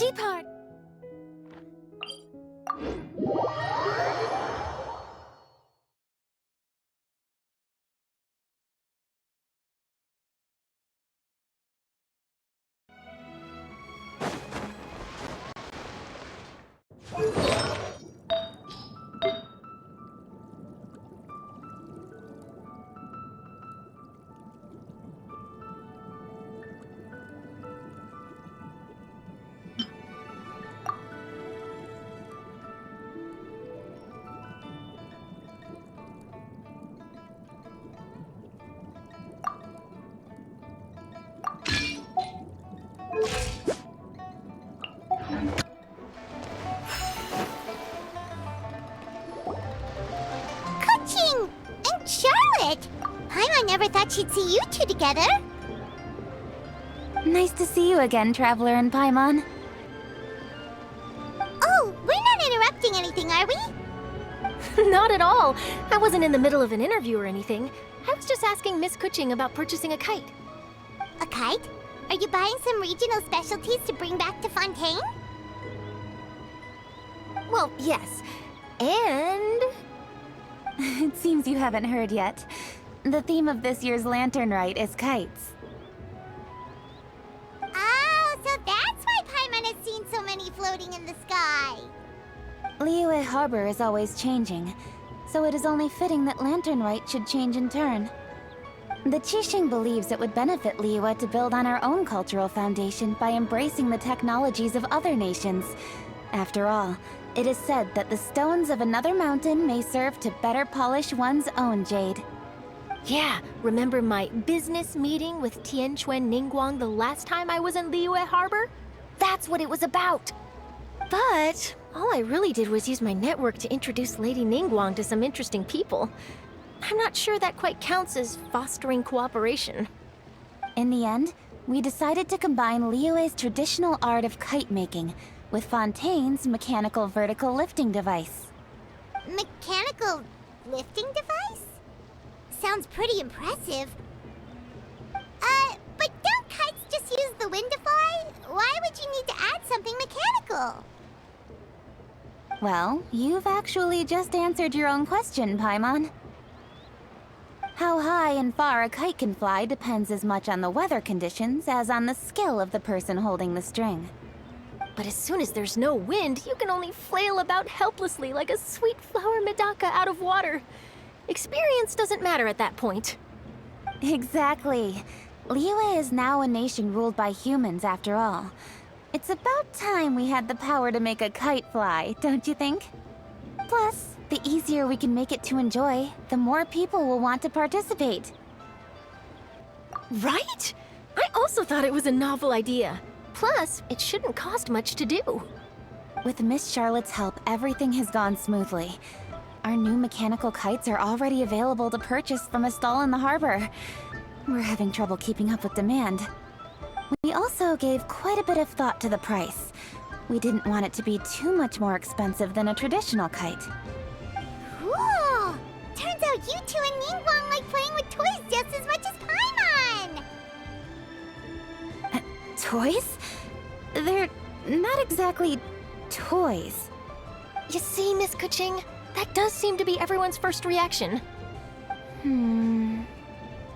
G-part! Coaching! And Charlotte! I never thought she'd see you two together. Nice to see you again, Traveler and Paimon. Oh, we're not interrupting anything, are we? Not at all. I wasn't in the middle of an interview or anything. I was just asking Miss Kuching about purchasing a kite. A kite? Are you buying some regional specialties to bring back to Fontaine? Well, yes. And... It seems you haven't heard yet. The theme of this year's Lantern Rite is kites. Oh, so that's why Paimon has seen so many floating in the sky. Liyue Harbor is always changing, so it is only fitting that Lantern Rite should change in turn. The Qixing believes it would benefit Liyue to build on our own cultural foundation by embracing the technologies of other nations. After all, it is said that the stones of another mountain may serve to better polish one's own jade. yeah, remember my business meeting with Tianquan Ningguang the last time I was in Liyue Harbor? That's what it was about. But all I really did was use my network to introduce Lady Ningguang to some interesting people. I'm not sure that quite counts as fostering cooperation. In the end, we decided to combine Liyue's traditional art of kite making with Fontaine's mechanical vertical lifting device. Mechanical lifting device? Sounds pretty impressive. But don't kites just use the wind to fly? Why would you need to add something mechanical? Well, you've actually just answered your own question, Paimon. How high and far a kite can fly depends as much on the weather conditions as on the skill of the person holding the string. But as soon as there's no wind, you can only flail about helplessly like a sweet flower medaka out of water. Experience doesn't matter at that point. Exactly. Liyue is now a nation ruled by humans, after all. It's about time we had the power to make a kite fly, don't you think? Plus, the easier we can make it to enjoy, the more people will want to participate. Right? I also thought it was a novel idea. Plus, it shouldn't cost much to do. With Miss Charlotte's help, everything has gone smoothly. Our new mechanical kites are already available to purchase from a stall in the harbor. We're having trouble keeping up with demand. We also gave quite a bit of thought to the price. We didn't want it to be too much more expensive than a traditional kite. Cool! Turns out you two and Ningguang like playing with toys just as much as Paimon! Toys? They're not exactly toys. You see, Miss Kuching? That does seem to be everyone's first reaction.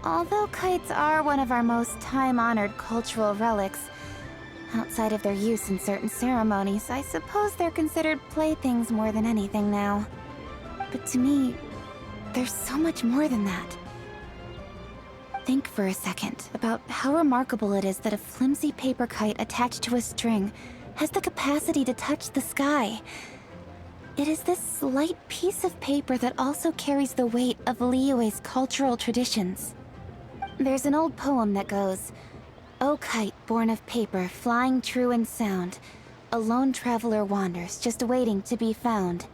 Although kites are one of our most time-honored cultural relics, outside of their use in certain ceremonies, I suppose they're considered playthings more than anything now. But to me, there's so much more than that. Think for a second about how remarkable it is that a flimsy paper kite attached to a string has the capacity to touch the sky. It is this slight piece of paper that also carries the weight of Liyue's cultural traditions. There's an old poem that goes, "O kite born of paper, flying true and sound, a lone traveler wanders, just waiting to be found."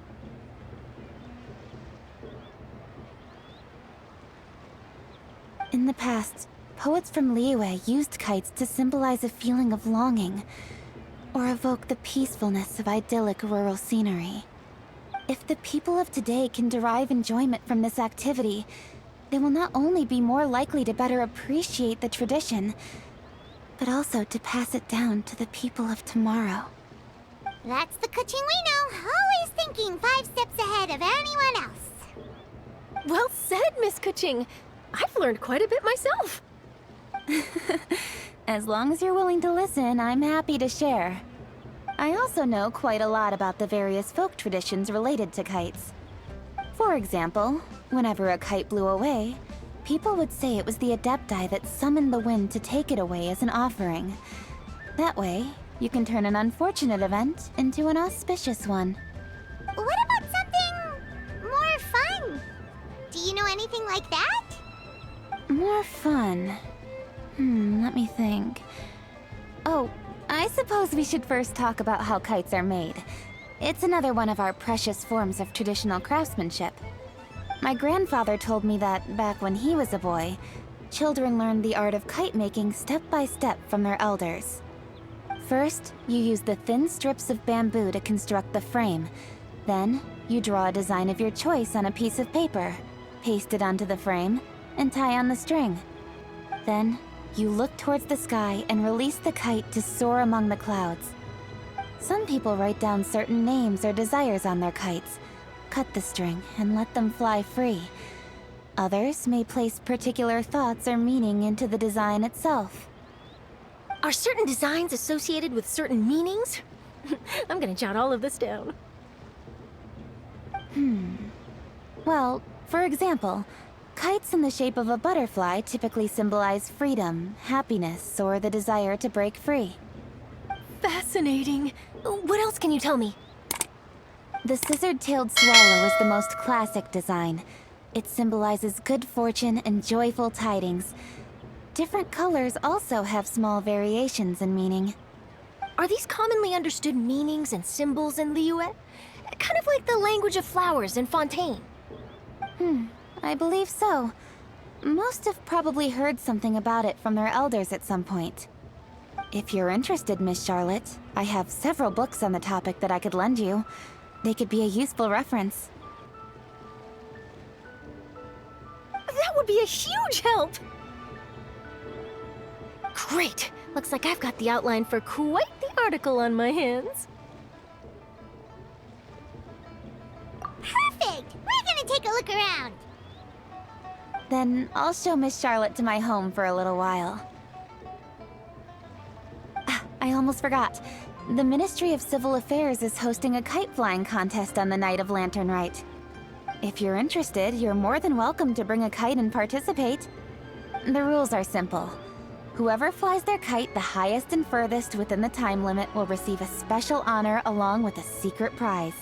In the past, poets from Liyue used kites to symbolize a feeling of longing, or evoke the peacefulness of idyllic rural scenery. If the people of today can derive enjoyment from this activity, they will not only be more likely to better appreciate the tradition, but also to pass it down to the people of tomorrow. That's the Kuching we know, always thinking 5 steps ahead of anyone else. Well said, Miss Kuching. I've learned quite a bit myself. As long as you're willing to listen, I'm happy to share. I also know quite a lot about the various folk traditions related to kites. For example, whenever a kite blew away, people would say it was the Adepti that summoned the wind to take it away as an offering. That way, you can turn an unfortunate event into an auspicious one. What about something more fun? Do you know anything like that? More fun. Let me think. Oh, I suppose we should first talk about how kites are made. It's another one of our precious forms of traditional craftsmanship. My grandfather told me that back when he was a boy, children learned the art of kite making step by step from their elders. First, you use the thin strips of bamboo to construct the frame. Then, you draw a design of your choice on a piece of paper, paste it onto the frame, and tie on the string. Then, you look towards the sky and release the kite to soar among the clouds. Some people write down certain names or desires on their kites, cut the string, and let them fly free. Others may place particular thoughts or meaning into the design itself. Are certain designs associated with certain meanings? I'm gonna jot all of this down. Well, for example, kites in the shape of a butterfly typically symbolize freedom, happiness, or the desire to break free. Fascinating. What else can you tell me? The scissored-tailed swallow is the most classic design. It symbolizes good fortune and joyful tidings. Different colors also have small variations in meaning. Are these commonly understood meanings and symbols in Liyue? Kind of like the language of flowers in Fontaine. I believe so. Most have probably heard something about it from their elders at some point. If you're interested, Miss Charlotte, I have several books on the topic that I could lend you. They could be a useful reference. That would be a huge help! Great! Looks like I've got the outline for quite the article on my hands. Perfect! We're gonna take a look around. Then I'll show Miss Charlotte to my home for a little while. I almost forgot. The Ministry of Civil Affairs is hosting a kite flying contest on the night of Lantern Rite. If you're interested, you're more than welcome to bring a kite and participate. The rules are simple. Whoever flies their kite the highest and furthest within the time limit will receive a special honor along with a secret prize.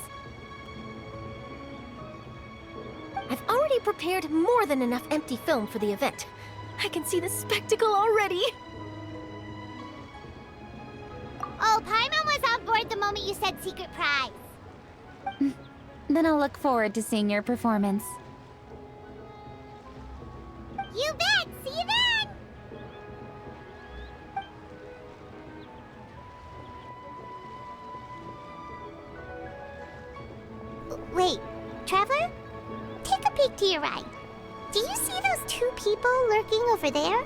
I've already prepared more than enough empty film for the event. I can see the spectacle already. Oh, Paimon was on board the moment you said secret prize. Then I'll look forward to seeing your performance. You bet! See you then! Wait, Traveler? Take a peek to your right. Do you see those 2 people lurking over there?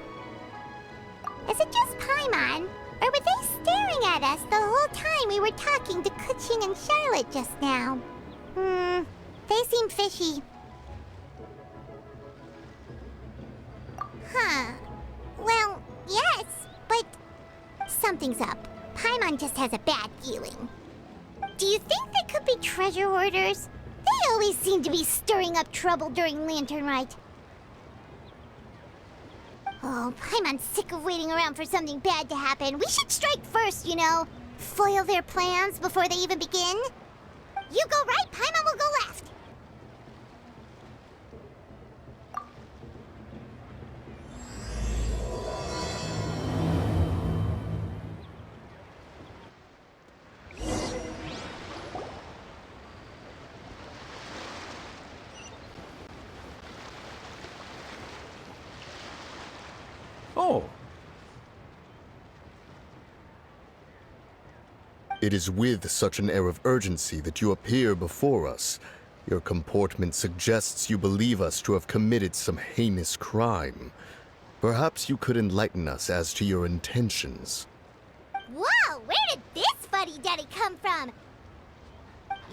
Is it just Paimon? Or were they staring at us the whole time we were talking to Kuching and Charlotte just now? They seem fishy. Huh. Well, yes, but something's up. Paimon just has a bad feeling. Do you think they could be treasure hoarders? They always seem to be stirring up trouble during Lantern Rite. Oh, Paimon's sick of waiting around for something bad to happen. We should strike first, you know. Foil their plans before they even begin. You go right, Paimon will go left. Oh. It is with such an air of urgency that you appear before us. Your comportment suggests you believe us to have committed some heinous crime. Perhaps you could enlighten us as to your intentions. Whoa, where did this funny fuddy-duddy come from?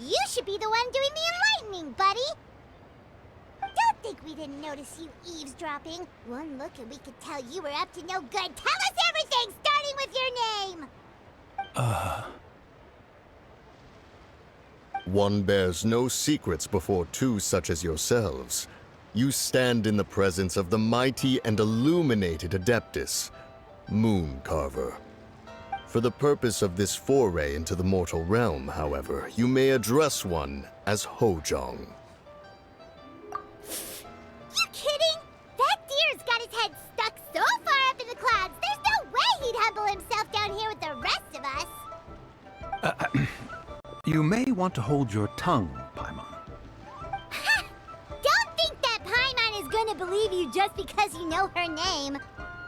You should be the one doing the enlightening, buddy. Don't think we didn't notice you eavesdropping. One look and we could tell you were up to no good. Tell us everything, starting with your name. One bears no secrets before two such as yourselves. You stand in the presence of the mighty and illuminated Adeptus, Moon Carver. For the purpose of this foray into the mortal realm, however, you may address one as Hojong. You kidding? That deer's got his head stuck so far up in the clouds, there's no way he'd humble himself down here with the rest of us. You may want to hold your tongue, Paimon. Ha! Don't think that Paimon is gonna believe you just because you know her name.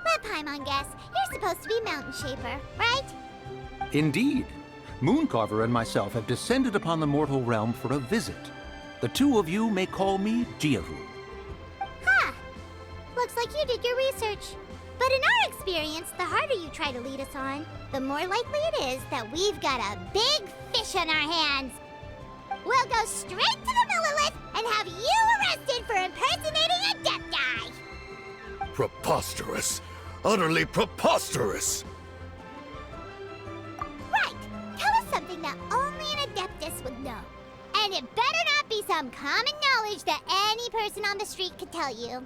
Let Paimon guess. You're supposed to be Mountain Shaper, right? Indeed. Mooncarver and myself have descended upon the mortal realm for a visit. The two of you may call me Jiahu. Huh. Looks like you did your research. But in our experience, the harder you try to lead us on, the more likely it is that we've got a big fish on our hands. We'll go straight to the Millilith and have you arrested for impersonating a Adepti. Preposterous! Utterly preposterous! Right. Tell us something that only an Adeptus would know. And it better not be some common knowledge that any person on the street could tell you.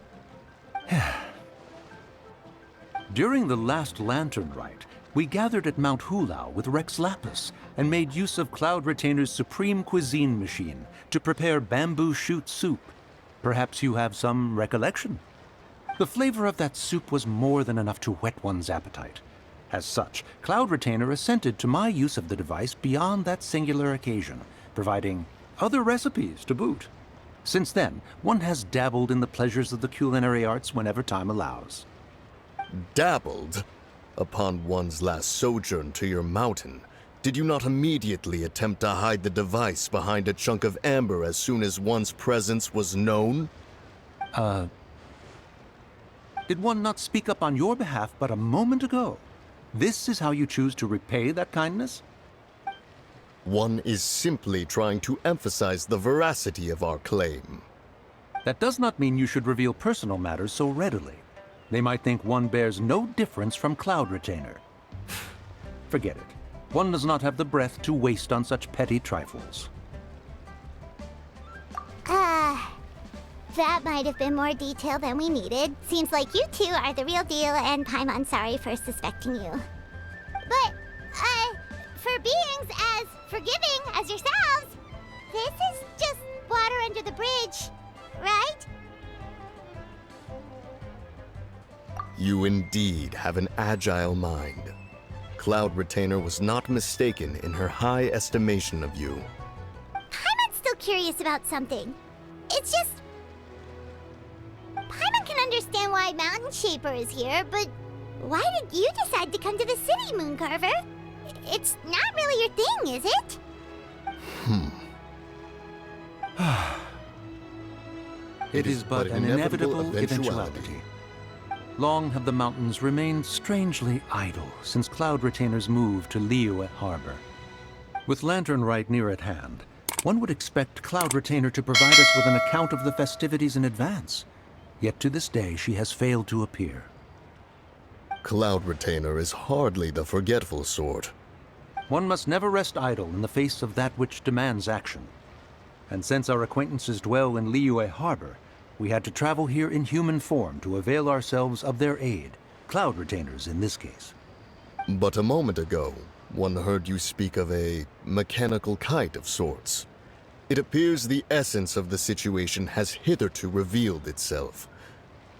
During the last lantern rite, we gathered at Mount Hulao with Rex Lapis and made use of Cloud Retainer's supreme cuisine machine to prepare bamboo shoot soup. Perhaps you have some recollection? The flavor of that soup was more than enough to whet one's appetite. As such, Cloud Retainer assented to my use of the device beyond that singular occasion, providing other recipes to boot. Since then, one has dabbled in the pleasures of the culinary arts whenever time allows. Dabbled? Upon one's last sojourn to your mountain, did you not immediately attempt to hide the device behind a chunk of amber as soon as one's presence was known? Did one not speak up on your behalf but a moment ago? This is how you choose to repay that kindness? One is simply trying to emphasize the veracity of our claim. That does not mean you should reveal personal matters so readily. They might think one bears no difference from Cloud Retainer. Forget it. One does not have the breath to waste on such petty trifles. That might have been more detail than we needed. Seems like you two are the real deal, and Paimon's sorry for suspecting you. But, for beings as forgiving as yourselves, this is just water under the bridge, right? You indeed have an agile mind. Cloud Retainer was not mistaken in her high estimation of you. Paimon's still curious about something. It's just... Paimon can understand why Mountain Shaper is here, but why did you decide to come to the city, Mooncarver? It's not really your thing, is it? It is but an inevitable eventuality. Long have the mountains remained strangely idle since Cloud Retainer's move to Liyue Harbor. With Lantern Rite near at hand, one would expect Cloud Retainer to provide us with an account of the festivities in advance. Yet to this day, she has failed to appear. Cloud Retainer is hardly the forgetful sort. One must never rest idle in the face of that which demands action. And since our acquaintances dwell in Liyue Harbor, we had to travel here in human form to avail ourselves of their aid, Cloud Retainers in this case. But a moment ago, one heard you speak of a mechanical kite of sorts. It appears the essence of the situation has hitherto revealed itself.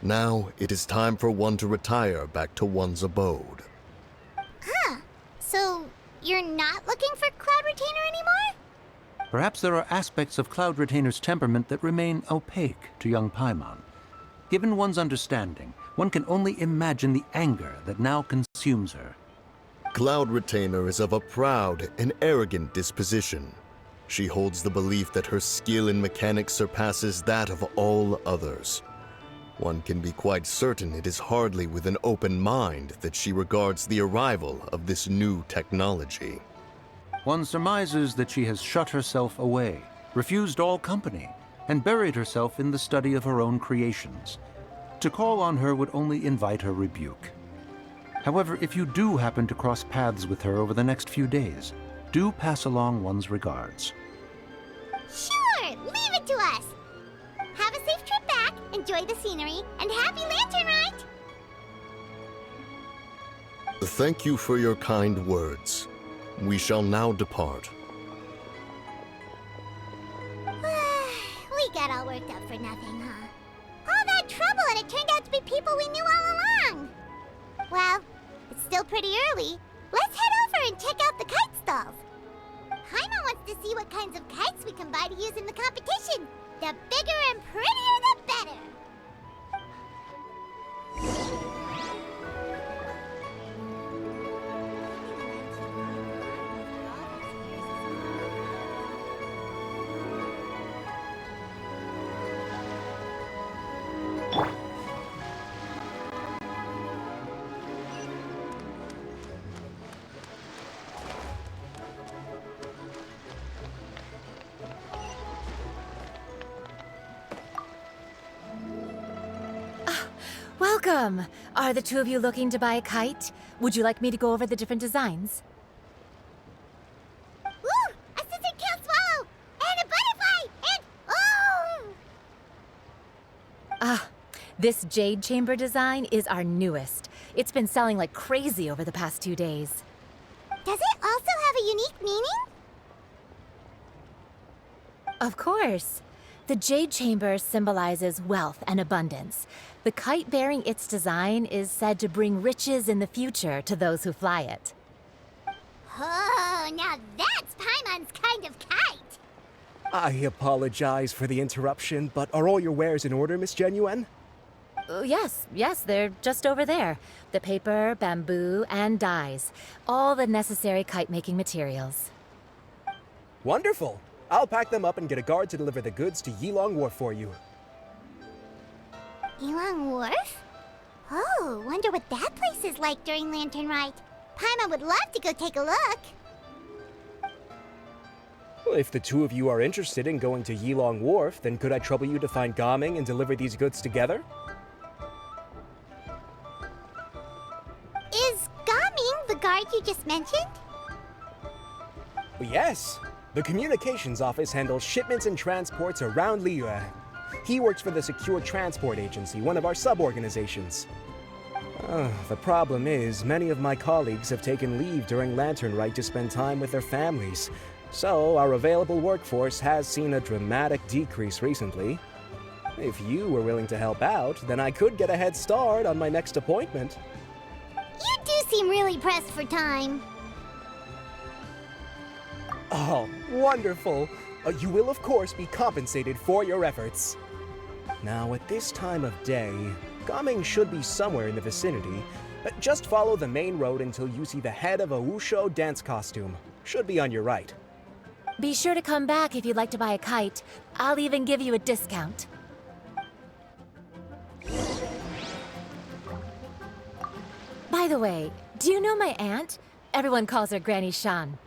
Now it is time for one to retire back to one's abode. Huh. So, you're not looking for Cloud Retainer anymore? Perhaps there are aspects of Cloud Retainer's temperament that remain opaque to young Paimon. Given one's understanding, one can only imagine the anger that now consumes her. Cloud Retainer is of a proud and arrogant disposition. She holds the belief that her skill in mechanics surpasses that of all others. One can be quite certain it is hardly with an open mind that she regards the arrival of this new technology. one surmises that she has shut herself away, refused all company, and buried herself in the study of her own creations. To call on her would only invite her rebuke. However, if you do happen to cross paths with her over the next few days, do pass along one's regards. Sure, leave it to us. Have a safe trip back, enjoy the scenery, and happy lantern ride! Thank you for your kind words. We shall now depart. We got all worked up for nothing, huh? All that trouble and it turned out to be people we knew all along! Well, it's still pretty early. Let's head over and check out the kite stalls. Paimon wants to see what kinds of kites we can buy to use in the competition. The bigger and prettier, the better! Welcome! Are the two of you looking to buy a kite? Would you like me to go over the different designs? Ooh! A scissor-tail swallow! And a butterfly! And... oh! This jade chamber design is our newest. It's been selling like crazy over the past 2 days. Does it also have a unique meaning? Of course. The jade chamber symbolizes wealth and abundance. The kite bearing its design is said to bring riches in the future to those who fly it. Oh, now that's Paimon's kind of kite! I apologize for the interruption, but are all your wares in order, Miss Genuine? Yes, they're just over there. The paper, bamboo, and dyes. All the necessary kite-making materials. Wonderful! I'll pack them up and get a guard to deliver the goods to Yilong Wharf for you. Yilong Wharf? Oh, wonder what that place is like during Lantern Rite. Paimon would love to go take a look. Well, if the two of you are interested in going to Yilong Wharf, then could I trouble you to find Gaming and deliver these goods together? Is Gaming the guard you just mentioned? Well, yes. The communications office handles shipments and transports around Liyue. He works for the Secure Transport Agency, one of our sub-organizations. The problem is, many of my colleagues have taken leave during Lantern Rite to spend time with their families. So, our available workforce has seen a dramatic decrease recently. If you were willing to help out, then I could get a head start on my next appointment. You do seem really pressed for time. Oh, wonderful! You will, of course, be compensated for your efforts. Now, at this time of day, Gaming should be somewhere in the vicinity. Just follow the main road until you see the head of a Wushu dance costume. Should be on your right. Be sure to come back if you'd like to buy a kite. I'll even give you a discount. By the way, do you know my aunt? Everyone calls her Granny Shan.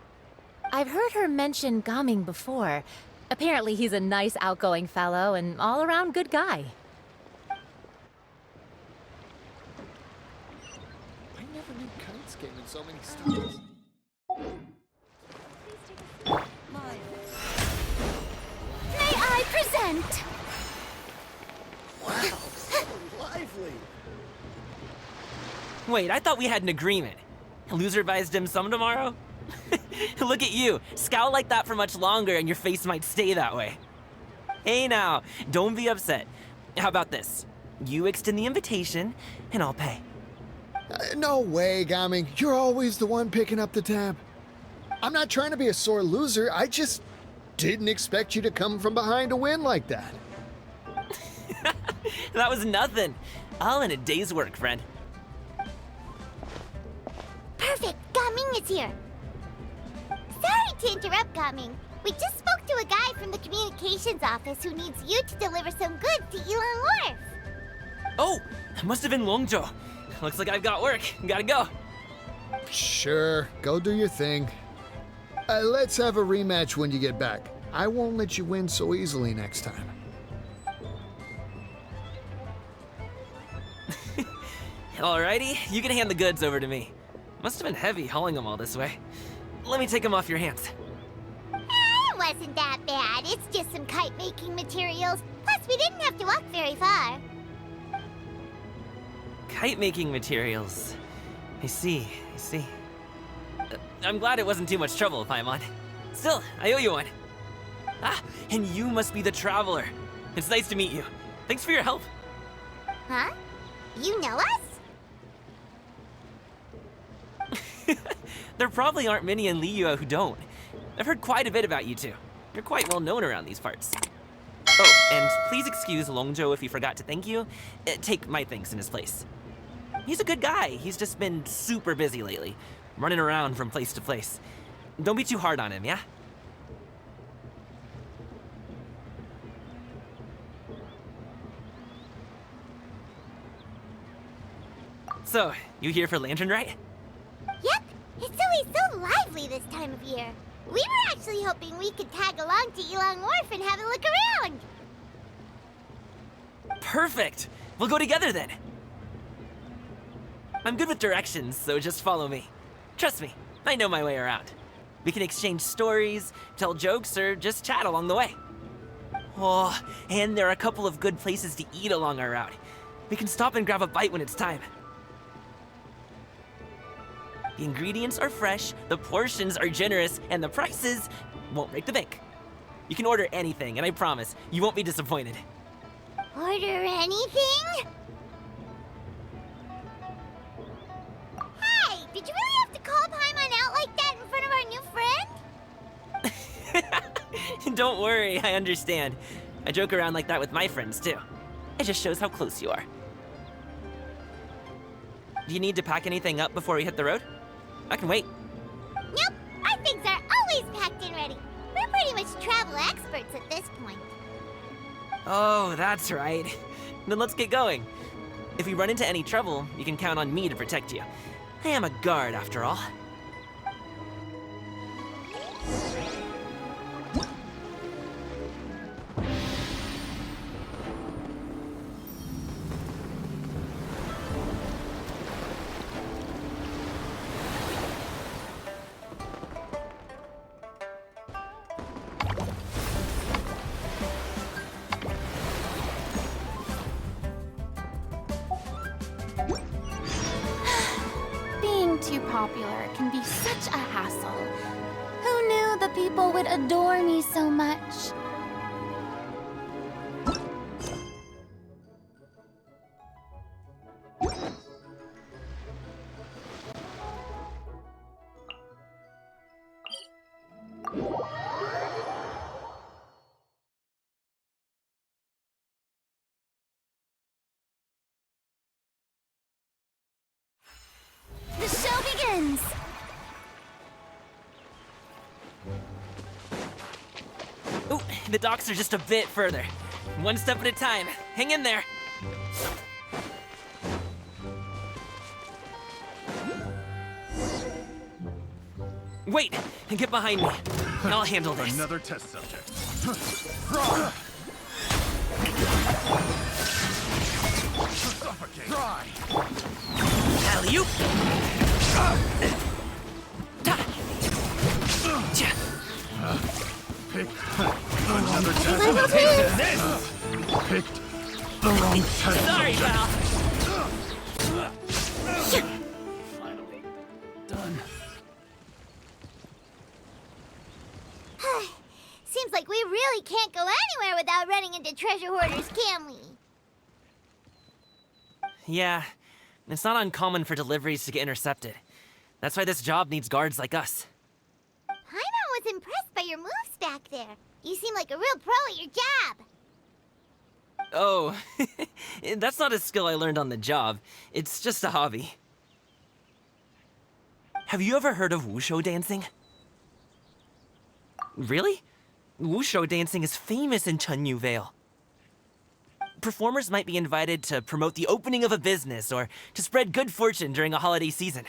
I've heard her mention Gaming before. Apparently he's a nice, outgoing fellow and all-around good guy. I never knew kites came in so many styles. May I present? Wow, so lively. Wait, I thought we had an agreement. Loser buys dim sum tomorrow? Look at you. Scowl like that for much longer and your face might stay that way. Hey now, don't be upset. How about this? You extend the invitation, and I'll pay. No way, Gaming. You're always the one picking up the tab. I'm not trying to be a sore loser. I just didn't expect you to come from behind to win like that. That was nothing. All in a day's work, friend. Perfect! Gaming is here! Sorry to interrupt, Gaming. We just spoke to a guy from the communications office who needs you to deliver some goods to Yilong Wharf. Oh, it must have been Longzhou. Looks like I've got work. Gotta go. Sure, go do your thing. Let's have a rematch when you get back. I won't let you win so easily next time. Alrighty, you can hand the goods over to me. Must have been heavy hauling them all this way. Let me take them off your hands. It wasn't that bad. It's just some kite-making materials. Plus, we didn't have to walk very far. Kite-making materials. I see. I'm glad it wasn't too much trouble, Paimon. Still, I owe you one. Ah, and you must be the traveler. It's nice to meet you. Thanks for your help. Huh? You know us? There probably aren't many in Liyue who don't. I've heard quite a bit about you two. You're quite well known around these parts. Oh, and please excuse Longzhou if he forgot to thank you. Take my thanks in his place. He's a good guy. He's just been super busy lately, running around from place to place. Don't be too hard on him, yeah? So, you here for Lantern Rite? Yep. It's always so lively this time of year. We were actually hoping we could tag along to Elong Wharf and have a look around. Perfect! We'll go together then. I'm good with directions, so just follow me. Trust me, I know my way around. We can exchange stories, tell jokes, or just chat along the way. Oh, and there are a couple of good places to eat along our route. We can stop and grab a bite when it's time. The ingredients are fresh, the portions are generous, and the prices won't break the bank. You can order anything, and I promise, you won't be disappointed. Order anything? Hey, did you really have to call Paimon out like that in front of our new friend? Don't worry, I understand. I joke around like that with my friends, too. It just shows how close you are. Do you need to pack anything up before we hit the road? I can wait. Nope, our things are always packed and ready. We're pretty much travel experts at this point. Oh, that's right. Then let's get going. If we run into any trouble, you can count on me to protect you. I am a guard, after all. Being too popular can be such a hassle. Who knew the people would adore me so much? The show begins! Ooh, the docks are just a bit further. One step at a time. Hang in there. Wait, get behind me. I'll handle this. Another test subject. Try. Alley-oop. Pick another test. Picked the wrong test. Sorry, pal. Finally done. Seems like we really can't go anywhere without running into treasure hoarders, can we? Yeah, it's not uncommon for deliveries to get intercepted. That's why this job needs guards like us. Paimon was impressed by your moves back there. You seem like a real pro at your job. Oh, that's not a skill I learned on the job. It's just a hobby. Have you ever heard of wushu dancing? Really? Wushu dancing is famous in Chunyu Vale. Performers might be invited to promote the opening of a business or to spread good fortune during a holiday season.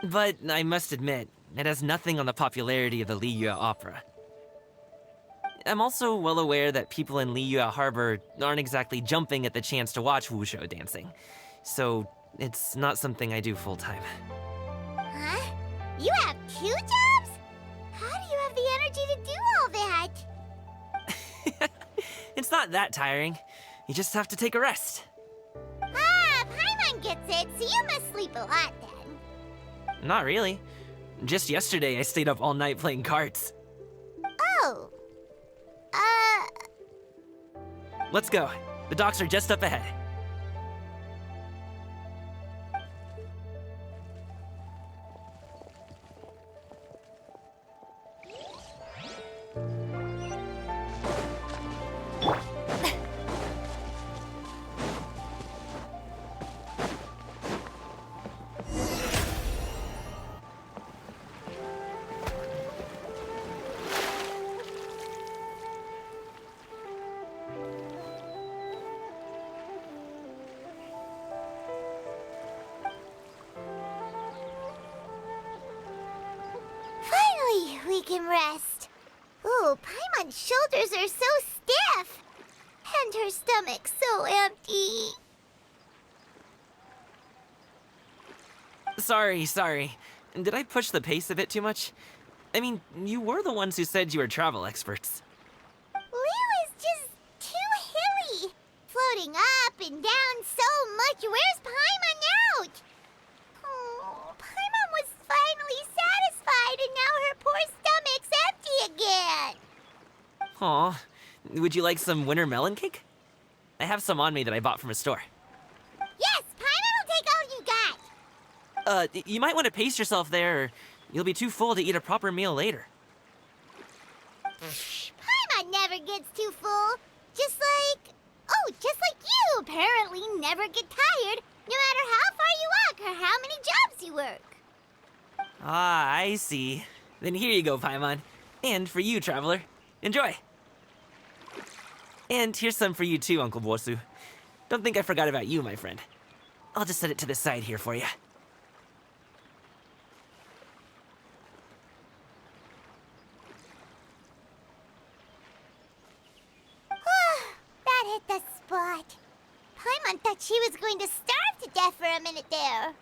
But I must admit, it has nothing on the popularity of the Liyue Opera. I'm also well aware that people in Liyue Harbor aren't exactly jumping at the chance to watch wushu dancing, so it's not something I do full-time. Huh? You have 2 jobs? How do you have the energy to do all that? It's not that tiring. You just have to take a rest. Ah, Paimon gets it, so you must sleep a lot then. Not really. Just yesterday, I stayed up all night playing cards. Oh. Let's go. The docks are just up ahead. Finally, we can rest. Ooh, Paimon's shoulders are so stiff. And her stomach so empty. Sorry. Did I push the pace a bit too much? I mean, you were the ones who said you were travel experts. Liu is just too hilly. Floating up and down so much. Where's Paimon out? Oh, Paimon was finally satisfied and now her poor stomach's empty again. Aw, would you like some winter melon cake? I have some on me that I bought from a store. Yes, Paimon will take all you got. You might want to pace yourself there, or you'll be too full to eat a proper meal later. Paimon never gets too full. Just like you apparently never get tired, no matter how far you walk or how many jobs you work. Ah, I see. Then here you go, Paimon. And for you, traveler. Enjoy. And here's some for you too, Uncle Bosu. Don't think I forgot about you, my friend. I'll just set it to the side here for you. That hit the spot. Paimon thought she was going to starve to death for a minute there.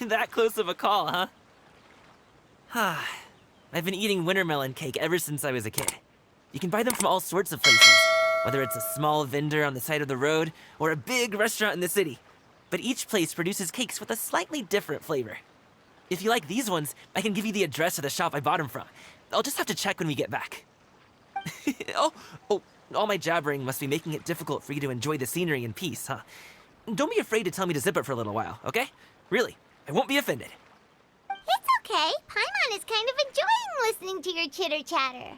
That close of a call, huh? I've been eating winter melon cake ever since I was a kid. You can buy them from all sorts of places, whether it's a small vendor on the side of the road or a big restaurant in the city. But each place produces cakes with a slightly different flavor. If you like these ones, I can give you the address of the shop I bought them from. I'll just have to check when we get back. Oh, all my jabbering must be making it difficult for you to enjoy the scenery in peace, huh? Don't be afraid to tell me to zip it for a little while, okay? Really, I won't be offended. It's okay. Paimon is kind of enjoying listening to your chitter-chatter.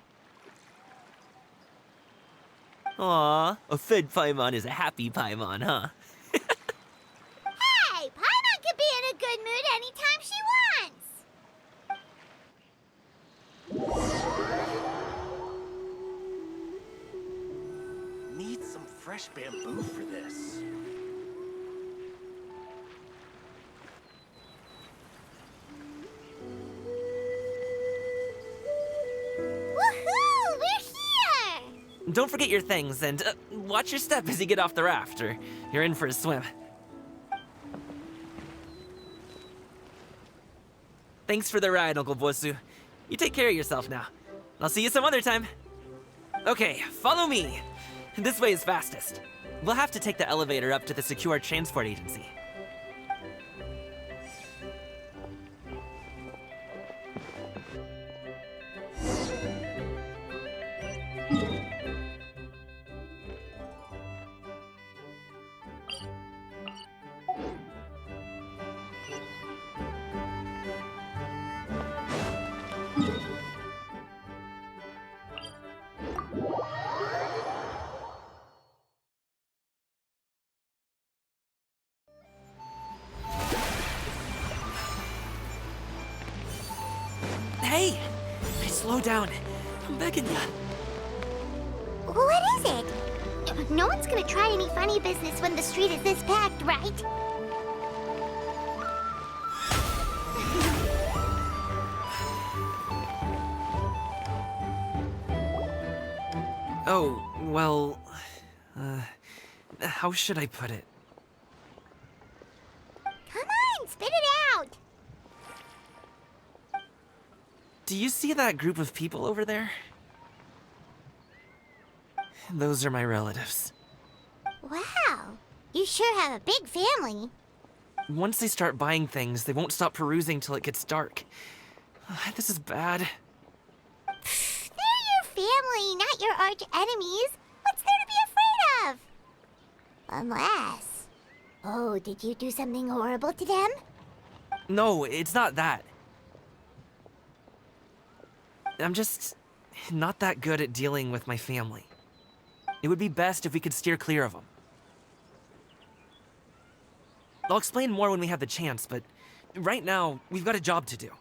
Aw, a fed Paimon is a happy Paimon, huh? Hey, Paimon can be in a good mood anytime she wants. Need some fresh bamboo for this. Woohoo! We're here! Don't forget your things, and watch your step as you get off the raft, or you're in for a swim. Thanks for the ride, Uncle Bosu. You take care of yourself now. I'll see you some other time. Okay, follow me. This way is fastest. We'll have to take the elevator up to the secure transport agency. Hey! Slow down. I'm begging ya. What is it? No one's gonna try any funny business when the street is this packed, right? Oh, well... how should I put it? Come on, spit it out! Do you see that group of people over there? Those are my relatives. Wow, you sure have a big family. Once they start buying things, they won't stop perusing till it gets dark. This is bad. They're your family, not your arch enemies. What's there to be afraid of? Unless... Oh, did you do something horrible to them? No, it's not that. I'm just not that good at dealing with my family. It would be best if we could steer clear of them. I'll explain more when we have the chance, but right now, we've got a job to do.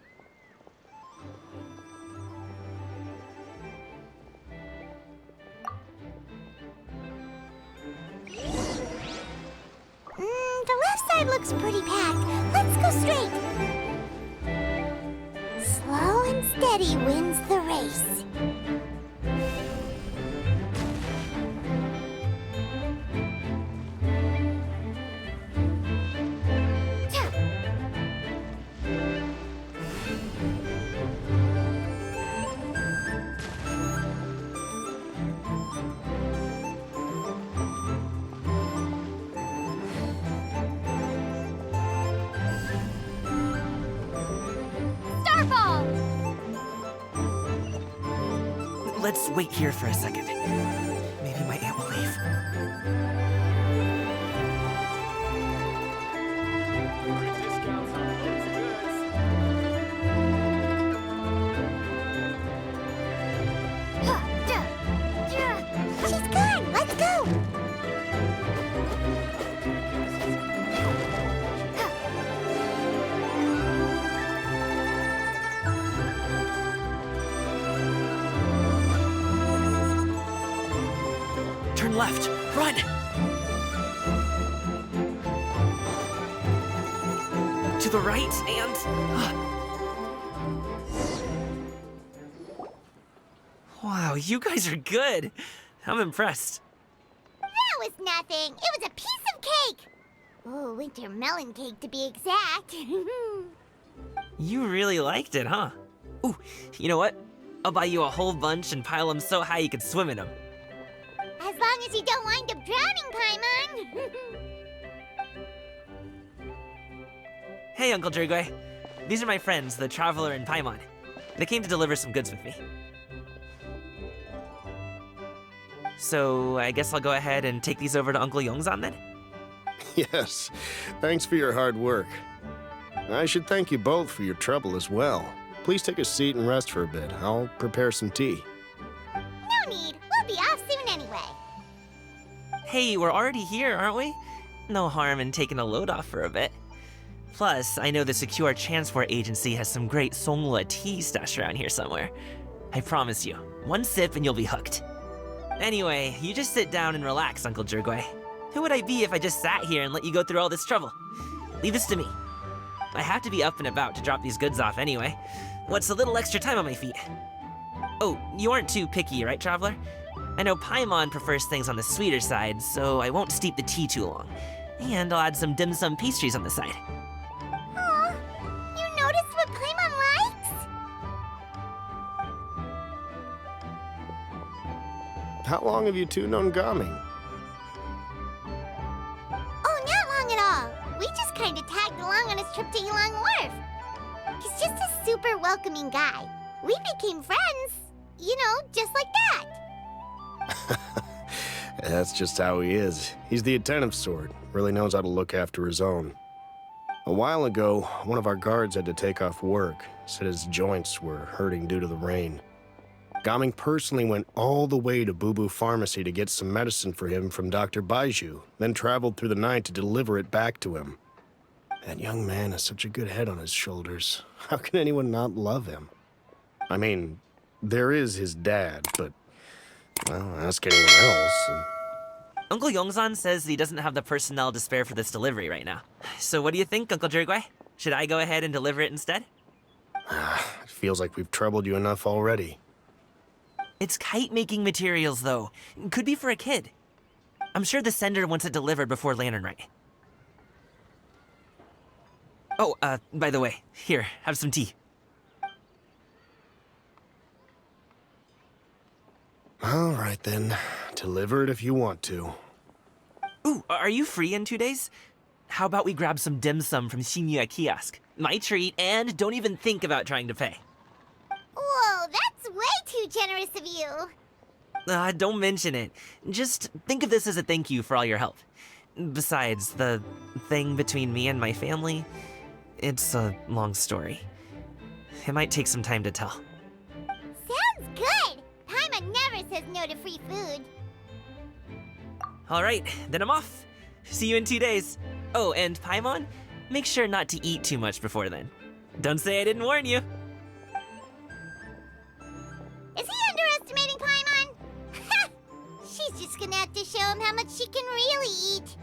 The left side looks pretty packed. Let's go straight. Slow and steady wins the race. Let's wait here for a second. Maybe my aunt will leave. She's gone. Let's go. Turn left. Run! To the right and... Wow, you guys are good. I'm impressed. That was nothing. It was a piece of cake. Oh, winter melon cake to be exact. You really liked it, huh? Ooh, you know what? I'll buy you a whole bunch and pile them so high you could swim in them. As long as you don't wind up drowning, Paimon. Hey, Uncle Jirgwe. These are my friends, the Traveler and Paimon. They came to deliver some goods with me. So, I guess I'll go ahead and take these over to Uncle Yongzan then? Yes, thanks for your hard work. I should thank you both for your trouble as well. Please take a seat and rest for a bit. I'll prepare some tea. No need. We'll be off soon anyway. Hey, we're already here, aren't we? No harm in taking a load off for a bit. Plus, I know the Secure Transport Agency has some great Songhua tea stashed around here somewhere. I promise you, one sip and you'll be hooked. Anyway, you just sit down and relax, Uncle Jirgwe. Who would I be if I just sat here and let you go through all this trouble? Leave this to me. I have to be up and about to drop these goods off anyway. What's a little extra time on my feet? Oh, you aren't too picky, right, Traveler? I know Paimon prefers things on the sweeter side, so I won't steep the tea too long. And I'll add some dim sum pastries on the side. Aw, you noticed what Paimon likes? How long have you two known Gaming? Oh, not long at all. We just kind of tagged along on his trip to Ylang Wharf. He's just a super welcoming guy. We became friends, you know, just like that. That's just how he is. He's the attentive sort, really knows how to look after his own. A while ago, one of our guards had to take off work, said his joints were hurting due to the rain. Gaming personally went all the way to Boo Boo Pharmacy to get some medicine for him from Dr. Baiju, then traveled through the night to deliver it back to him. That young man has such a good head on his shoulders. How can anyone not love him? I mean, there is his dad, but, well, ask anyone else. Uncle Yongzan says he doesn't have the personnel to spare for this delivery right now. So what do you think, Uncle Jirgwe? Should I go ahead and deliver it instead? It feels like we've troubled you enough already. It's kite-making materials, though. Could be for a kid. I'm sure the sender wants it delivered before Lantern Rite. Oh, by the way, here, have some tea. All right then. Deliver it if you want to. Ooh, are you free in 2 days? How about we grab some dim sum from Shinya Kiosk? My treat, and don't even think about trying to pay. Whoa, that's way too generous of you. Don't mention it. Just think of this as a thank you for all your help. Besides, the thing between me and my family, it's a long story. It might take some time to tell. Sounds good. Paimon never says no to free food. All right, then I'm off. See you in 2 days. Oh, and Paimon, make sure not to eat too much before then. Don't say I didn't warn you. Is he underestimating Paimon? She's just gonna have to show him how much she can really eat.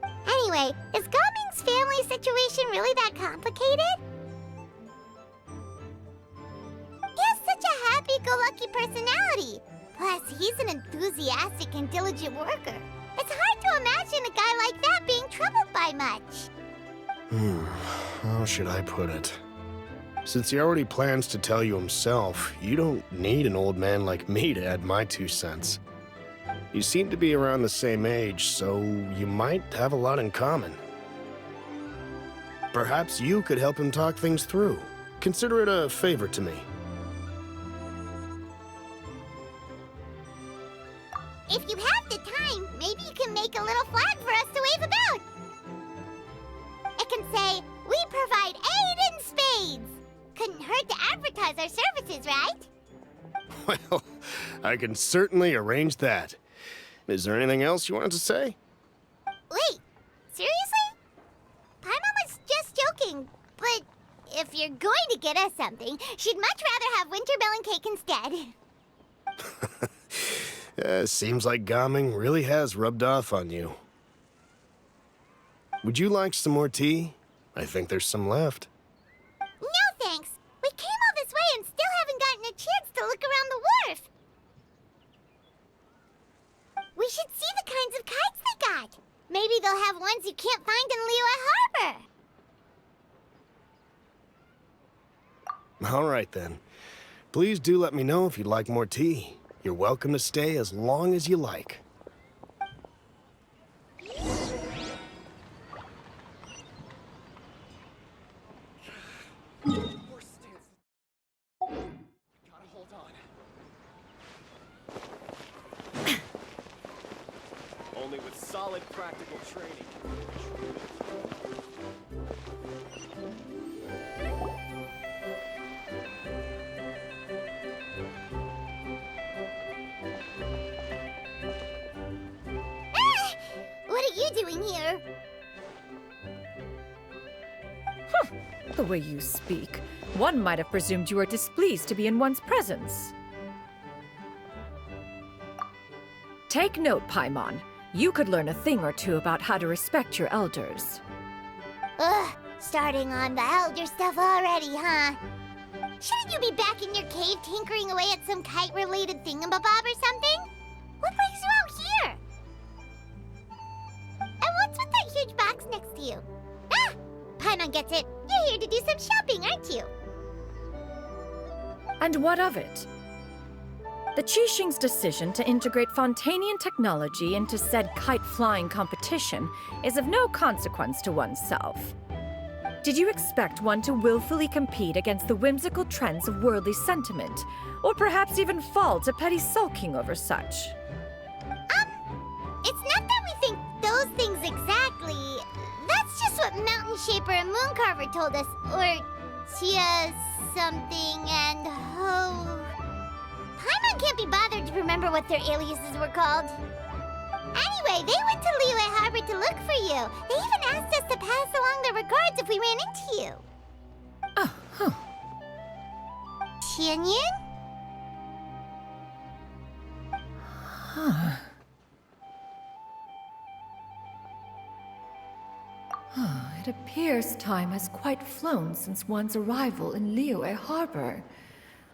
Anyway, is Gaming's family situation really that complicated? He has such a happy-go-lucky personality. Plus, he's an enthusiastic and diligent worker. It's hard to imagine a guy like that being troubled by much. How should I put it? Since he already plans to tell you himself, you don't need an old man like me to add my 2 cents. You seem to be around the same age, so you might have a lot in common. Perhaps you could help him talk things through. Consider it a favor to me. If you have the time, maybe you can make a little flag for us to wave about. It can say, "We provide aid in spades." Couldn't hurt to advertise our services, right? Well, I can certainly arrange that. Is there anything else you wanted to say? Wait, seriously? Paimon was just joking, but if you're going to get us something, she'd much rather have winter melon cake instead. Seems like Gaming really has rubbed off on you. Would you like some more tea? I think there's some left. No thanks. We came all this way and still haven't gotten a chance to look around the wharf. We should see the kinds of kites they got. Maybe they'll have ones you can't find in Liyue Harbor. All right then. Please do let me know if you'd like more tea. You're welcome to stay as long as you like. Only with solid practical training. What are you doing here? The way you speak, one might have presumed you were displeased to be in one's presence. Take note, Paimon. You could learn a thing or two about how to respect your elders. Ugh, starting on the elder stuff already, huh? Shouldn't you be back in your cave tinkering away at some kite-related thingamabob or something? What brings you out here? And what's with that huge box next to you? Ah! Paimon gets it. You're here to do some shopping, aren't you? And what of it? The Qixing's decision to integrate Fontanian technology into said kite-flying competition is of no consequence to oneself. Did you expect one to willfully compete against the whimsical trends of worldly sentiment, or perhaps even fall to petty sulking over such? It's not that we think those things exactly. That's just what Mountain Shaper and Moon Carver told us. Or Tia something and Ho. Paimon can't be bothered to remember what their aliases were called. Anyway, they went to Liyue Harbor to look for you. They even asked us to pass along their regards if we ran into you. Oh, huh. Tianyun? Huh. It appears time has quite flown since one's arrival in Liyue Harbor.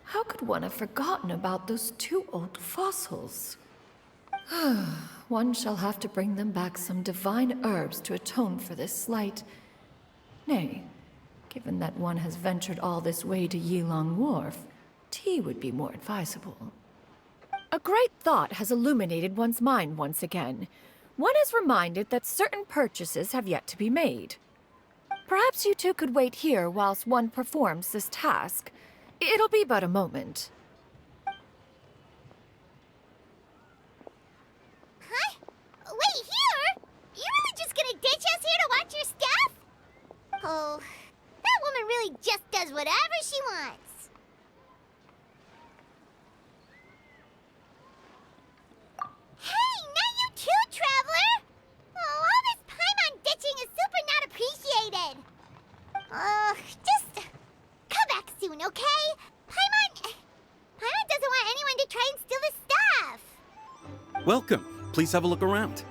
How could one have forgotten about those two old fossils? One shall have to bring them back some divine herbs to atone for this slight. Nay, given that one has ventured all this way to Yilong Wharf, tea would be more advisable. A great thought has illuminated one's mind once again. One is reminded that certain purchases have yet to be made. Perhaps you two could wait here whilst one performs this task. It'll be but a moment. Huh? Wait, here? You really just gonna ditch us here to watch your stuff? Oh, that woman really just does whatever she wants. Hey, not you too, Traveler! Oh, all this Paimon ditching is super not appreciated. Just come back soon, okay? Paimon doesn't want anyone to try and steal his stuff. Welcome. Please have a look around.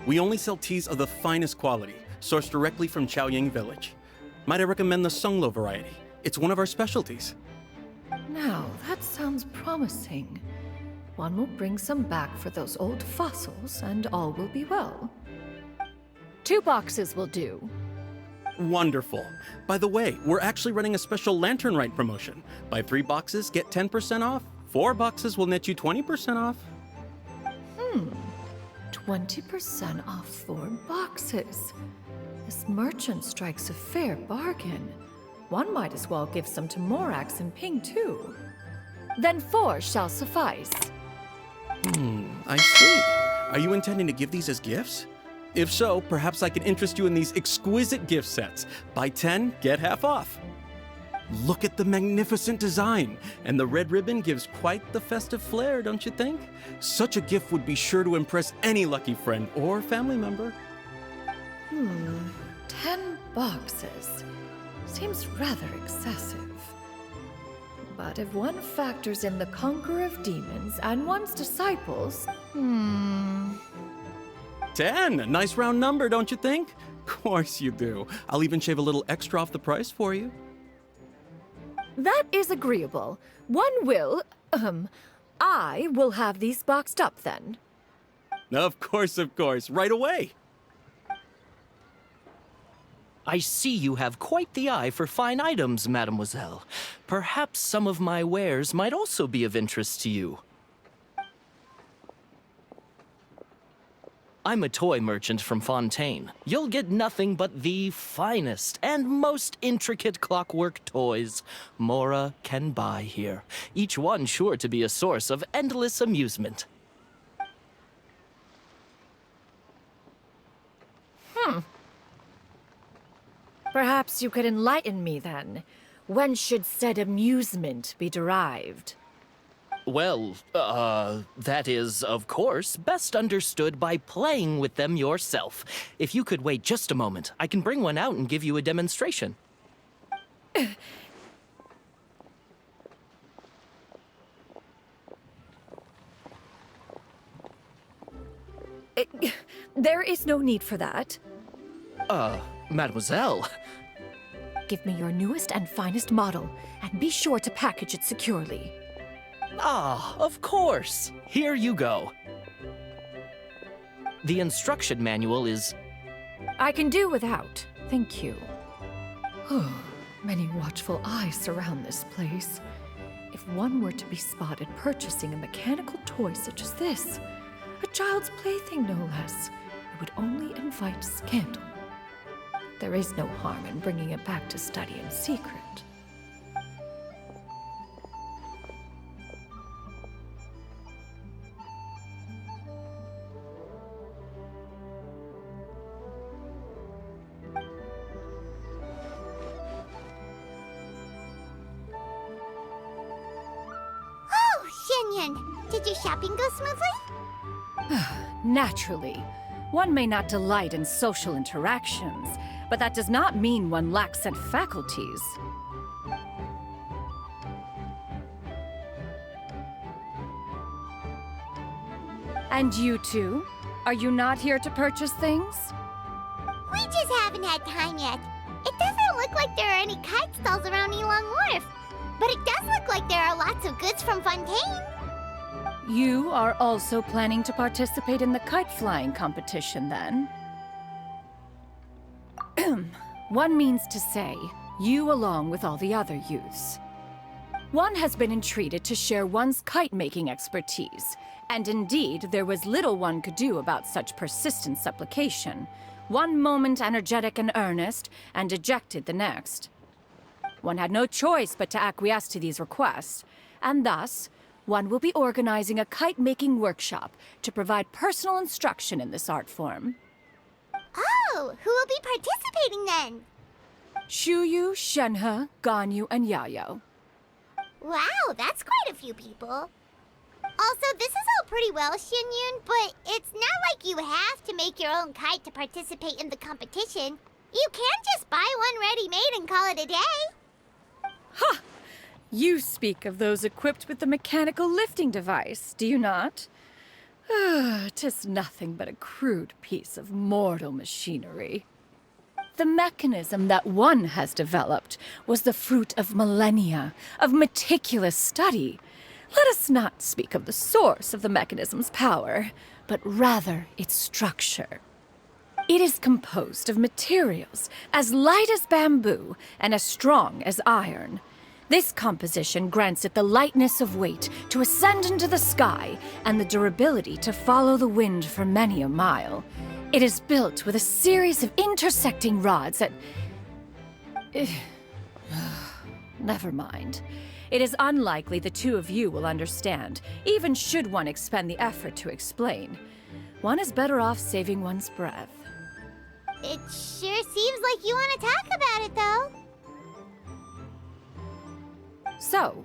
We only sell teas of the finest quality, sourced directly from Chaoying Village. Might I recommend the Sunglo variety? It's one of our specialties. Now, that sounds promising. One will bring some back for those old fossils, and all will be well. 2 boxes will do. Wonderful. By the way, we're actually running a special lantern rite promotion. Buy 3 boxes, get 10% off. 4 boxes will net you 20% off. 20% off 4 boxes. This merchant strikes a fair bargain. One might as well give some to Morax and Ping, too. Then 4 shall suffice. I see. Are you intending to give these as gifts? If so, perhaps I can interest you in these exquisite gift sets. Buy 10, get half off. Look at the magnificent design, and the red ribbon gives quite the festive flair, don't you think? Such a gift would be sure to impress any lucky friend or family member. 10 boxes. Seems rather excessive. But if one factors in the Conqueror of Demons and one's disciples... 10! A nice round number, don't you think? Course you do. I'll even shave a little extra off the price for you. That is agreeable. One will... I will have these boxed up then. Of course, right away. I see you have quite the eye for fine items, mademoiselle. Perhaps some of my wares might also be of interest to you. I'm a toy merchant from Fontaine. You'll get nothing but the finest and most intricate clockwork toys Mora can buy here. Each one sure to be a source of endless amusement. Perhaps you could enlighten me then. When should said amusement be derived? Well, that is, of course, best understood by playing with them yourself. If you could wait just a moment, I can bring one out and give you a demonstration. There is no need for that. Mademoiselle. Give me your newest and finest model, and be sure to package it securely. Ah, of course. Here you go. The instruction manual is... I can do without, thank you. Many watchful eyes surround this place. If one were to be spotted purchasing a mechanical toy such as this, a child's plaything no less, it would only invite scandal. There is no harm in bringing it back to study in secret. Did your shopping go smoothly? Naturally. One may not delight in social interactions, but that does not mean one lacks said faculties. And you two? Are you not here to purchase things? We just haven't had time yet. It doesn't look like there are any kite stalls around Yilong Wharf. But it does look like there are lots of goods from Fontaine. You are also planning to participate in the kite flying competition, then? One means to say, you along with all the other youths. One has been entreated to share one's kite-making expertise, and indeed, there was little one could do about such persistent supplication. One moment energetic and earnest, and dejected the next. One had no choice but to acquiesce to these requests, and thus, one will be organizing a kite-making workshop to provide personal instruction in this art form. Oh, who will be participating then? Shuyu, Shenhe, Ganyu, and Yayo. Wow, that's quite a few people. Also, this is all pretty well, Xianyun, but it's not like you have to make your own kite to participate in the competition. You can just buy one ready-made and call it a day. Ha! You speak of those equipped with the mechanical lifting device, do you not? 'Tis nothing but a crude piece of mortal machinery. The mechanism that one has developed was the fruit of millennia of meticulous study. Let us not speak of the source of the mechanism's power, but rather its structure. It is composed of materials as light as bamboo and as strong as iron. This composition grants it the lightness of weight to ascend into the sky and the durability to follow the wind for many a mile. It is built with a series of intersecting rods that... Never mind. It is unlikely the two of you will understand, even should one expend the effort to explain. One is better off saving one's breath. It sure seems like you want to talk about it, though. So,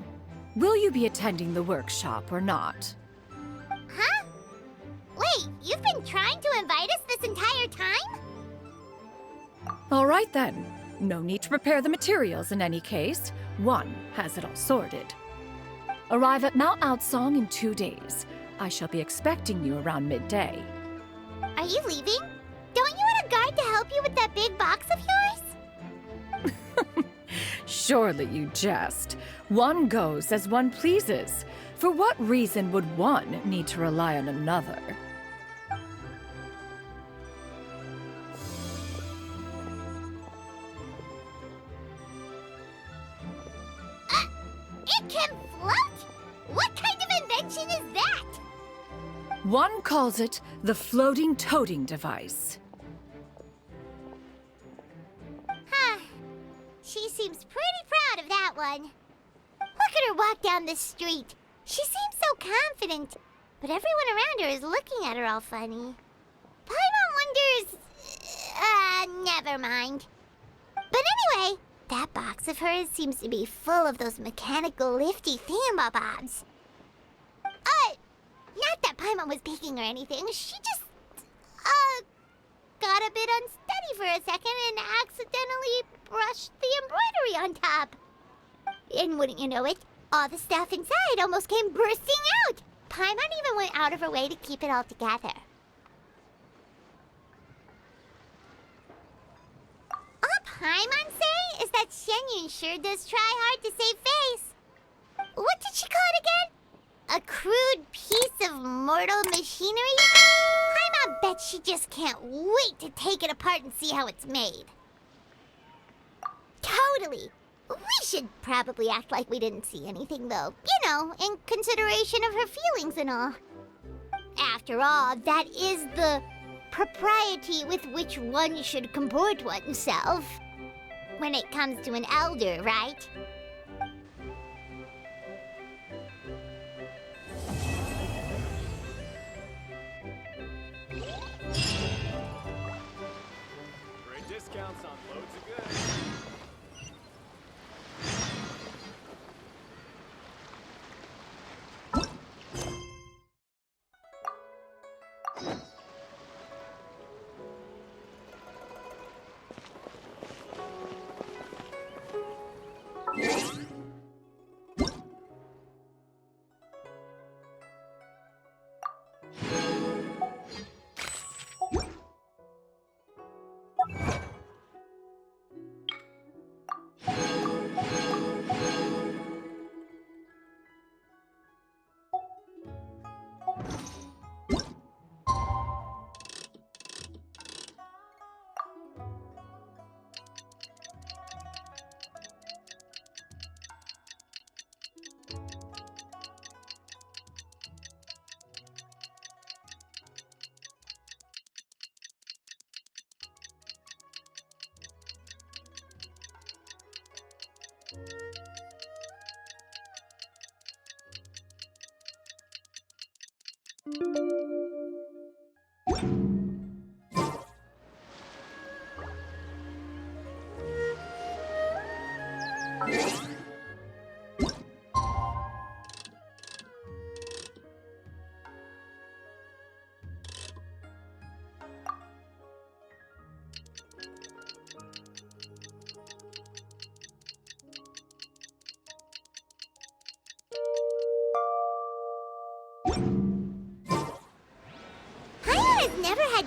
will you be attending the workshop or not? Huh? Wait, you've been trying to invite us this entire time? All right then. No need to prepare the materials in any case. One has it all sorted. Arrive at Mount Outsong in 2 days. I shall be expecting you around midday. Are you leaving? Don't you want a guard to help you with that big box of yours? Surely you jest. One goes as one pleases. For what reason would one need to rely on another? It can float? What kind of invention is that? One calls it the floating toting device. Huh. She seems pretty proud of that one. Look at her walk down the street. She seems so confident, but everyone around her is looking at her all funny. Paimon wonders... never mind. But anyway, that box of hers seems to be full of those mechanical lifty thingamabobs. Not that Paimon was peeking or anything. She just, got a bit unsteady for a second and accidentally brushed the embroidery on top. And wouldn't you know it, all the stuff inside almost came bursting out. Paimon even went out of her way to keep it all together. All Paimon say is that Xianyun sure does try hard to save face. What did she call it again? A crude piece of mortal machinery? Paimon bet she just can't wait to take it apart and see how it's made. Totally. We should probably act like we didn't see anything, though. You know, in consideration of her feelings and all. After all, that is the propriety with which one should comport oneself. When it comes to an elder, right? Great discounts on loads of goods.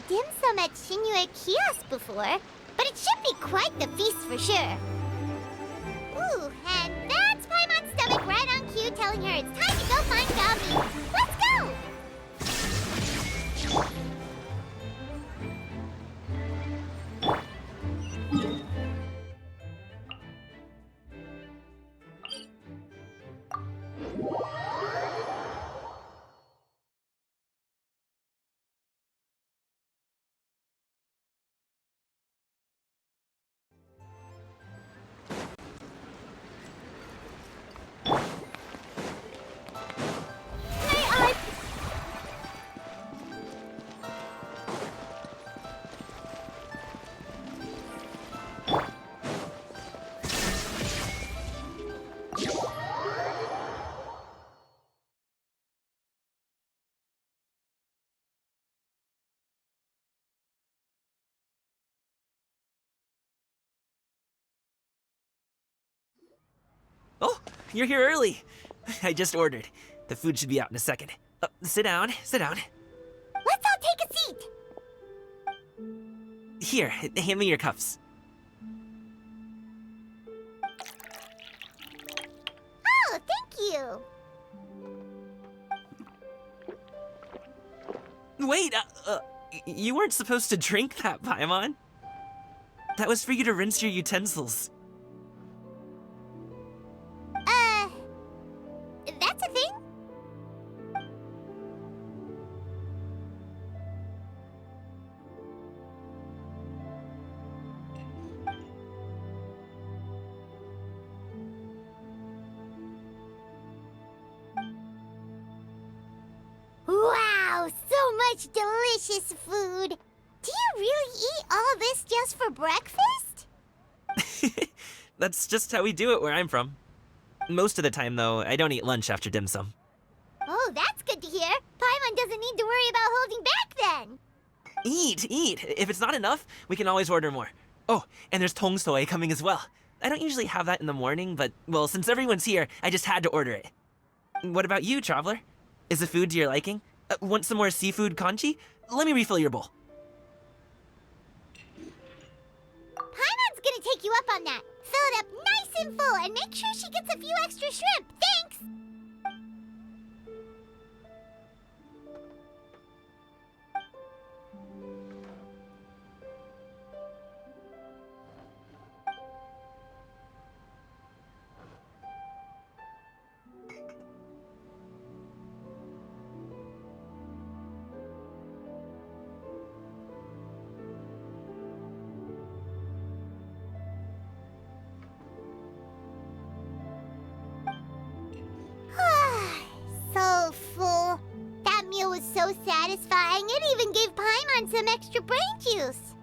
dim sum at Shinyue Kiosk before, but it should be quite the feast for sure. Ooh, and that's Paimon's stomach right on cue telling her it's time to go find Gami. Let's go! Oh, you're here early. I just ordered. The food should be out in a second. Sit down, sit down. Let's all take a seat! Here, hand me your cups. Oh, thank you! Wait, you weren't supposed to drink that, Paimon. That was for you to rinse your utensils. That's a thing? Wow, so much delicious food! Do you really eat all this just for breakfast? That's just how we do it where I'm from. Most of the time, though, I don't eat lunch after dim sum. Oh, that's good to hear. Paimon doesn't need to worry about holding back then. Eat! If it's not enough, we can always order more. Oh, and there's tong soy coming as well. I don't usually have that in the morning, but, well, since everyone's here, I just had to order it. What about you, Traveler? Is the food to your liking? Want some more seafood kanchi? Let me refill your bowl. Paimon's gonna take you up on that. Fill it up nice and full and make sure she gets a few extra shrimp. Thanks! So full. That meal was so satisfying, it even gave Paimon some extra brain juice.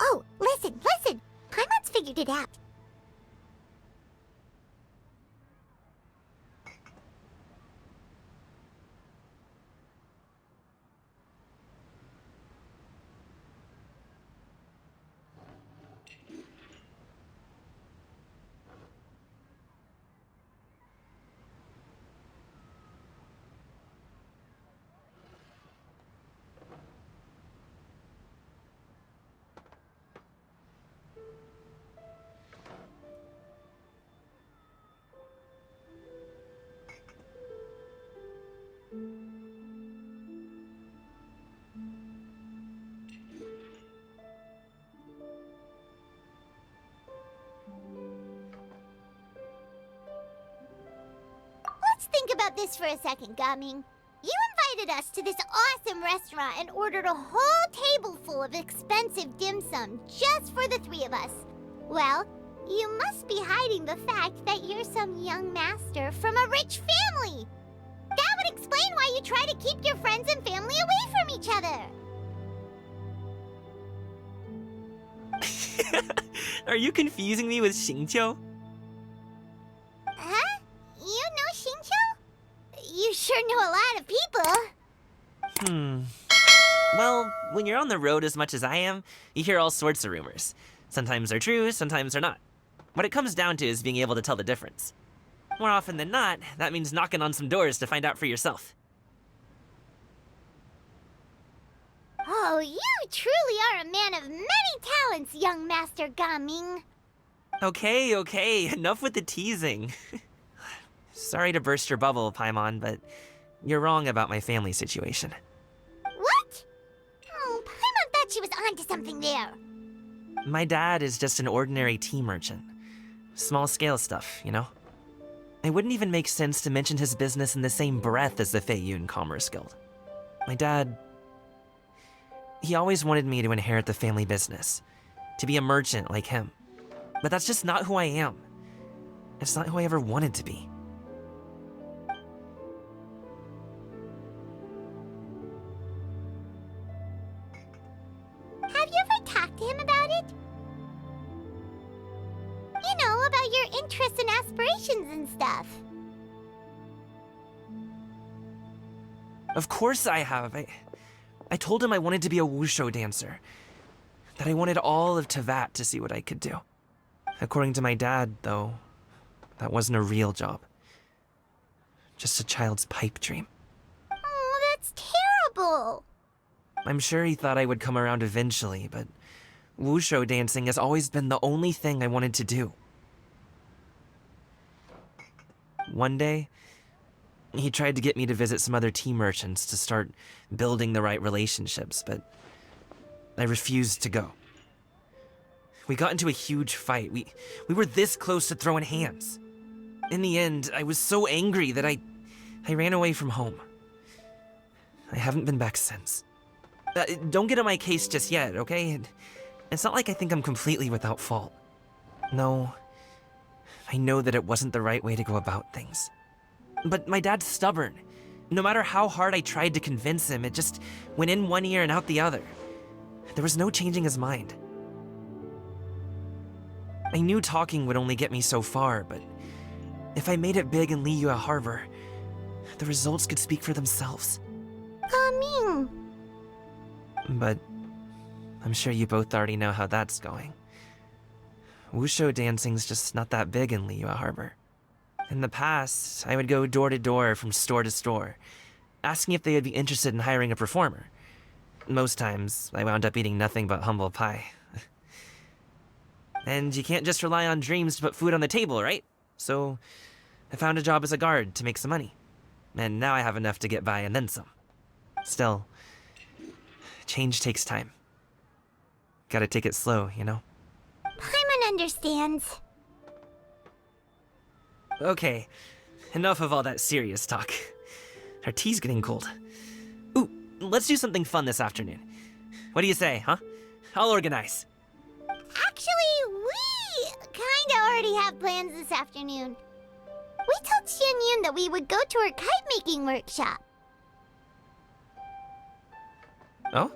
Oh, listen! Paimon's figured it out. Let's think about this for a second, Gaming. You invited us to this awesome restaurant and ordered a whole table full of expensive dim sum just for the three of us. Well, you must be hiding the fact that you're some young master from a rich family. That would explain why you try to keep your friends and family away from each other. Are you confusing me with Xingqiu? Huh? You know Xingqiu? You sure know a lot of people. Well, when you're on the road as much as I am, you hear all sorts of rumors. Sometimes they're true, sometimes they're not. What it comes down to is being able to tell the difference. More often than not, that means knocking on some doors to find out for yourself. Oh, Oh, you truly are a man of many talents, young Master Gaming. Okay, enough with the teasing. Sorry to burst your bubble, Paimon, but you're wrong about my family situation. What? Oh, Paimon thought she was onto something there. My dad is just an ordinary tea merchant. Small scale stuff, you know? It wouldn't even make sense to mention his business in the same breath as the Feiyun Commerce Guild. My dad... he always wanted me to inherit the family business, to be a merchant like him. But that's just not who I am. It's not who I ever wanted to be. Have you ever talked to him about it? You know, about your interests and aspirations and stuff. Of course I have. I told him I wanted to be a wushu dancer. That I wanted all of Tevat to see what I could do. According to my dad, though, that wasn't a real job. Just a child's pipe dream. Oh, that's terrible. I'm sure he thought I would come around eventually, but wushu dancing has always been the only thing I wanted to do. One day, he tried to get me to visit some other tea merchants to start building the right relationships, but I refused to go. We got into a huge fight. We were this close to throwing hands. In the end, I was so angry that I ran away from home. I haven't been back since. Don't get on my case just yet, okay? It's not like I think I'm completely without fault. No, I know that it wasn't the right way to go about things. But my dad's stubborn. No matter how hard I tried to convince him, it just went in one ear and out the other. There was no changing his mind. I knew talking would only get me so far, but if I made it big in Liyue Harbor, the results could speak for themselves. Gaming. But I'm sure you both already know how that's going. Wushu dancing's just not that big in Liyue Harbor. In the past, I would go door to door from store to store, asking if they would be interested in hiring a performer. Most times, I wound up eating nothing but humble pie. And you can't just rely on dreams to put food on the table, right? So, I found a job as a guard to make some money. And now I have enough to get by and then some. Still, change takes time. Gotta take it slow, you know? Paimon understands. Okay, enough of all that serious talk. Our tea's getting cold. Ooh, let's do something fun this afternoon. What do you say, huh? I'll organize. Actually, we kinda already have plans this afternoon. We told Xianyun that we would go to her kite-making workshop. Oh?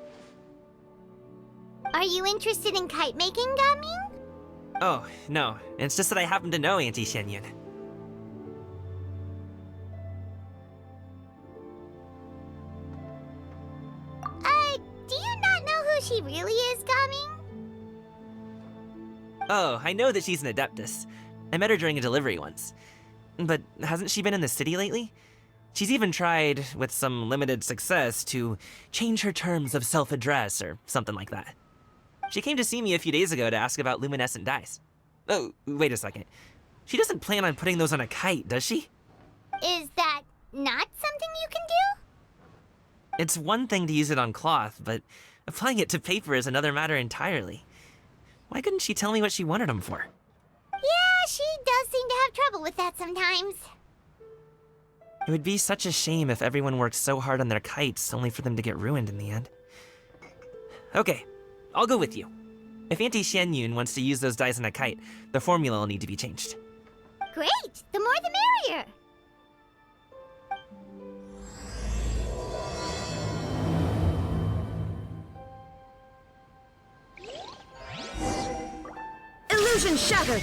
Are you interested in kite-making, Gaming? Oh, no. It's just that I happen to know Auntie Xianyun. Do you not know who she really is, Gaming? Oh, I know that she's an Adeptus. I met her during a delivery once. But hasn't she been in the city lately? She's even tried, with some limited success, to change her terms of self-address or something like that. She came to see me a few days ago to ask about luminescent dyes. Oh, wait a second. She doesn't plan on putting those on a kite, does she? Is that not something you can do? It's one thing to use it on cloth, but applying it to paper is another matter entirely. Why couldn't she tell me what she wanted them for? Yeah, she does seem to have trouble with that sometimes. It would be such a shame if everyone worked so hard on their kites only for them to get ruined in the end. Okay, I'll go with you. If Auntie Xianyun wants to use those dyes on a kite, the formula will need to be changed. Great! The more the merrier! Illusion shattered!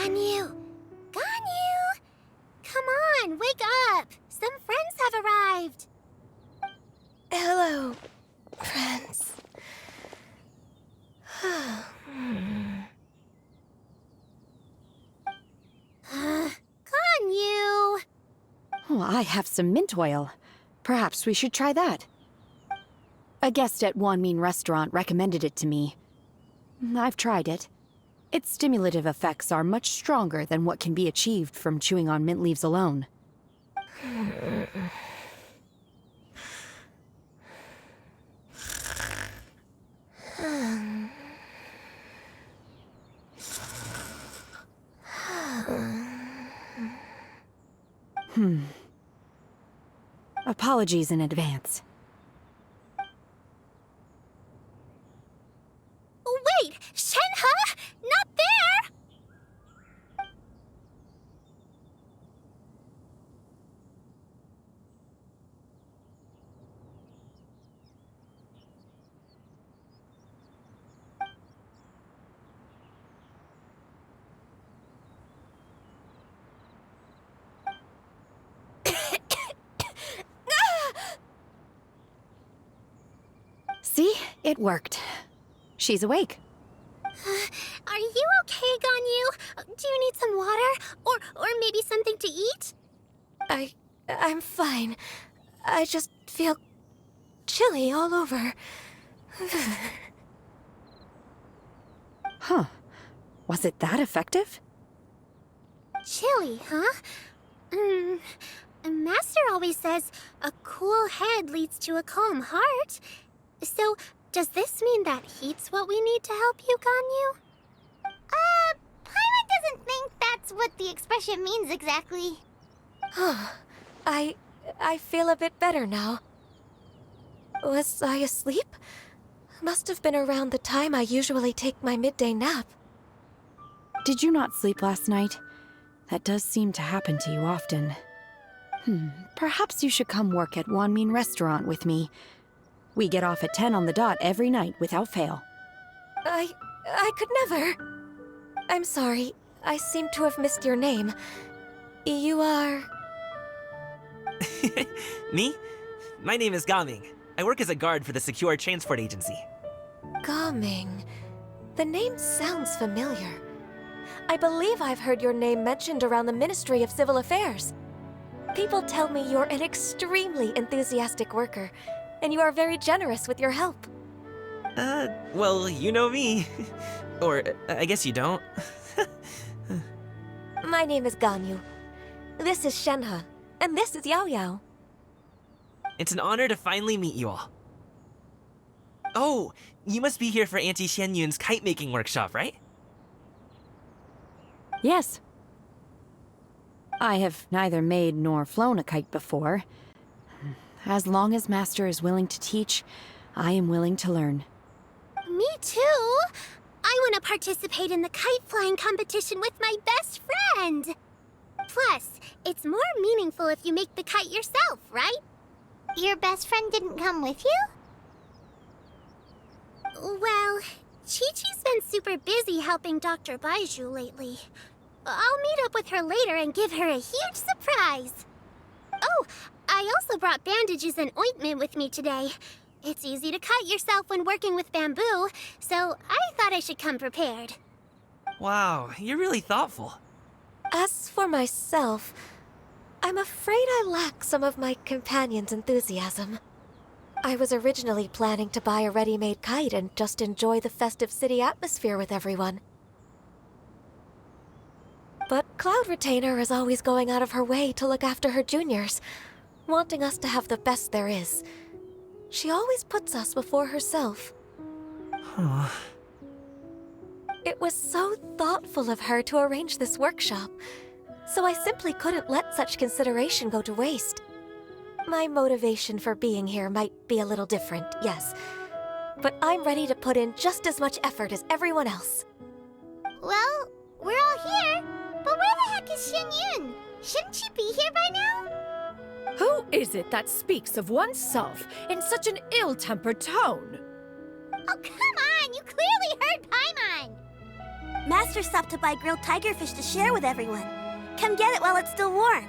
Ganyu! Ganyu! Come on, wake up! Some friends have arrived! Hello, friends. Ganyu! Oh, I have some mint oil. Perhaps we should try that. A guest at Wanmin Restaurant recommended it to me. I've tried it. Its stimulative effects are much stronger than what can be achieved from chewing on mint leaves alone. Apologies in advance. Wait! Shenhe? Not there! See? It worked. She's awake. Are you okay, Ganyu? Do you need some water? Or maybe something to eat? I'm fine. I just feel chilly all over. Huh. Was it that effective? Chilly, huh? Master always says a cool head leads to a calm heart. So, does this mean that heat's what we need to help you, Ganyu? Paimon doesn't think that's what the expression means exactly. I feel a bit better now. Was I asleep? Must have been around the time I usually take my midday nap. Did you not sleep last night? That does seem to happen to you often. Perhaps you should come work at Wanmin Restaurant with me. We get off at 10 on the dot every night without fail. I could never. I'm sorry. I seem to have missed your name. You are... Me? My name is Gaming. I work as a guard for the Secure Transport Agency. Gaming. The name sounds familiar. I believe I've heard your name mentioned around the Ministry of Civil Affairs. People tell me you're an extremely enthusiastic worker, and you are very generous with your help. Well, you know me. Or, I guess you don't. My name is Ganyu. This is Shenhe, and this is Yao Yao. It's an honor to finally meet you all. Oh, you must be here for Auntie Xianyun's kite-making workshop, right? Yes. I have neither made nor flown a kite before. As long as Master is willing to teach, I am willing to learn. Me too! I want to participate in the kite flying competition with my best friend! Plus, it's more meaningful if you make the kite yourself, right? Your best friend didn't come with you? Well, Chi-Chi's been super busy helping Dr. Baiju lately. I'll meet up with her later and give her a huge surprise. Oh, I also brought bandages and ointment with me today. It's easy to cut yourself when working with bamboo, so I thought I should come prepared. Wow, you're really thoughtful. As for myself, I'm afraid I lack some of my companion's enthusiasm. I was originally planning to buy a ready-made kite and just enjoy the festive city atmosphere with everyone. But Cloud Retainer is always going out of her way to look after her juniors, wanting us to have the best there is. She always puts us before herself. It was so thoughtful of her to arrange this workshop, so I simply couldn't let such consideration go to waste. My motivation for being here might be a little different, yes, but I'm ready to put in just as much effort as everyone else. Well, we're all here, but where the heck is Shen Yun? Shouldn't she be here by now? Who is it that speaks of oneself in such an ill-tempered tone? Oh, come on! You clearly heard Paimon! Master stopped to buy grilled tigerfish to share with everyone. Come get it while it's still warm.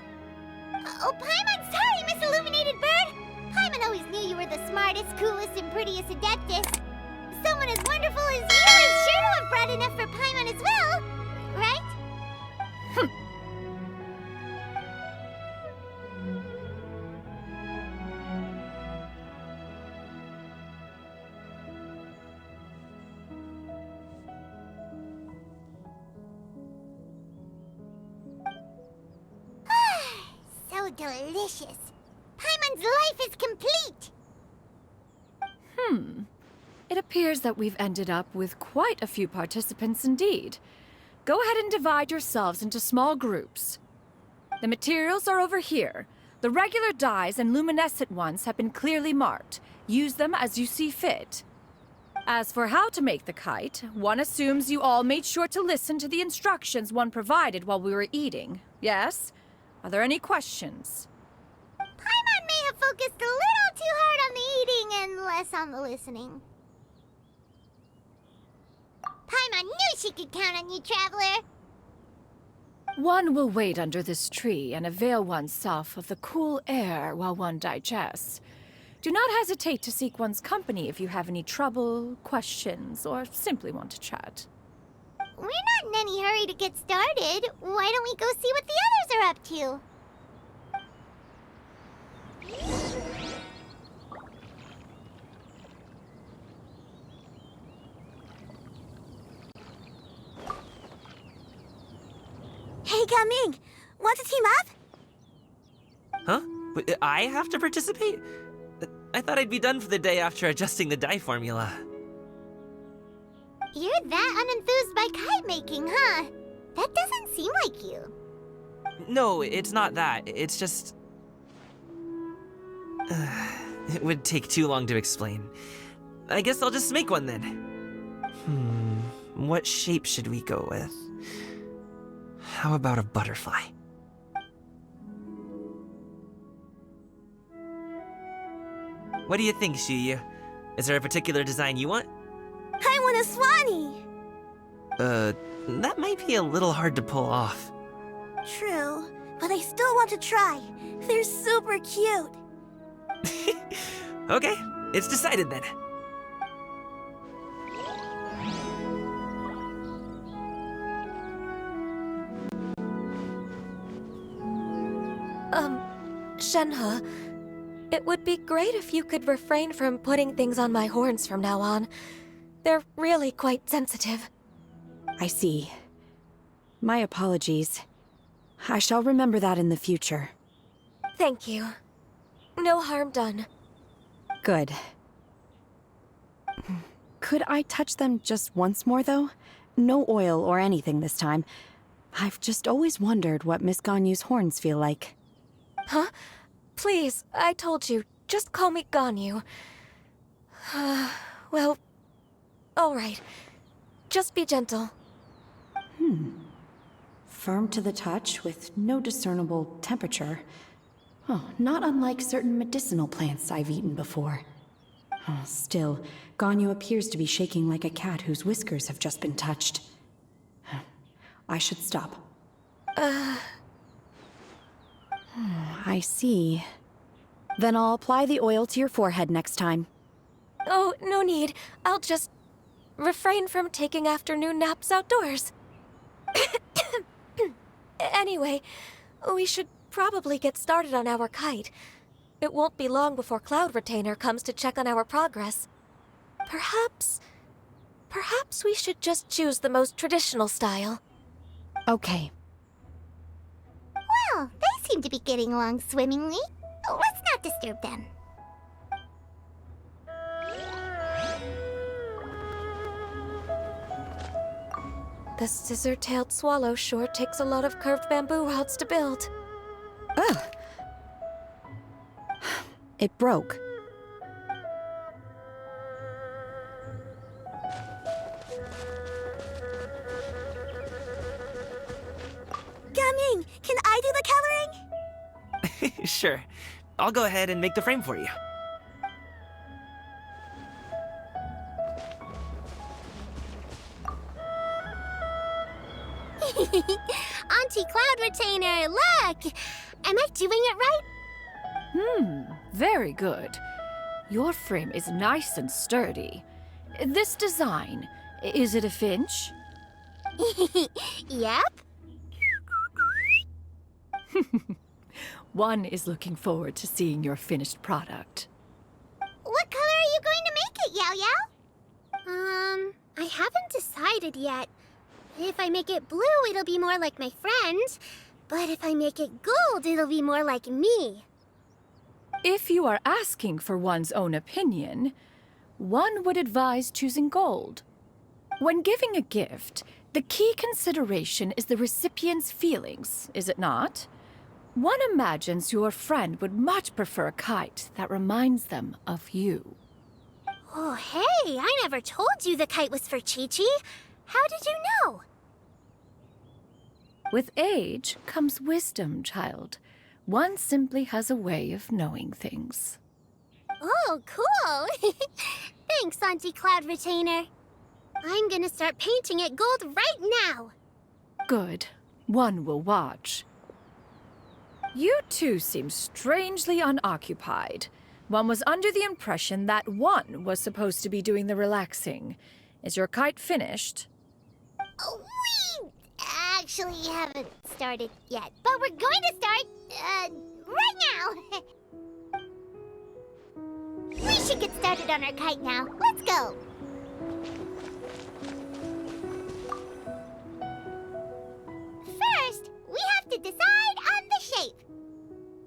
Oh, Paimon, sorry, Miss Illuminated Bird! Paimon always knew you were the smartest, coolest, and prettiest Adeptus. Someone as wonderful as you is sure to have brought enough for Paimon as well, right? So delicious. Paimon's life is complete. It appears that we've ended up with quite a few participants indeed. Go ahead and divide yourselves into small groups. The materials are over here. The regular dyes and luminescent ones have been clearly marked. Use them as you see fit. As for how to make the kite, one assumes you all made sure to listen to the instructions one provided while we were eating. Yes? Are there any questions? Paimon may have focused a little too hard on the eating and less on the listening. Paimon knew she could count on you, Traveler. One will wait under this tree and avail oneself of the cool air while one digests. Do not hesitate to seek one's company if you have any trouble, questions, or simply want to chat. We're not in any hurry to get started. Why don't we go see what the others are up to? Hey, Gaming! Want to team up? Huh? But I have to participate? I thought I'd be done for the day after adjusting the dye formula. You're that unenthused by kite making, huh? That doesn't seem like you. No, it's not that. It's just... it would take too long to explain. I guess I'll just make one then. What shape should we go with? How about a butterfly? What do you think, Shuyu? Is there a particular design you want? I want a Swanee! That might be a little hard to pull off. True, but I still want to try. They're super cute. Okay, it's decided then. Shenhe, it would be great if you could refrain from putting things on my horns from now on. They're really quite sensitive. I see. My apologies. I shall remember that in the future. Thank you. No harm done. Good. Could I touch them just once more, though? No oil or anything this time. I've just always wondered what Miss Ganyu's horns feel like. Huh? Please, I told you, just call me Ganyu. Well, all right. Just be gentle. Firm to the touch with no discernible temperature. Oh, not unlike certain medicinal plants I've eaten before. Oh, still, Ganyu appears to be shaking like a cat whose whiskers have just been touched. I should stop. I see. Then I'll apply the oil to your forehead next time. Oh, no need. I'll just refrain from taking afternoon naps outdoors. Anyway, we should probably get started on our kite. It won't be long before Cloud Retainer comes to check on our progress. Perhaps we should just choose the most traditional style. Okay. Well, they seem to be getting along swimmingly. Let's not disturb them. The scissor-tailed swallow sure takes a lot of curved bamboo rods to build. Ugh. It broke. Gaming, can I do the coloring? Sure. I'll go ahead and make the frame for you. Auntie Cloud Retainer, look! Am I doing it right? Very good. Your frame is nice and sturdy. This design, is it a finch? Yep. One is looking forward to seeing your finished product. What color are you going to make it, Yao Yao? I haven't decided yet. If I make it blue, it'll be more like my friend. But if I make it gold, it'll be more like me. If you are asking for one's own opinion, one would advise choosing gold. When giving a gift, the key consideration is the recipient's feelings, is it not? One imagines your friend would much prefer a kite that reminds them of you. Oh, hey, I never told you the kite was for Chi-Chi. How did you know? With age comes wisdom, child. One simply has a way of knowing things. Oh, cool. Thanks, Auntie Cloud Retainer. I'm gonna start painting it gold right now. Good. One will watch. You two seem strangely unoccupied. One was under the impression that one was supposed to be doing the relaxing. Is your kite finished? We actually haven't started yet, but we're going to start, right now. We should get started on our kite now. Let's go. First, we have to decide on the shape.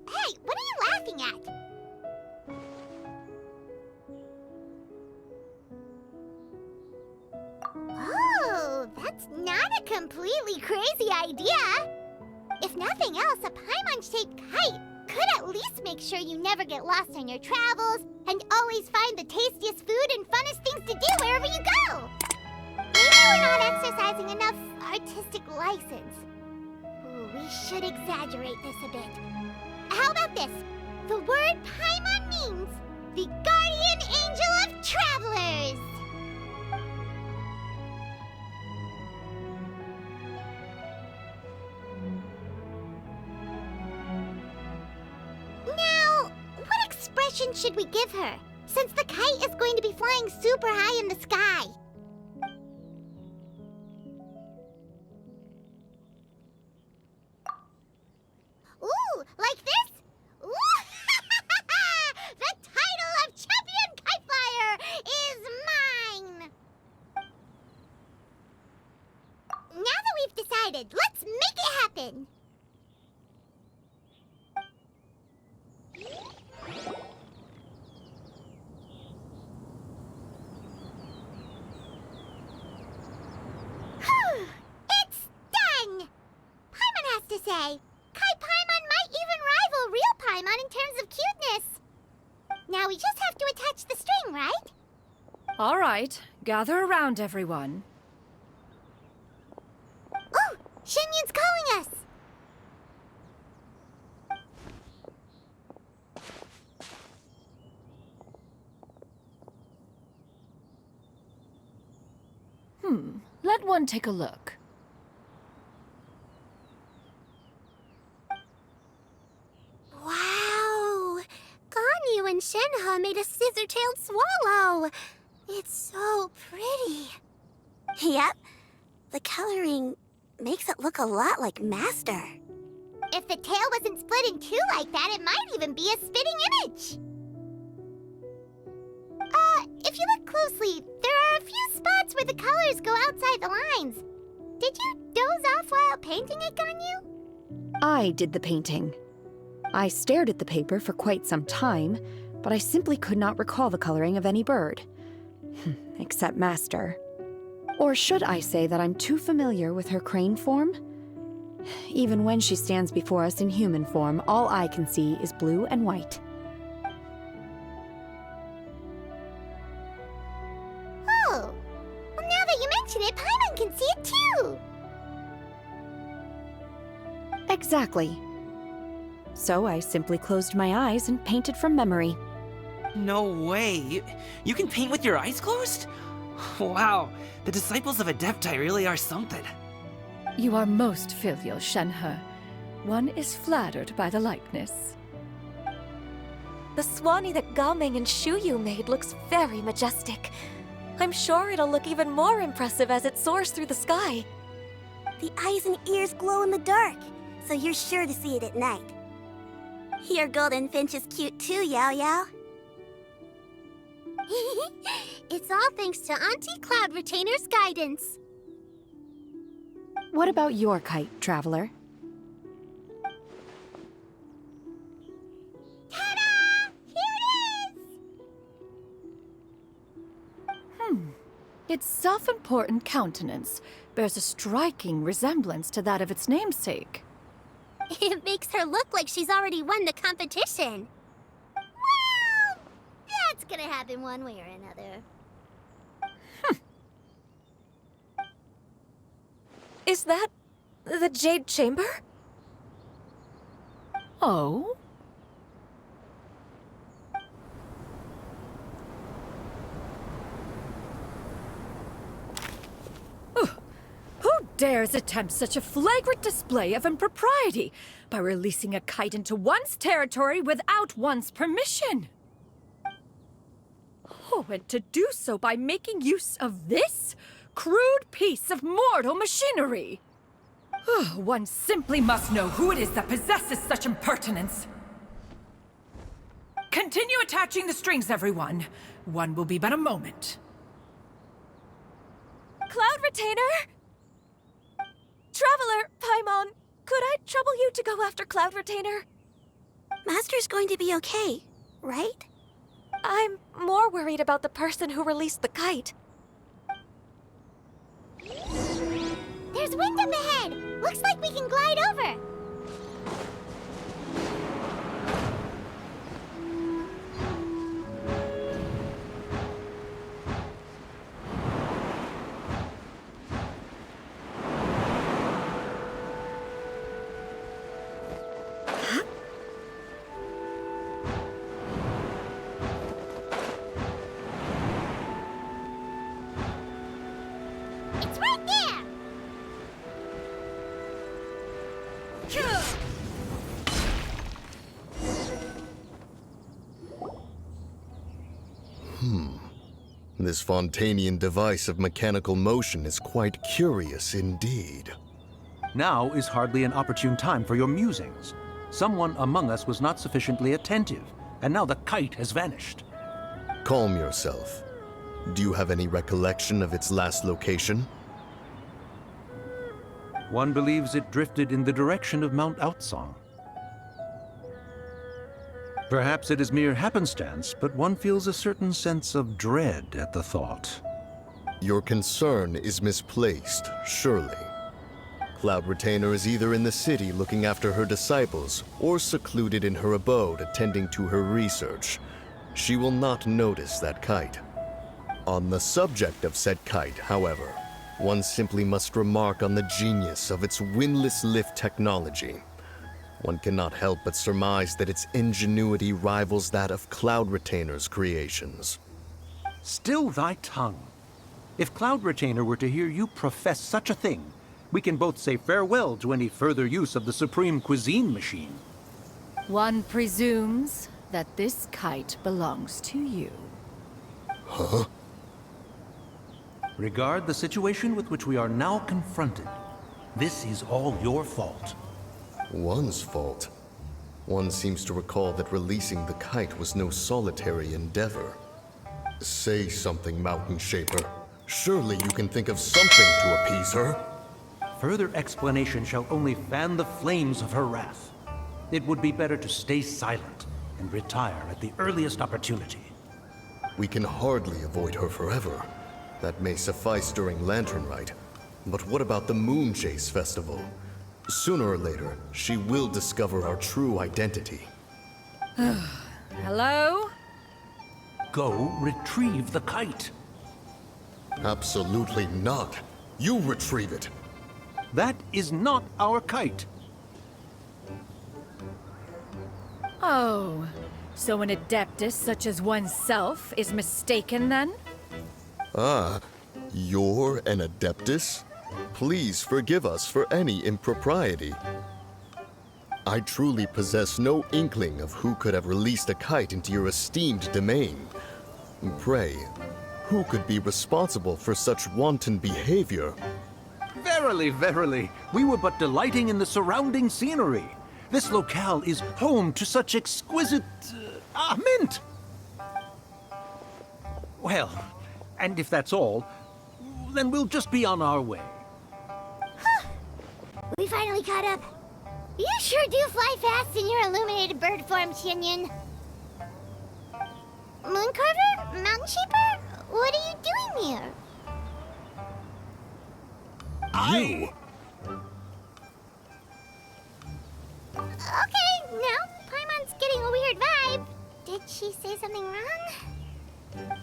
Hey, what are you laughing at? Oh, that's not a completely crazy idea. If nothing else, a Paimon-shaped kite could at least make sure you never get lost on your travels and always find the tastiest food and funnest things to do wherever you go. Maybe we're not exercising enough artistic license. Ooh, we should exaggerate this a bit. How about this? The word Paimon means the guardian angel of travelers. Now, what expression should we give her, since the kite is going to be flying super high in the sky? Ooh, like this? Ooh, the title of Champion Kite Flyer is mine! Now that we've decided, let's make it happen! It's done! Paimon has to say, Kai Paimon might even rival real Paimon in terms of cuteness. Now we just have to attach the string, right? All right, gather around, everyone. Oh, Shenyun's calling us! Let one take a look. Wow! Ganyu and Shenhe made a scissor-tailed swallow. It's so pretty. Yep. The coloring makes it look a lot like Master. If the tail wasn't split in two like that, it might even be a spitting image. If you look closely, there are a few spots where the colors go outside the lines. Did you doze off while painting it, Ganyu? I did the painting. I stared at the paper for quite some time, but I simply could not recall the coloring of any bird. Except Master. Or should I say that I'm too familiar with her crane form? Even when she stands before us in human form, all I can see is blue and white. Oh, well, now that you mention it, Paimon can see it too. Exactly. So I simply closed my eyes and painted from memory. No way. You can paint with your eyes closed? Wow, the disciples of Adepti really are something. You are most filial, Shenhe. One is flattered by the likeness. The Swanee that Gaming and Shuyu made looks very majestic. I'm sure it'll look even more impressive as it soars through the sky. The eyes and ears glow in the dark, so you're sure to see it at night. Your golden finch is cute too, Yao Yao. It's all thanks to Auntie Cloud Retainer's guidance. What about your kite, Traveler? Ta-da! Here it is! Its self-important countenance bears a striking resemblance to that of its namesake. It makes her look like she's already won the competition. Well, that's gonna happen one way or another. Is that the Jade Chamber? Oh? Who dares attempt such a flagrant display of impropriety by releasing a kite into one's territory without one's permission? Oh, and to do so by making use of this crude piece of mortal machinery. One simply must know who it is that possesses such impertinence. Continue attaching the strings, everyone. One will be but a moment. Cloud Retainer! Traveler, Paimon, could I trouble you to go after Cloud Retainer? Master's going to be okay, right? I'm more worried about the person who released the kite. There's wind up ahead! Looks like we can glide over! It's right there! This Fontanian device of mechanical motion is quite curious indeed. Now is hardly an opportune time for your musings. Someone among us was not sufficiently attentive, and now the kite has vanished. Calm yourself. Do you have any recollection of its last location? One believes it drifted in the direction of Mount Outsong. Perhaps it is mere happenstance, but one feels a certain sense of dread at the thought. Your concern is misplaced, surely. Cloud Retainer is either in the city looking after her disciples, or secluded in her abode attending to her research. She will not notice that kite. On the subject of said kite, however, one simply must remark on the genius of its windless lift technology. One cannot help but surmise that its ingenuity rivals that of Cloud Retainer's creations. Still thy tongue. If Cloud Retainer were to hear you profess such a thing, we can both say farewell to any further use of the supreme cuisine machine. One presumes that this kite belongs to you. Huh? Regard the situation with which we are now confronted. This is all your fault. One's fault? One seems to recall that releasing the kite was no solitary endeavor. Say something, Mountain Shaper. Surely you can think of something to appease her. Further explanation shall only fan the flames of her wrath. It would be better to stay silent and retire at the earliest opportunity. We can hardly avoid her forever. That may suffice during Lantern Rite, but what about the Moon Chase Festival? Sooner or later, she will discover our true identity. Hello? Go retrieve the kite. Absolutely not. You retrieve it. That is not our kite. Oh, so an adeptus such as oneself is mistaken then? Ah, you're an Adeptus? Please forgive us for any impropriety. I truly possess no inkling of who could have released a kite into your esteemed domain. Pray, who could be responsible for such wanton behavior? Verily, verily, we were but delighting in the surrounding scenery. This locale is home to such exquisite... mint! Well, and if that's all, then we'll just be on our way. We finally caught up. You sure do fly fast in your illuminated bird form, Xianyan. Mooncarver? Mountain Shaper? What are you doing here? You? Okay, now Paimon's getting a weird vibe. Did she say something wrong?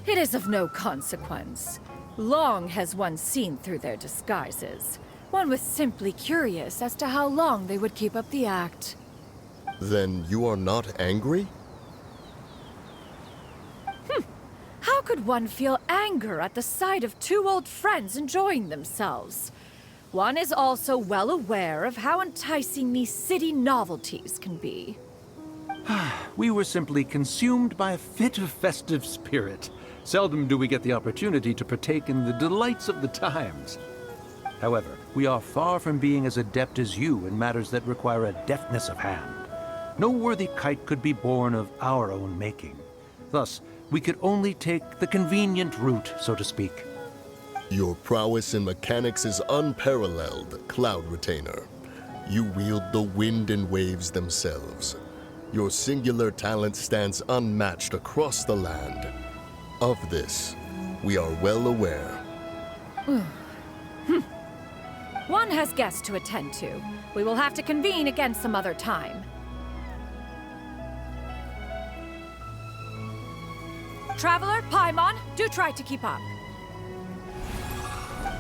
It is of no consequence. Long has one seen through their disguises. One was simply curious as to how long they would keep up the act. Then you are not angry? How could one feel anger at the sight of two old friends enjoying themselves? One is also well aware of how enticing these city novelties can be. We were simply consumed by a fit of festive spirit. Seldom do we get the opportunity to partake in the delights of the times. However, we are far from being as adept as you in matters that require a deftness of hand. No worthy kite could be born of our own making. Thus, we could only take the convenient route, so to speak. Your prowess in mechanics is unparalleled, Cloud Retainer. You wield the wind and waves themselves. Your singular talent stands unmatched across the land. Of this, we are well aware. One has guests to attend to. We will have to convene again some other time. Traveler, Paimon, do try to keep up.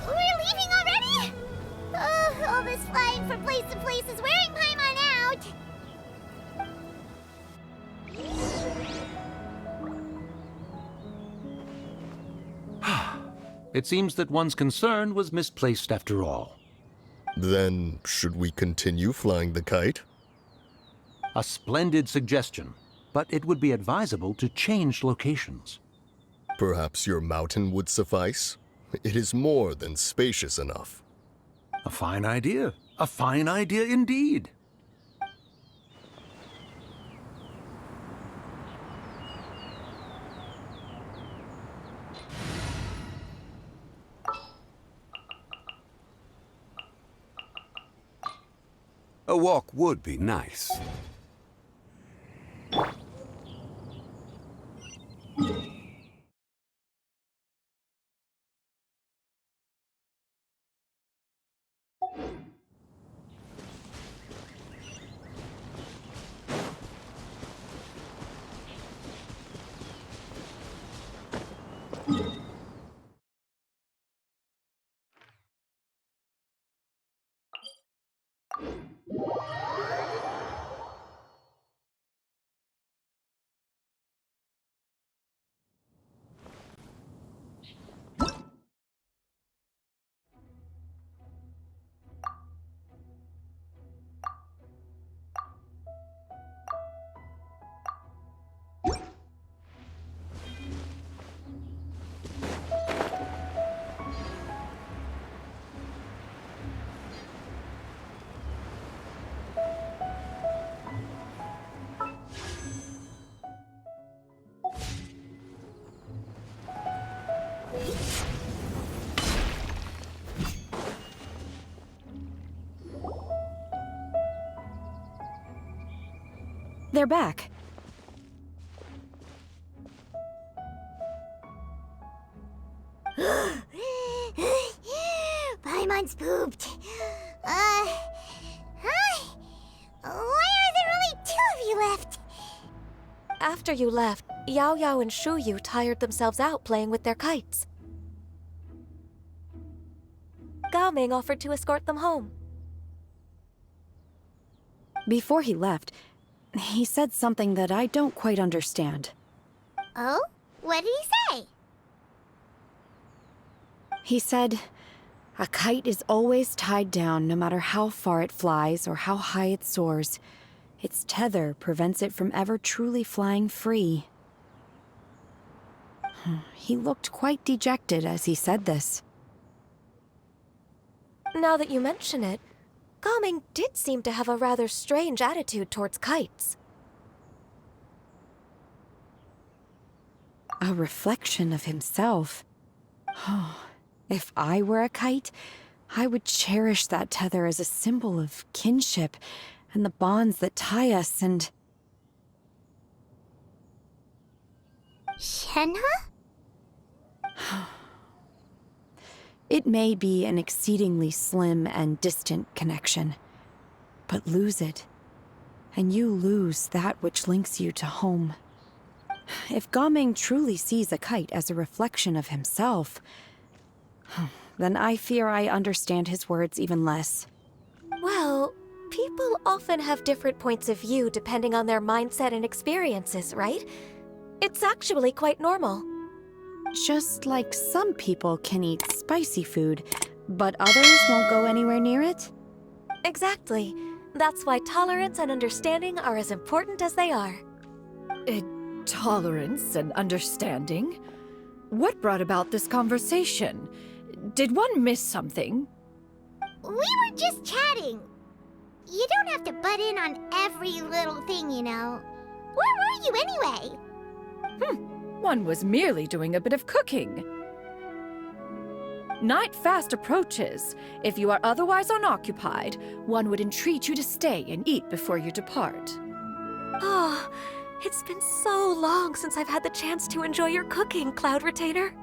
We're leaving already? Oh, all this flying from place to place is wearing Paimon out. It seems that one's concern was misplaced after all. Then, should we continue flying the kite? A splendid suggestion, but it would be advisable to change locations. Perhaps your mountain would suffice? It is more than spacious enough. A fine idea. A fine idea indeed. A walk would be nice. They're back. After you left, Yao Yao and Shu Yu tired themselves out playing with their kites. Gaming offered to escort them home. Before he left, he said something that I don't quite understand. Oh? What did he say? He said, a kite is always tied down no matter how far it flies or how high it soars. Its tether prevents it from ever truly flying free. He looked quite dejected as he said this. Now that you mention it, Gaming did seem to have a rather strange attitude towards kites. A reflection of himself. If I were a kite, I would cherish that tether as a symbol of kinship and the bonds that tie us and... Shenhe? It may be an exceedingly slim and distant connection, but lose it, and you lose that which links you to home. If Gaming truly sees a kite as a reflection of himself, then I fear I understand his words even less. Well, people often have different points of view depending on their mindset and experiences, right? It's actually quite normal. Just like some people can eat spicy food, but others won't go anywhere near it? Exactly. That's why tolerance and understanding are as important as they are. Tolerance and understanding? What brought about this conversation? Did one miss something? We were just chatting. You don't have to butt in on every little thing, you know. Where were you anyway? One was merely doing a bit of cooking. Night fast approaches. If you are otherwise unoccupied, one would entreat you to stay and eat before you depart. Oh, it's been so long since I've had the chance to enjoy your cooking, Cloud Retainer.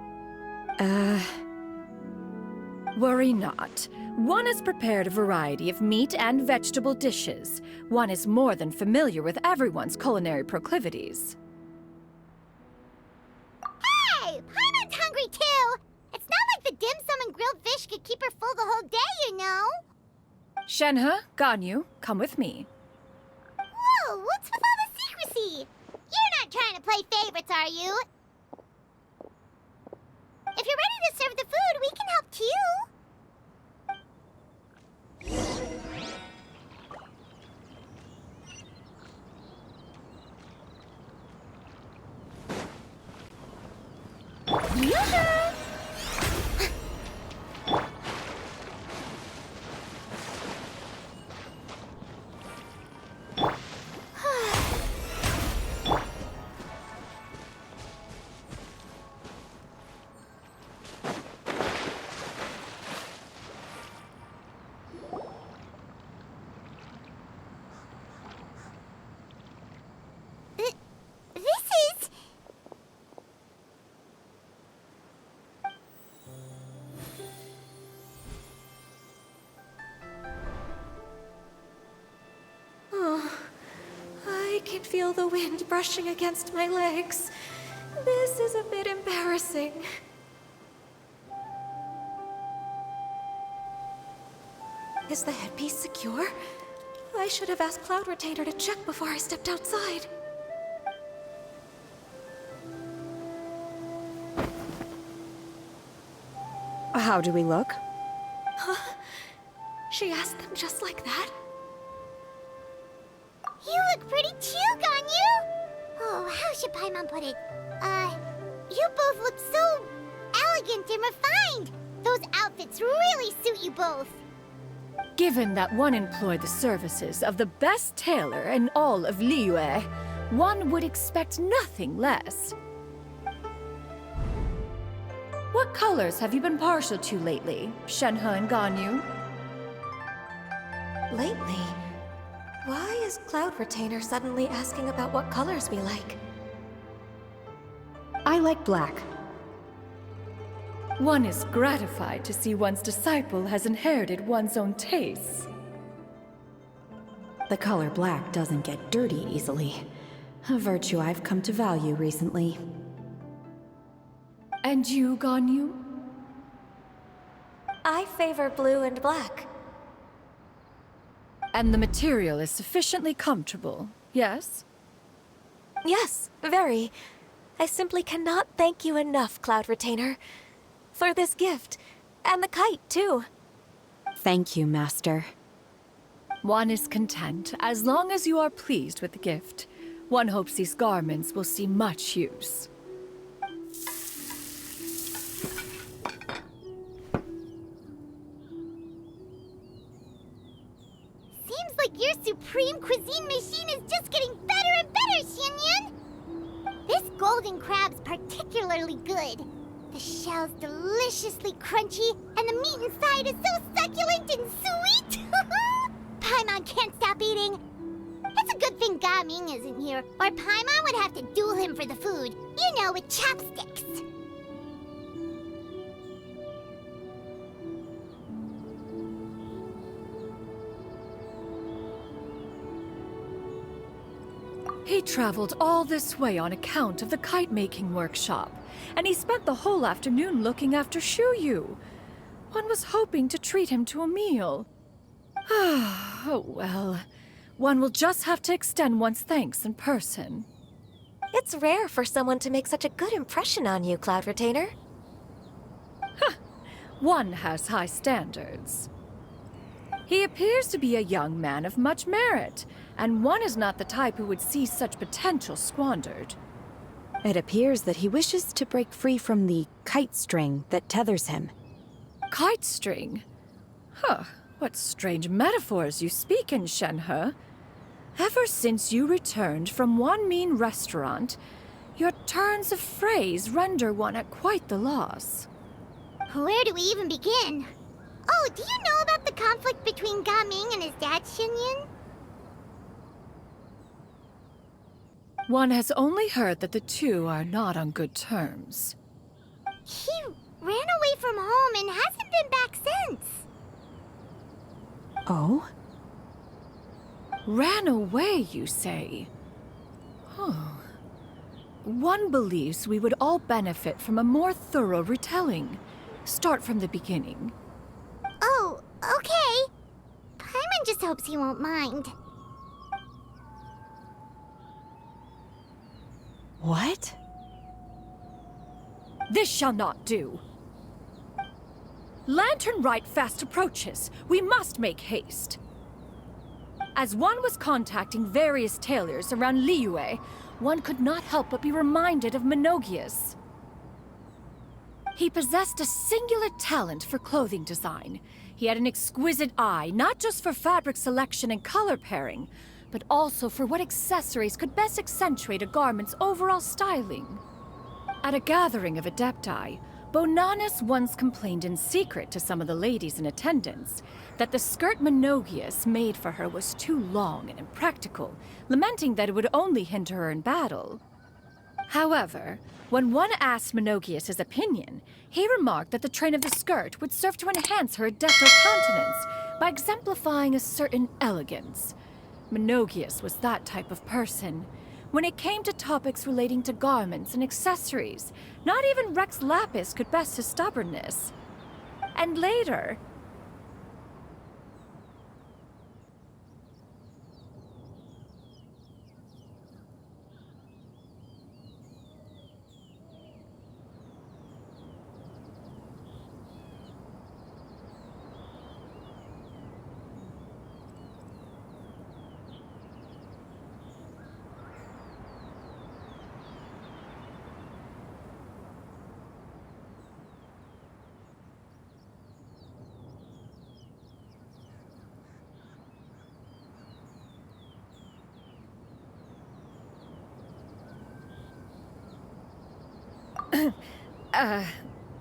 Worry not. One has prepared a variety of meat and vegetable dishes. One is more than familiar with everyone's culinary proclivities. Hey! Paimon's hungry too! It's not like the dim sum and grilled fish could keep her full the whole day, you know? Shenhe, Ganyu, come with me. Whoa, what's with all the secrecy? You're not trying to play favorites, are you? If you're ready to serve the food, we can help too. I can feel the wind brushing against my legs. This is a bit embarrassing. Is the headpiece secure? I should have asked Cloud Retainer to check before I stepped outside. How do we look? Huh? She asked them just like that? You look pretty too, Ganyu! Oh, how should Paimon put it? You both look so elegant and refined! Those outfits really suit you both! Given that one employed the services of the best tailor in all of Liyue, one would expect nothing less. What colors have you been partial to lately, Shenhe and Ganyu? Lately? Why is Cloud Retainer suddenly asking about what colors we like? I like black. One is gratified to see one's disciple has inherited one's own tastes. The color black doesn't get dirty easily. A virtue I've come to value recently. And you, Ganyu? I favor blue and black. And the material is sufficiently comfortable, yes? Yes, very. I simply cannot thank you enough, Cloud Retainer, for this gift. And the kite, too. Thank you, Master. One is content, as long as you are pleased with the gift. One hopes these garments will see much use. Seems like your supreme cuisine machine is just getting better and better, Xianyun! This golden crab's particularly good. The shell's deliciously crunchy, and the meat inside is so succulent and sweet! Paimon can't stop eating. It's a good thing Gaming isn't here, or Paimon would have to duel him for the food. You know, with chopsticks. He traveled all this way on account of the kite-making workshop, and he spent the whole afternoon looking after Shuyu. One was hoping to treat him to a meal. Oh well. One will just have to extend one's thanks in person. It's rare for someone to make such a good impression on you, Cloud Retainer. One has high standards. He appears to be a young man of much merit, and one is not the type who would see such potential squandered. It appears that he wishes to break free from the kite string that tethers him. Kite string? Huh, what strange metaphors you speak in, Shenhe. Ever since you returned from one mean restaurant, your turns of phrase render one at quite the loss. Where do we even begin? Oh, do you know about the conflict between Gaming and his dad, Xianyun? One has only heard that the two are not on good terms. He ran away from home and hasn't been back since. Oh? Ran away, you say? Oh. One believes we would all benefit from a more thorough retelling. Start from the beginning. Oh, okay. Paimon just hopes he won't mind. What? This shall not do. Lantern Rite fast approaches. We must make haste. As one was contacting various tailors around Liyue, one could not help but be reminded of Menogias. He possessed a singular talent for clothing design. He had an exquisite eye, not just for fabric selection and color pairing, but also for what accessories could best accentuate a garment's overall styling. At a gathering of Adepti, Bonanis once complained in secret to some of the ladies in attendance that the skirt Menogias made for her was too long and impractical, lamenting that it would only hinder her in battle. However, when one asked Menogias his opinion, he remarked that the train of the skirt would serve to enhance her adeptal countenance by exemplifying a certain elegance. Menogias was that type of person. When it came to topics relating to garments and accessories, not even Rex Lapis could best his stubbornness. And later...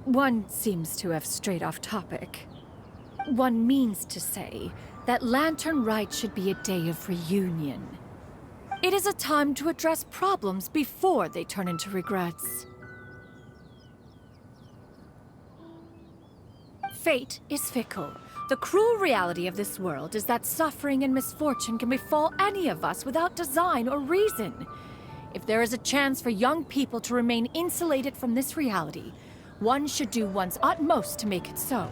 One seems to have strayed off topic. One means to say that Lantern Rite should be a day of reunion. It is a time to address problems before they turn into regrets. Fate is fickle. The cruel reality of this world is that suffering and misfortune can befall any of us without design or reason. if there is a chance for young people to remain insulated from this reality, one should do one's utmost to make it so.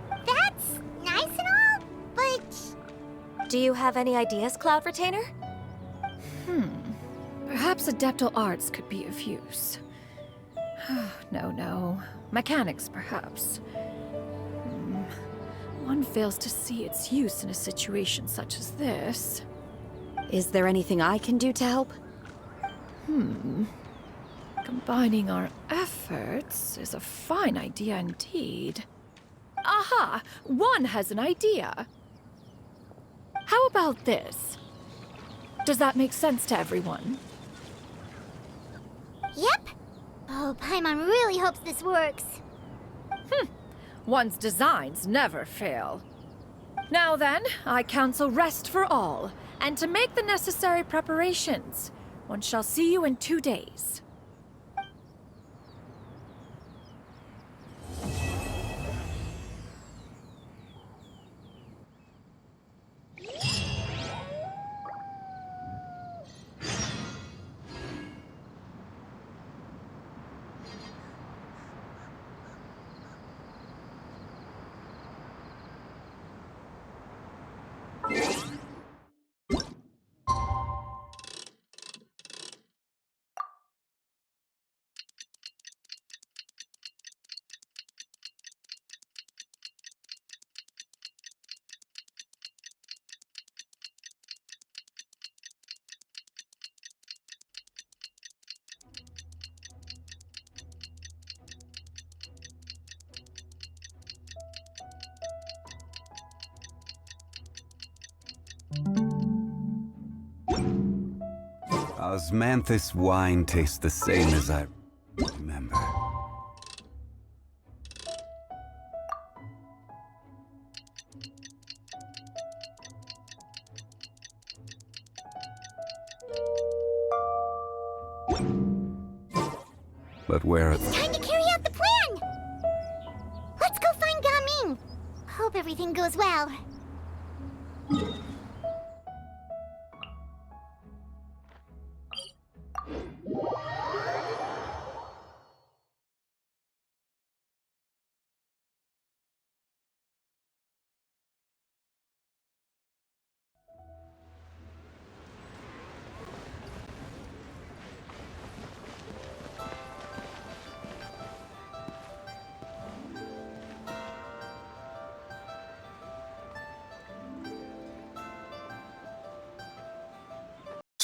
That's nice and all, but... Do you have any ideas, Cloud Retainer? Perhaps adeptal arts could be of use. No. Mechanics, perhaps. One fails to see its use in a situation such as this. Is there anything I can do to help? Combining our efforts is a fine idea indeed. Aha! One has an idea! How about this? Does that make sense to everyone? Yep. Oh, Paimon really hopes this works. One's designs never fail. Now then, I counsel rest for all, and to make the necessary preparations. One shall see you in 2 days. Osmanthus wine tastes the same as I remember. But where are the... Time to carry out the plan! Let's go find Gaming! Hope everything goes well.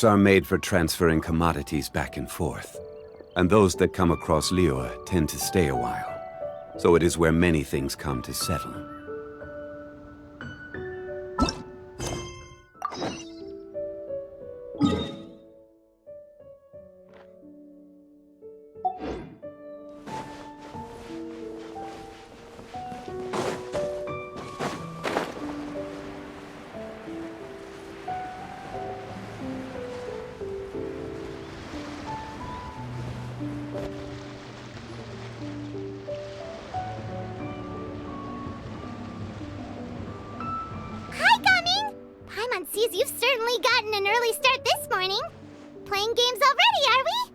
Are made for transferring commodities back and forth, and those that come across Liyue tend to stay a while, so it is where many things come to settle. Sees you've certainly gotten an early start this morning. Playing games already, are we?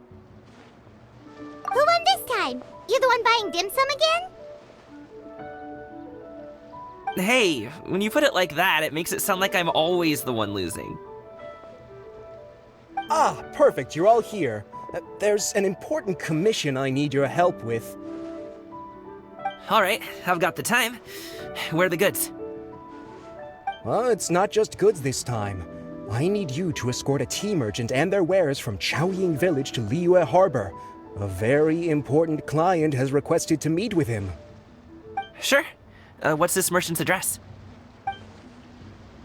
Who won this time? You the one buying dim sum again? Hey, when you put it like that, it makes it sound like I'm always the one losing. Ah, perfect, you're all here. There's an important commission I need your help with. Alright, I've got the time. Where are the goods? Well, it's not just goods this time. I need you to escort a tea merchant and their wares from Chaoying Village to Liyue Harbor. A very important client has requested to meet with him. Sure. What's this merchant's address?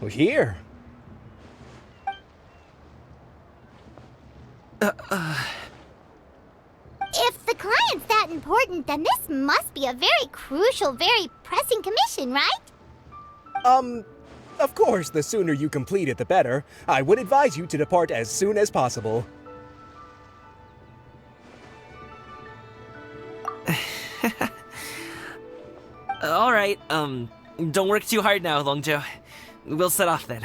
Well, here. If the client's that important, then this must be a very crucial, very pressing commission, right? Of course, the sooner you complete it, the better. I would advise you to depart as soon as possible. Alright, don't work too hard now, Longzhou. We'll set off then.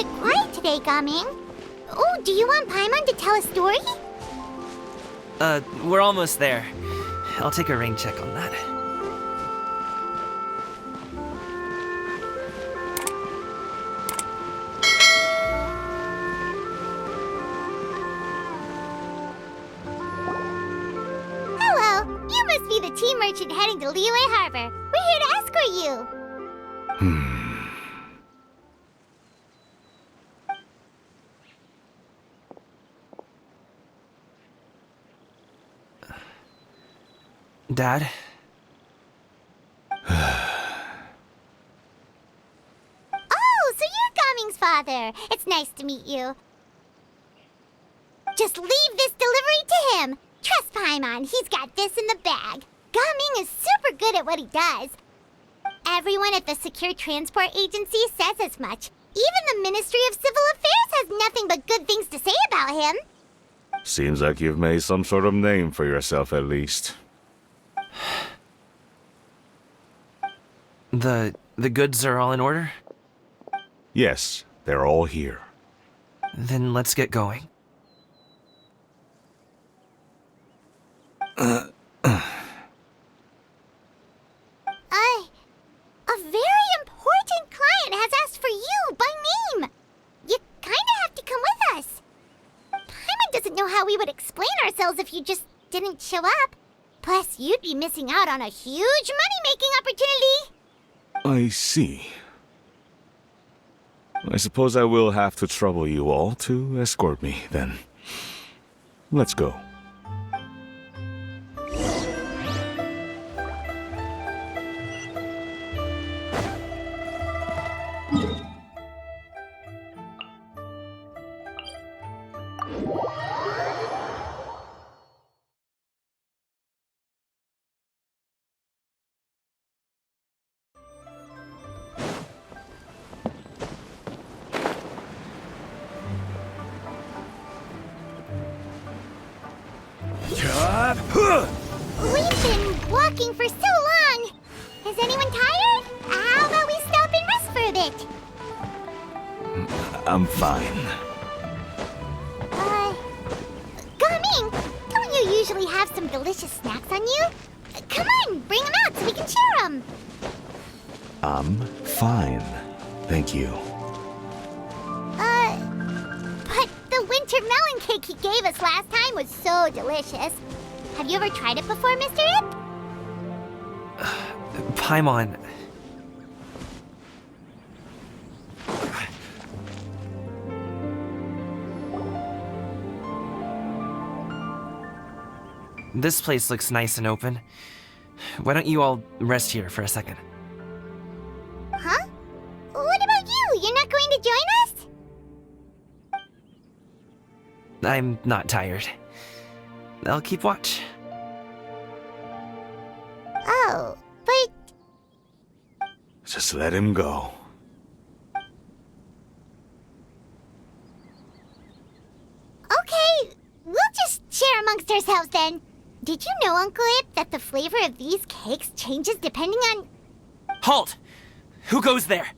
did great today, Gaming. Oh, do you want Paimon to tell a story? We're almost there. I'll take a rain check on that. Hello, you must be the tea merchant heading to Liyue Harbor. We're here to escort you. Dad? Oh, so you're Gaming's father. It's nice to meet you. Just leave this delivery to him. Trust Paimon, he's got this in the bag. Gaming is super good at what he does. Everyone at the Secure Transport Agency says as much. Even the Ministry of Civil Affairs has nothing but good things to say about him. Seems like you've made some sort of name for yourself at least. The goods are all in order? Yes, they're all here. Then let's get going. A very important client has asked for you by name. You kinda have to come with us. Paimon doesn't know how we would explain ourselves if you just didn't show up. Plus, you'd be missing out on a huge money-making opportunity. I see. I suppose I will have to trouble you all to escort me, then. Let's go. We've been walking for so long. Is anyone tired? How about we stop and rest for a bit? I'm fine. Gaming, don't you usually have some delicious snacks on you? Come on, bring them out so we can share them. I'm fine. Thank you. But the winter melon cake he gave us last time was so delicious. Have you ever tried it before, Mr. Ip? Paimon. This place looks nice and open. Why don't you all rest here for a second? Huh? What about you? You're not going to join us? I'm not tired. I'll keep watch. Oh, but... Just let him go. Okay, we'll just share amongst ourselves then. Did you know, Uncle Ip, that the flavor of these cakes changes depending on... Halt! Who goes there?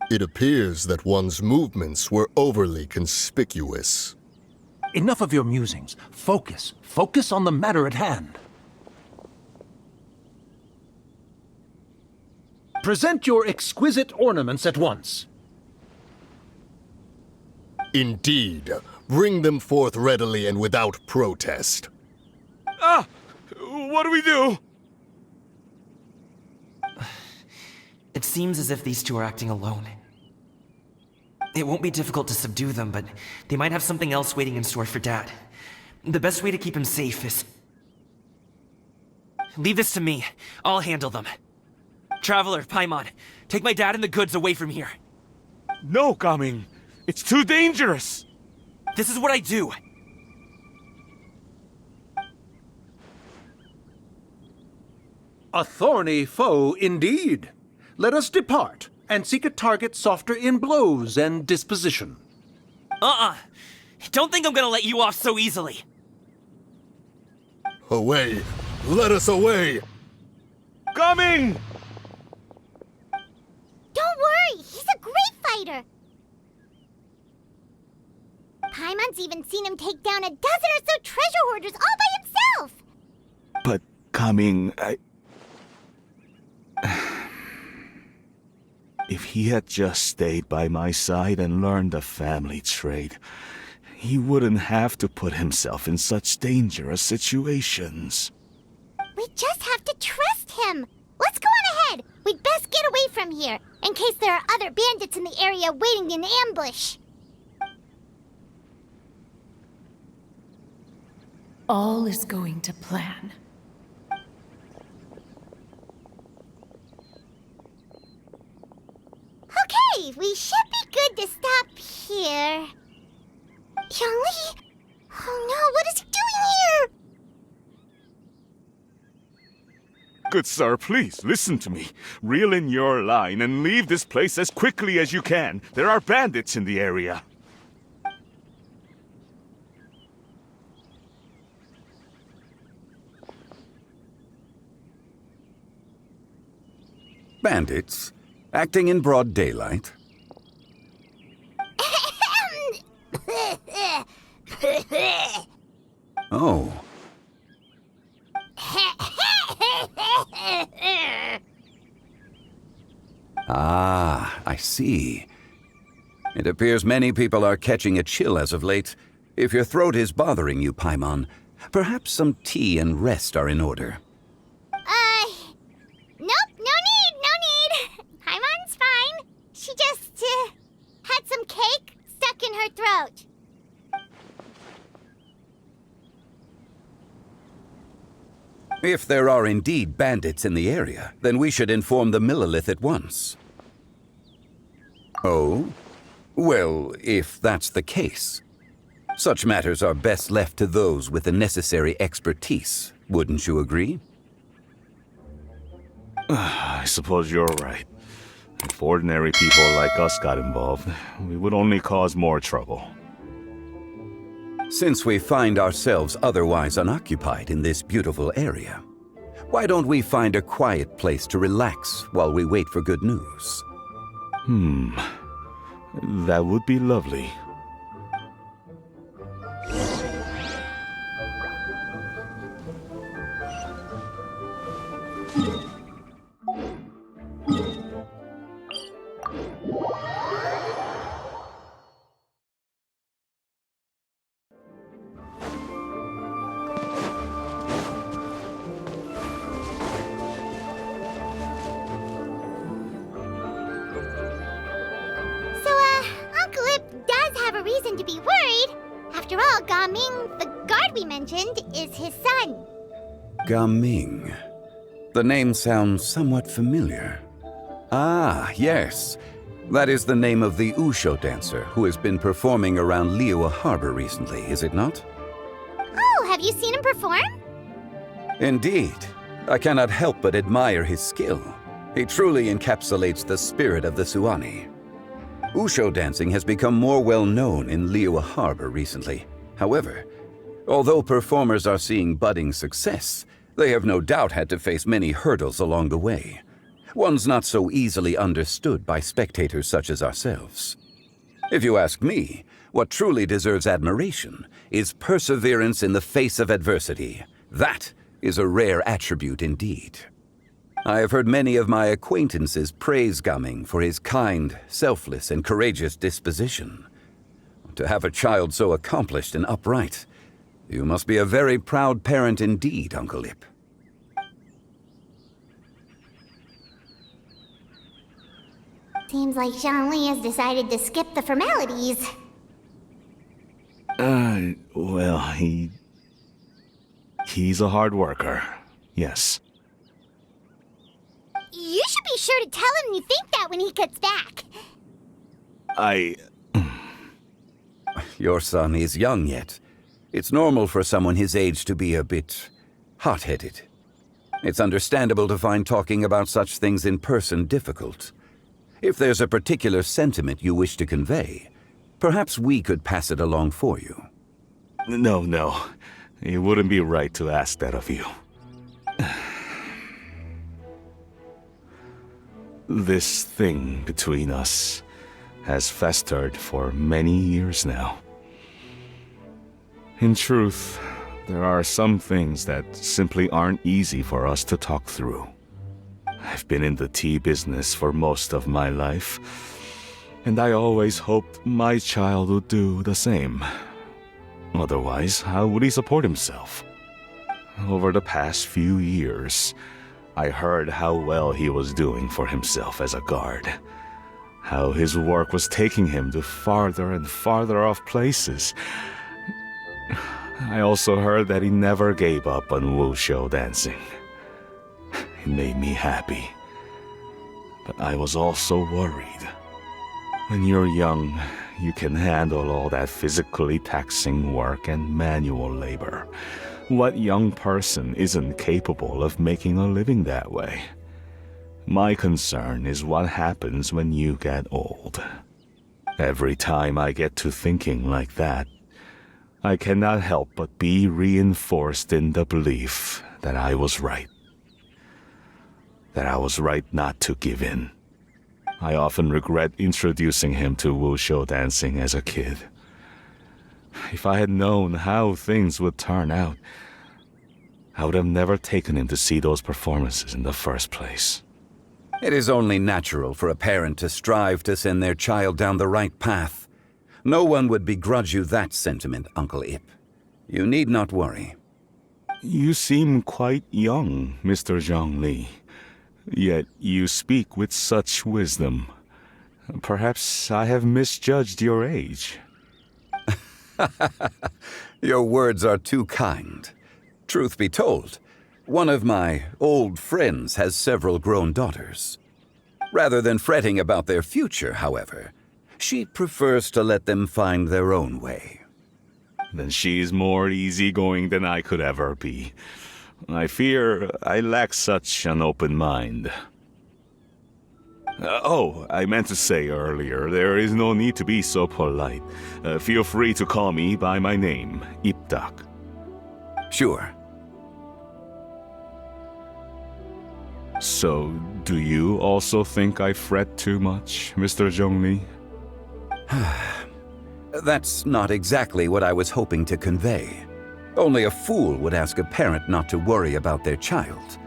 It appears that one's movements were overly conspicuous. Enough of your musings. Focus. Focus on the matter at hand. Present your exquisite ornaments at once. Indeed. Bring them forth readily and without protest. Ah! What do we do? It seems as if these two are acting alone. It won't be difficult to subdue them, but they might have something else waiting in store for Dad. The best way to keep him safe is... Leave this to me. I'll handle them. Traveler, Paimon, take my dad and the goods away from here. No, Gaming. It's too dangerous. This is what I do. A thorny foe indeed. Let us depart and seek a target softer in blows and disposition. Don't think I'm gonna let you off so easily. Away! Let us away! Coming! Don't worry, fighter. Paimon's even seen him take down a dozen or so treasure hoarders all by himself. But, Gaming, if he had just stayed by my side and learned the family trade, he wouldn't have to put himself in such dangerous situations. We just have to trust him. Let's go on ahead. We'd best get away from here, in case there are other bandits in the area waiting in ambush. All is going to plan. Okay, we should be good to stop here. Yangli? Oh no, what is he doing here? Good sir, please, listen to me. Reel in your line and leave this place as quickly as you can. There are bandits in the area. Bandits? Acting in broad daylight? Oh. Ah, I see. It appears many people are catching a chill as of late. If your throat is bothering you, Paimon, perhaps some tea and rest are in order. Nope, no need. Paimon's fine. She just, had some cake stuck in her throat. If there are indeed bandits in the area, then we should inform the Millilith at once. Oh? Well, if that's the case, such matters are best left to those with the necessary expertise, wouldn't you agree? I suppose you're right. If ordinary people like us got involved, we would only cause more trouble. Since we find ourselves otherwise unoccupied in this beautiful area, why don't we find a quiet place to relax while we wait for good news? That would be lovely. Reason to be worried. After all, Gaming, the guard we mentioned, is his son. Gaming. The name sounds somewhat familiar. Ah, yes. That is the name of the Usho dancer who has been performing around Liyue Harbor recently, is it not? Oh, have you seen him perform? Indeed. I cannot help but admire his skill. He truly encapsulates the spirit of the Suani. Usho dancing has become more well-known in Liyue Harbor recently. However, although performers are seeing budding success, they have no doubt had to face many hurdles along the way. One's not so easily understood by spectators such as ourselves. If you ask me, what truly deserves admiration is perseverance in the face of adversity. That is a rare attribute indeed. I have heard many of my acquaintances praise Gaming for his kind, selfless, and courageous disposition. To have a child so accomplished and upright, you must be a very proud parent indeed, Uncle Lip. Seems like Zhangli has decided to skip the formalities. Well, he's a hard worker, yes. You should be sure to tell him you think that when he gets back. Your son is young yet. It's normal for someone his age to be a bit hot-headed. It's understandable to find talking about such things in person difficult. If there's a particular sentiment you wish to convey, perhaps we could pass it along for you. No. It wouldn't be right to ask that of you. This thing between us, has festered for many years now. In truth, there are some things that simply aren't easy for us to talk through. I've been in the tea business for most of my life, and I always hoped my child would do the same. Otherwise, how would he support himself? Over the past few years, I heard how well he was doing for himself as a guard. How his work was taking him to farther and farther off places. I also heard that he never gave up on wushou dancing. It made me happy. But I was also worried. When you're young, you can handle all that physically taxing work and manual labor. What young person isn't capable of making a living that way? My concern is what happens when you get old. Every time I get to thinking like that, I cannot help but be reinforced in the belief that I was right. That I was right not to give in. I often regret introducing him to wushou dancing as a kid. If I had known how things would turn out, I would have never taken him to see those performances in the first place. It is only natural for a parent to strive to send their child down the right path. No one would begrudge you that sentiment, Uncle Ip. You need not worry. You seem quite young, Mr. Zhongli. Yet you speak with such wisdom. Perhaps I have misjudged your age. Your words are too kind. Truth be told, one of my old friends has several grown daughters. Rather than fretting about their future, however, she prefers to let them find their own way. Then she's more easygoing than I could ever be. I fear I lack such an open mind. I meant to say earlier, there is no need to be so polite. Feel free to call me by my name, Ipdak. Sure. So, do you also think I fret too much, Mr. Zhongli? That's not exactly what I was hoping to convey. Only a fool would ask a parent not to worry about their child.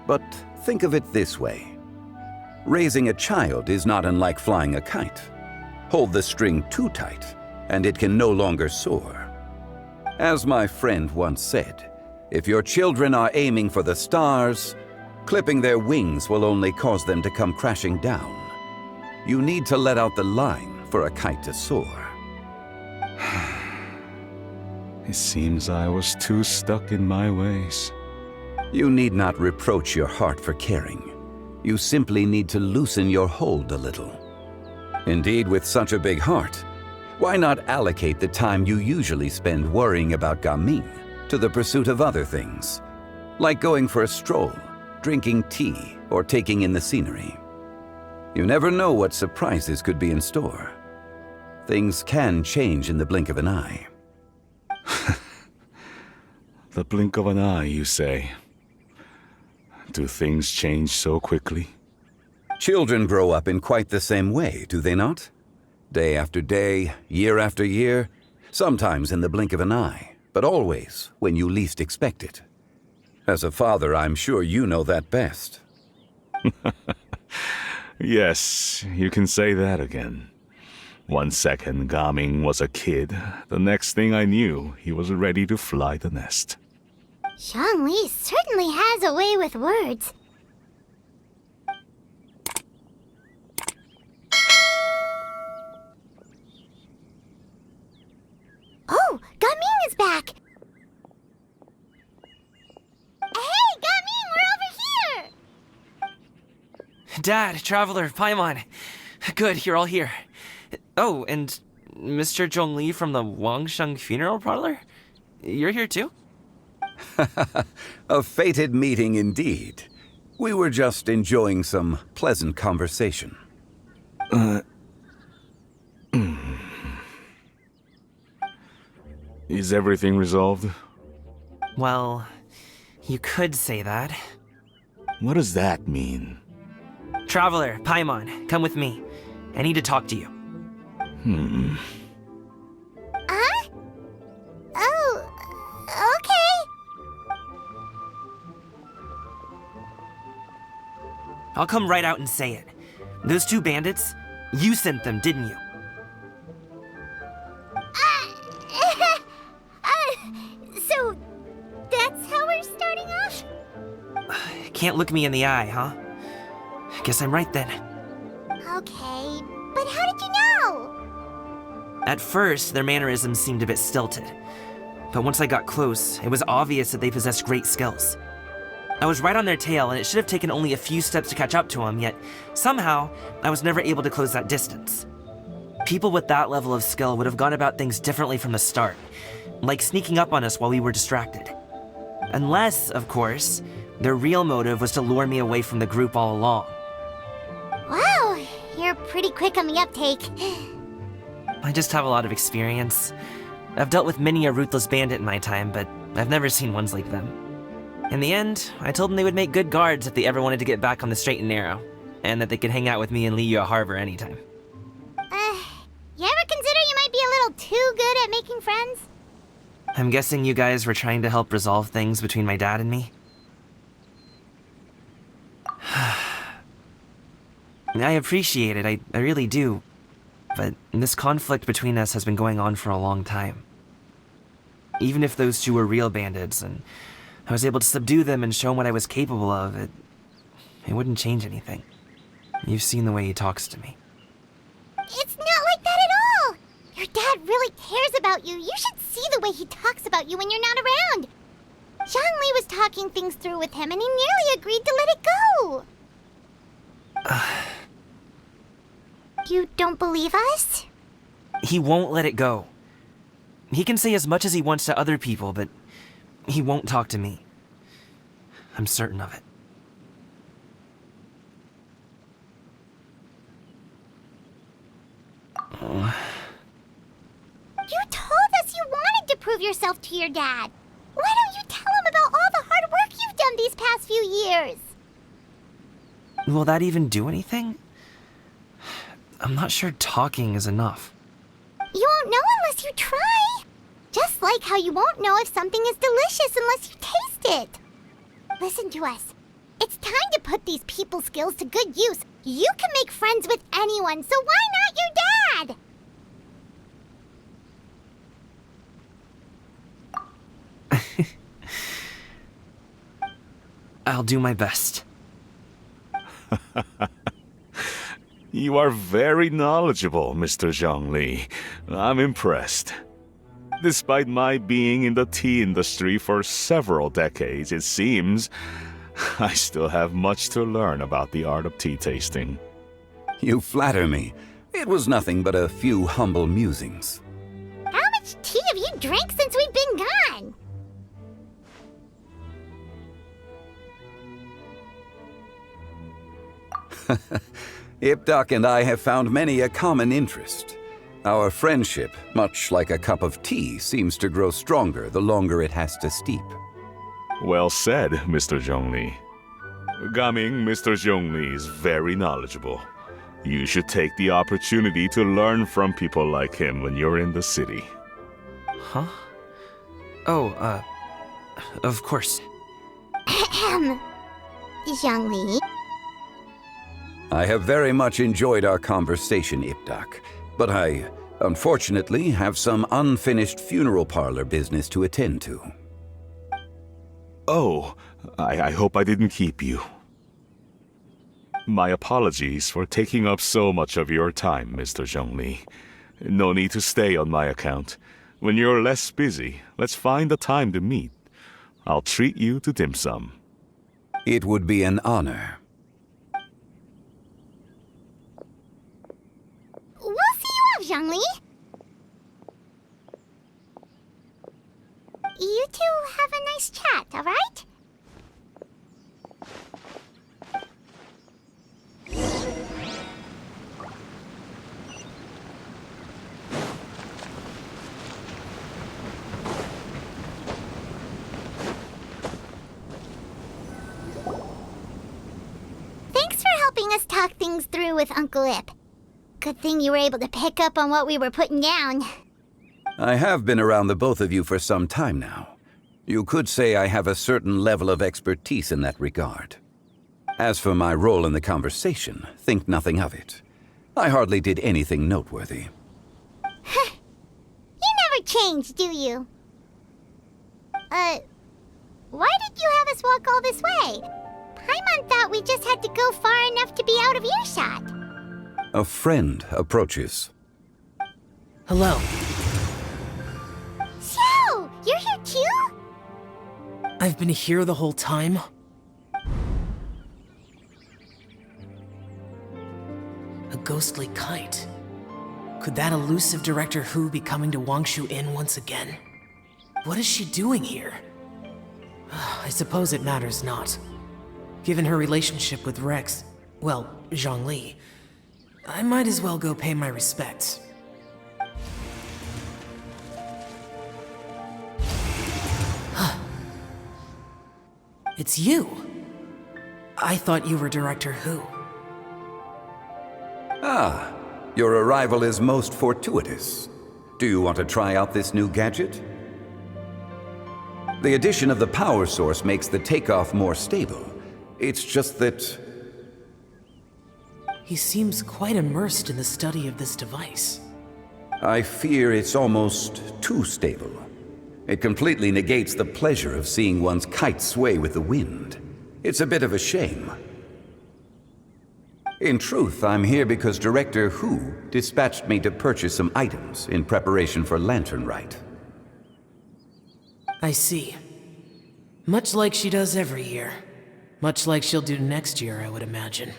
But think of it this way. Raising a child is not unlike flying a kite. Hold the string too tight, and it can no longer soar. As my friend once said, if your children are aiming for the stars, clipping their wings will only cause them to come crashing down. You need to let out the line for a kite to soar. It seems I was too stuck in my ways. You need not reproach your heart for caring. You simply need to loosen your hold a little. Indeed, with such a big heart, why not allocate the time you usually spend worrying about Gaming to the pursuit of other things, like going for a stroll, drinking tea, or taking in the scenery? You never know what surprises could be in store. Things can change in the blink of an eye. The blink of an eye, you say? Do things change so quickly? Children grow up in quite the same way, do they not? Day after day, year after year, sometimes in the blink of an eye, but always when you least expect it. As a father, I'm sure you know that best. Yes, you can say that again. 1 second, Gaming was a kid. The next thing I knew, he was ready to fly the nest. Zhongli certainly has a way with words. Oh, Gaming is back! Hey, Gaming, we're over here! Dad, Traveler, Paimon. Good, you're all here. Oh, and Mr. Zhongli from the Wangsheng Funeral Parlor? You're here too? A fated meeting indeed. We were just enjoying some pleasant conversation. Is everything resolved? Well, you could say that. What does that mean? Traveler, Paimon, come with me. I need to talk to you. Huh? Oh, okay. I'll come right out and say it. Those two bandits, you sent them, didn't you? So, that's how we're starting off? Can't look me in the eye, huh? Guess I'm right then. Okay, but how did you know? At first, their mannerisms seemed a bit stilted. But once I got close, it was obvious that they possessed great skills. I was right on their tail, and it should have taken only a few steps to catch up to them, yet somehow, I was never able to close that distance. People with that level of skill would have gone about things differently from the start, like sneaking up on us while we were distracted. Unless, of course, their real motive was to lure me away from the group all along. Wow, you're pretty quick on the uptake. I just have a lot of experience. I've dealt with many a ruthless bandit in my time, but I've never seen ones like them. In the end, I told them they would make good guards if they ever wanted to get back on the straight and narrow, and that they could hang out with me in Liyue Harbor anytime. You ever consider you might be a little too good at making friends? I'm guessing you guys were trying to help resolve things between my dad and me? I appreciate it, I really do. But this conflict between us has been going on for a long time. Even if those two were real bandits, and I was able to subdue them and show them what I was capable of, it wouldn't change anything. You've seen the way he talks to me. It's not like that at all! Your dad really cares about you. You should see the way he talks about you when you're not around. Zhongli was talking things through with him, and he nearly agreed to let it go. You don't believe us? He won't let it go. He can say as much as he wants to other people, but he won't talk to me. I'm certain of it. You told us you wanted to prove yourself to your dad. Why don't you tell him about all the hard work you've done these past few years? Will that even do anything? I'm not sure talking is enough. You won't know unless you try. Just like how you won't know if something is delicious unless you taste it. Listen to us. It's time to put these people skills to good use. You can make friends with anyone, so why not your dad? I'll do my best. You are very knowledgeable, Mr. Zhongli. I'm impressed. Despite my being in the tea industry for several decades, it seems I still have much to learn about the art of tea tasting. You flatter me. It was nothing but a few humble musings. How much tea have you drank since we've been gone? Ipdak and I have found many a common interest. Our friendship, much like a cup of tea, seems to grow stronger the longer it has to steep. Well said, Mr. Zhongli. Gaming, Mr. Zhongli is very knowledgeable. You should take the opportunity to learn from people like him when you're in the city. Huh? Oh, of course. Zhongli. I have very much enjoyed our conversation, Ipdak, but I, unfortunately, have some unfinished funeral parlor business to attend to. Oh, I hope I didn't keep you. My apologies for taking up so much of your time, Mr. Zhongli. No need to stay on my account. When you're less busy, let's find a time to meet. I'll treat you to dim sum. It would be an honor. We'll see you off, Zhongli. You two have a nice chat, all right? Thanks for helping us talk things through with Uncle Ip. Good thing you were able to pick up on what we were putting down. I have been around the both of you for some time now. You could say I have a certain level of expertise in that regard. As for my role in the conversation, think nothing of it. I hardly did anything noteworthy. You never change, do you? Why did you have us walk all this way? Paimon thought we just had to go far enough to be out of earshot. A friend approaches. Hello. So, you're here too? I've been here the whole time. A ghostly kite. Could that elusive Director Hu be coming to Wangshu Inn once again? What is she doing here? I suppose it matters not. Given her relationship with Rex, well, Zhongli, I might as well go pay my respects. It's you! I thought you were Director Hu. Ah, your arrival is most fortuitous. Do you want to try out this new gadget? The addition of the power source makes the takeoff more stable. It's just that... He seems quite immersed in the study of this device. I fear it's almost too stable. It completely negates the pleasure of seeing one's kite sway with the wind. It's a bit of a shame. In truth, I'm here because Director Hu dispatched me to purchase some items in preparation for Lantern Rite. I see. Much like she does every year. Much like she'll do next year, I would imagine.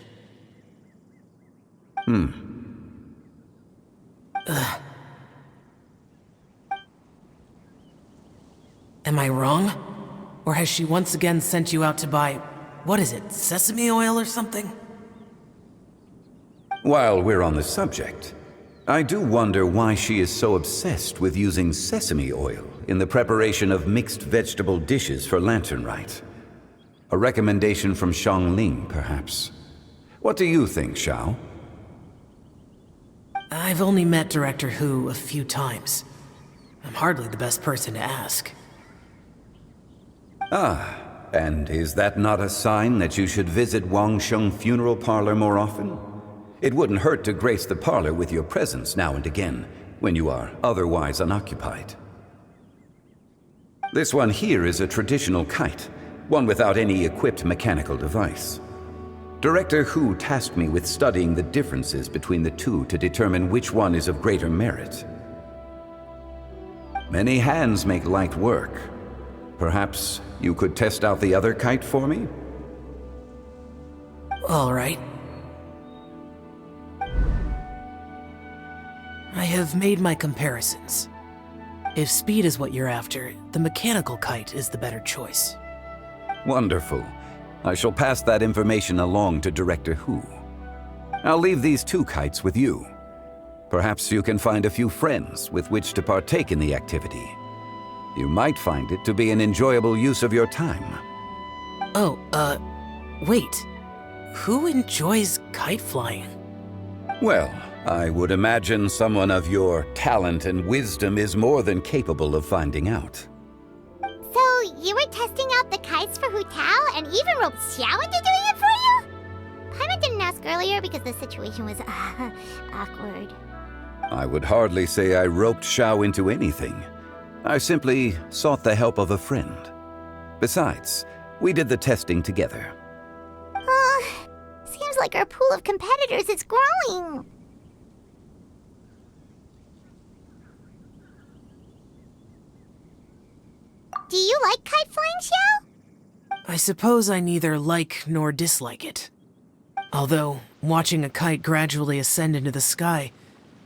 Am I wrong? Or has she once again sent you out to buy, what is it, sesame oil or something? While we're on the subject, I do wonder why she is so obsessed with using sesame oil in the preparation of mixed vegetable dishes for Lantern Rite. A recommendation from Xiangling, perhaps. What do you think, Xiao? I've only met Director Hu a few times. I'm hardly the best person to ask. Ah, and is that not a sign that you should visit Wangsheng Funeral Parlor more often? It wouldn't hurt to grace the parlor with your presence now and again, when you are otherwise unoccupied. This one here is a traditional kite, one without any equipped mechanical device. Director Hu tasked me with studying the differences between the two to determine which one is of greater merit. Many hands make light work. Perhaps you could test out the other kite for me? All right. I have made my comparisons. If speed is what you're after, the mechanical kite is the better choice. Wonderful. I shall pass that information along to Director Hu. I'll leave these two kites with you. Perhaps you can find a few friends with which to partake in the activity. You might find it to be an enjoyable use of your time. Oh, wait. Who enjoys kite flying? Well, I would imagine someone of your talent and wisdom is more than capable of finding out. So, you were testing out the kites for Hu Tao and even roped Xiao into doing it for you? Paimon didn't ask earlier because the situation was, awkward. I would hardly say I roped Xiao into anything. I simply sought the help of a friend. Besides, we did the testing together. Seems like our pool of competitors is growing. Do you like kite flying, Xiao? I suppose I neither like nor dislike it. Although, watching a kite gradually ascend into the sky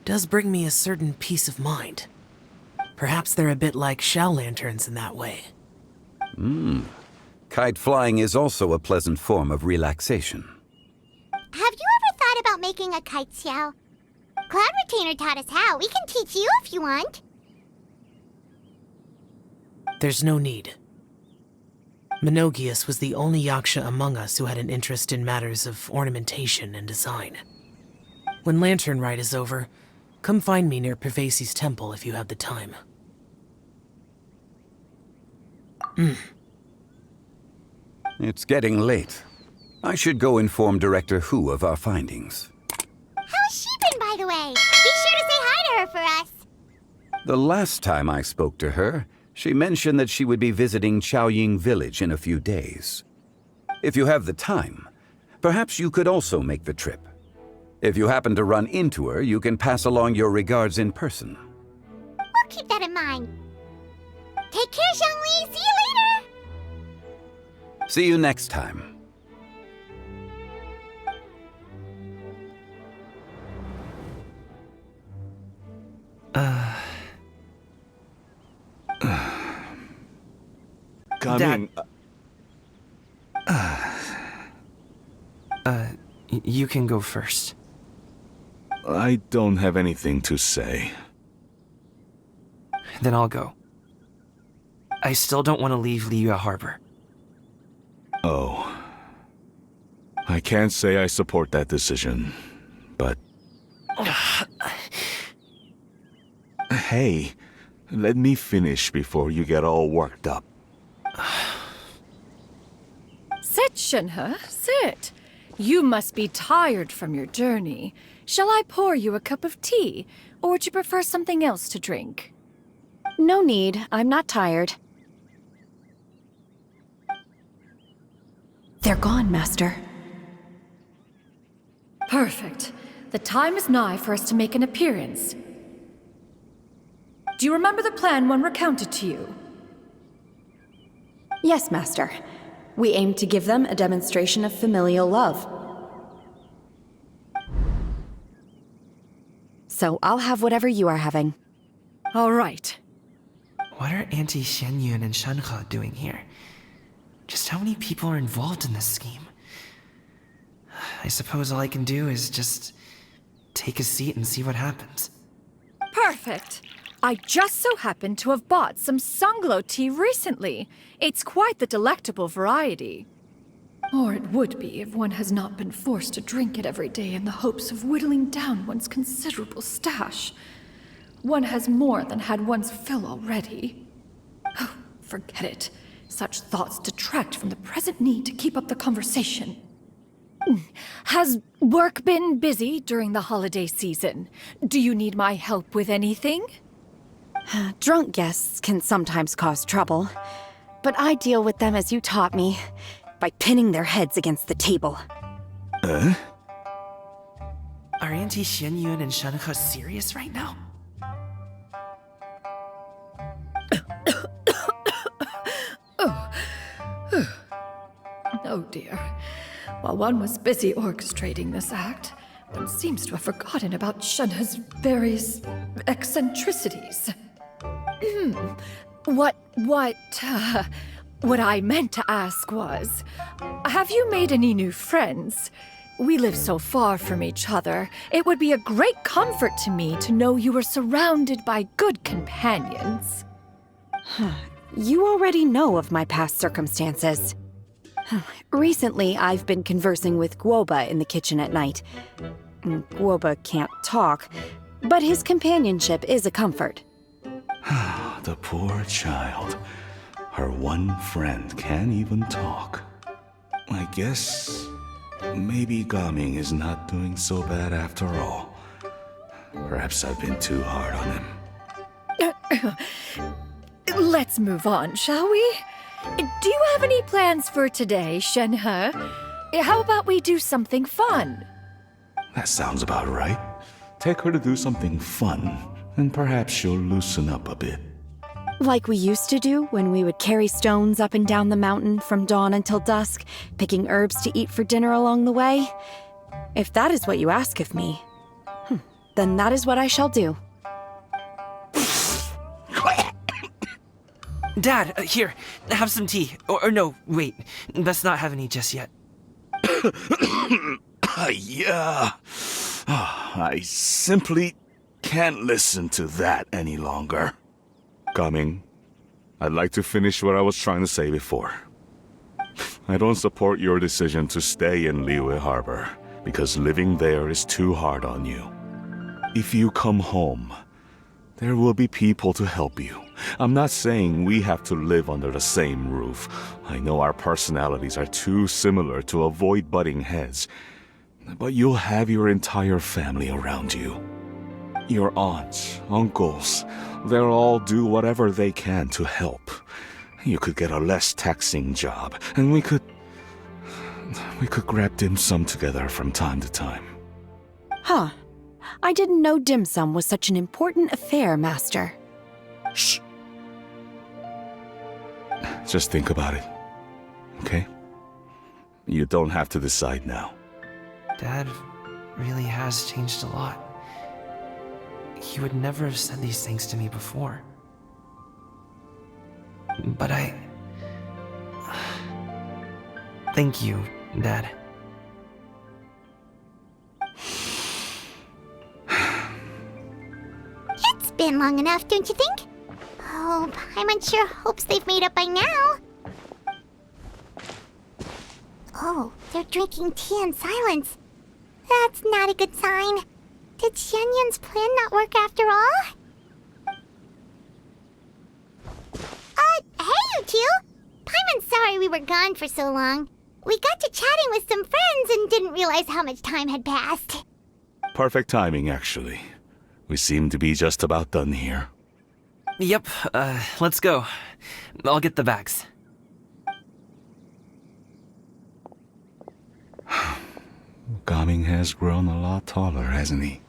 does bring me a certain peace of mind. Perhaps they're a bit like shell lanterns in that way. Kite flying is also a pleasant form of relaxation. Have you ever thought about making a kite, Xiao? Cloud Retainer taught us how. We can teach you if you want. There's no need. Menogius was the only yaksha among us who had an interest in matters of ornamentation and design. When Lantern Rite is over, come find me near Pervasi's temple if you have the time. It's getting late. I should go inform Director Hu of our findings. How's she been, by the way? Be sure to say hi to her for us. The last time I spoke to her, she mentioned that she would be visiting Chaoying Village in a few days. If you have the time, perhaps you could also make the trip. If you happen to run into her, you can pass along your regards in person. We'll keep that in mind. Take care, Zhongli. See you later. See you next time. Coming. You can go first. I don't have anything to say. Then I'll go. I still don't want to leave Liyue Harbor. Oh. I can't say I support that decision, but... Hey, let me finish before you get all worked up. Sit, Shenhe, sit. You must be tired from your journey. Shall I pour you a cup of tea, or would you prefer something else to drink? No need. I'm not tired. They're gone, Master. Perfect. The time is nigh for us to make an appearance. Do you remember the plan when recounted to you? Yes, Master. We aim to give them a demonstration of familial love. So I'll have whatever you are having. All right. What are Auntie Xianyun and Shenhe doing here? Just how many people are involved in this scheme? I suppose all I can do is just take a seat and see what happens. Perfect. I just so happen to have bought some Sunglow tea recently. It's quite the delectable variety. Or it would be if one has not been forced to drink it every day in the hopes of whittling down one's considerable stash. One has more than had one's fill already. Oh, forget it. Such thoughts detract from the present need to keep up the conversation. Has work been busy during the holiday season? Do you need my help with anything? Drunk guests can sometimes cause trouble, but I deal with them as you taught me, by pinning their heads against the table. Are Auntie Xianyun and Shenhe serious right now? Oh dear. While one was busy orchestrating this act, one seems to have forgotten about Shenhe's various eccentricities. What I meant to ask was, have you made any new friends? We live so far from each other. It would be a great comfort to me to know you were surrounded by good companions. You already know of my past circumstances. Recently, I've been conversing with Guoba in the kitchen at night. Guoba can't talk, but his companionship is a comfort. The poor child. Her one friend can't even talk. I guess maybe Gaming is not doing so bad after all. Perhaps I've been too hard on him. Let's move on, shall we? Do you have any plans for today, Shenhe? How about we do something fun? That sounds about right. Take her to do something fun, and perhaps she'll loosen up a bit. Like we used to do when we would carry stones up and down the mountain from dawn until dusk, picking herbs to eat for dinner along the way? If that is what you ask of me, then that is what I shall do. Dad, here, have some tea. Or no, wait, let's not have any just yet. Yeah. I simply can't listen to that any longer. Coming. I'd like to finish what I was trying to say before. I don't support your decision to stay in Liyue Harbor, because living there is too hard on you. If you come home, there will be people to help you. I'm not saying we have to live under the same roof. I know our personalities are too similar to avoid butting heads. But you'll have your entire family around you. Your aunts, uncles, they'll all do whatever they can to help. You could get a less taxing job, and we could grab dim sum together from time to time. Huh. I didn't know dim sum was such an important affair, Master. Shh. Just think about it, okay? You don't have to decide now. Dad really has changed a lot. He would never have said these things to me before. But thank you, Dad. It's been long enough, don't you think? Oh, Paimon sure hopes they've made up by now. Oh, they're drinking tea in silence. That's not a good sign. Did Xianyun's plan not work after all? Hey you two! Paimon's sorry we were gone for so long. We got to chatting with some friends and didn't realize how much time had passed. Perfect timing, actually. We seem to be just about done here. Yep, let's go. I'll get the bags. Gaming has grown a lot taller, hasn't he?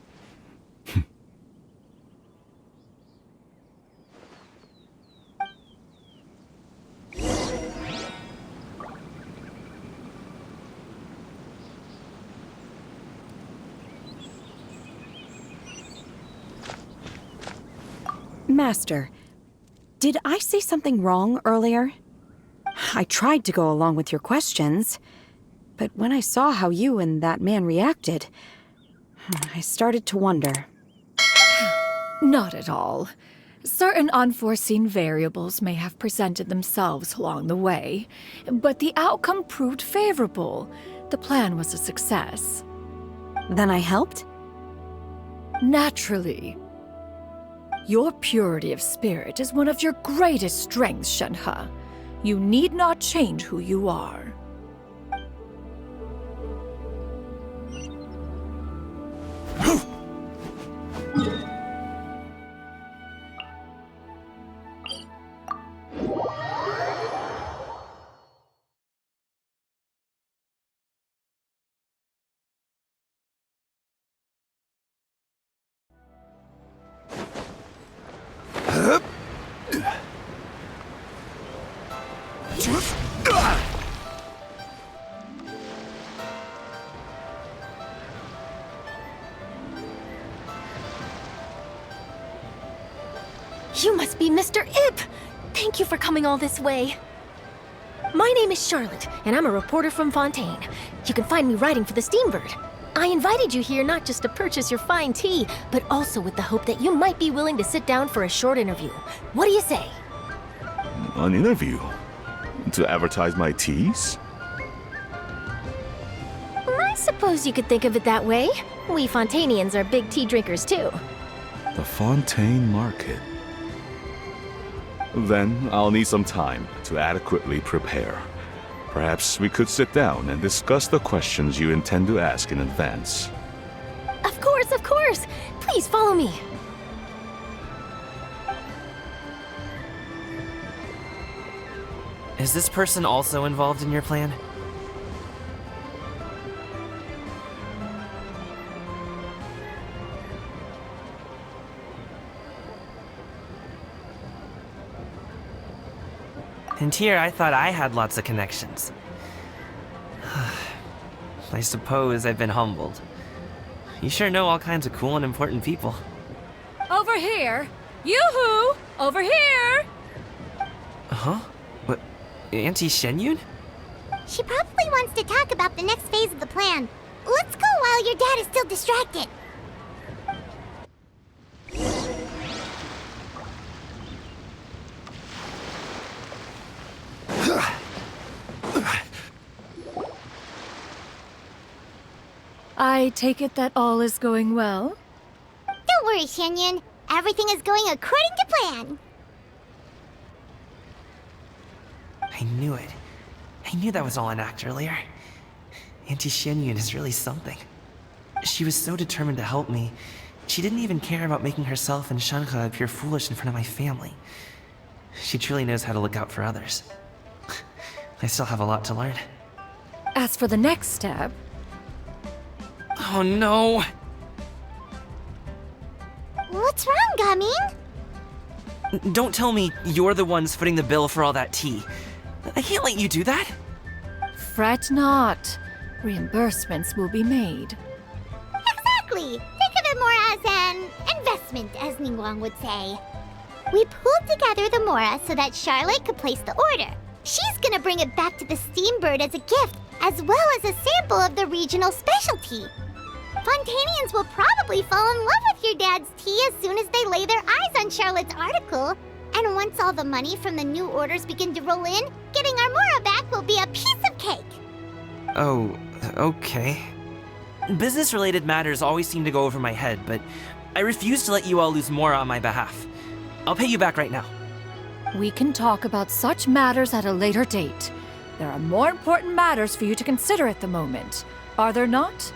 Master, did I say something wrong earlier? I tried to go along with your questions, but when I saw how you and that man reacted, I started to wonder. Not at all. Certain unforeseen variables may have presented themselves along the way, but the outcome proved favorable. The plan was a success. Then I helped? Naturally. Your purity of spirit is one of your greatest strengths, Shenhe. You need not change who you are. You must be Mr. Ip! Thank you for coming all this way. My name is Charlotte, and I'm a reporter from Fontaine. You can find me writing for the Steambird. I invited you here not just to purchase your fine tea, but also with the hope that you might be willing to sit down for a short interview. What do you say? An interview? To advertise my teas? I suppose you could think of it that way. We Fontainians are big tea drinkers too. The Fontaine Market. Then I'll need some time to adequately prepare. Perhaps we could sit down and discuss the questions you intend to ask in advance. Of course, of course! Please follow me. Is this person also involved in your plan? And here I thought I had lots of connections. I suppose I've been humbled. You sure know all kinds of cool and important people. Over here! Yoo-hoo! Over here! Huh? What? Auntie Shenyun? She probably wants to talk about the next phase of the plan. Let's go while your dad is still distracted. I take it that all is going well? Don't worry, Xianyun. Everything is going according to plan. I knew it. I knew that was all an act earlier. Auntie Xianyun is really something. She was so determined to help me. She didn't even care about making herself and Shanhe appear foolish in front of my family. She truly knows how to look out for others. I still have a lot to learn. As for the next step... Oh no! What's wrong, Gaming? Don't tell me you're the ones footing the bill for all that tea. I can't let you do that. Fret not. Reimbursements will be made. Exactly! Think of it more as an investment, as Ningguang would say. We pooled together the Mora so that Charlotte could place the order. She's gonna bring it back to the Steambird as a gift, as well as a sample of the regional specialty. Fontanians will probably fall in love with your dad's tea as soon as they lay their eyes on Charlotte's article. And once all the money from the new orders begin to roll in, getting our Mora back will be a piece of cake. Oh, okay. Business-related matters always seem to go over my head, but I refuse to let you all lose Mora on my behalf. I'll pay you back right now. We can talk about such matters at a later date. There are more important matters for you to consider at the moment, are there not?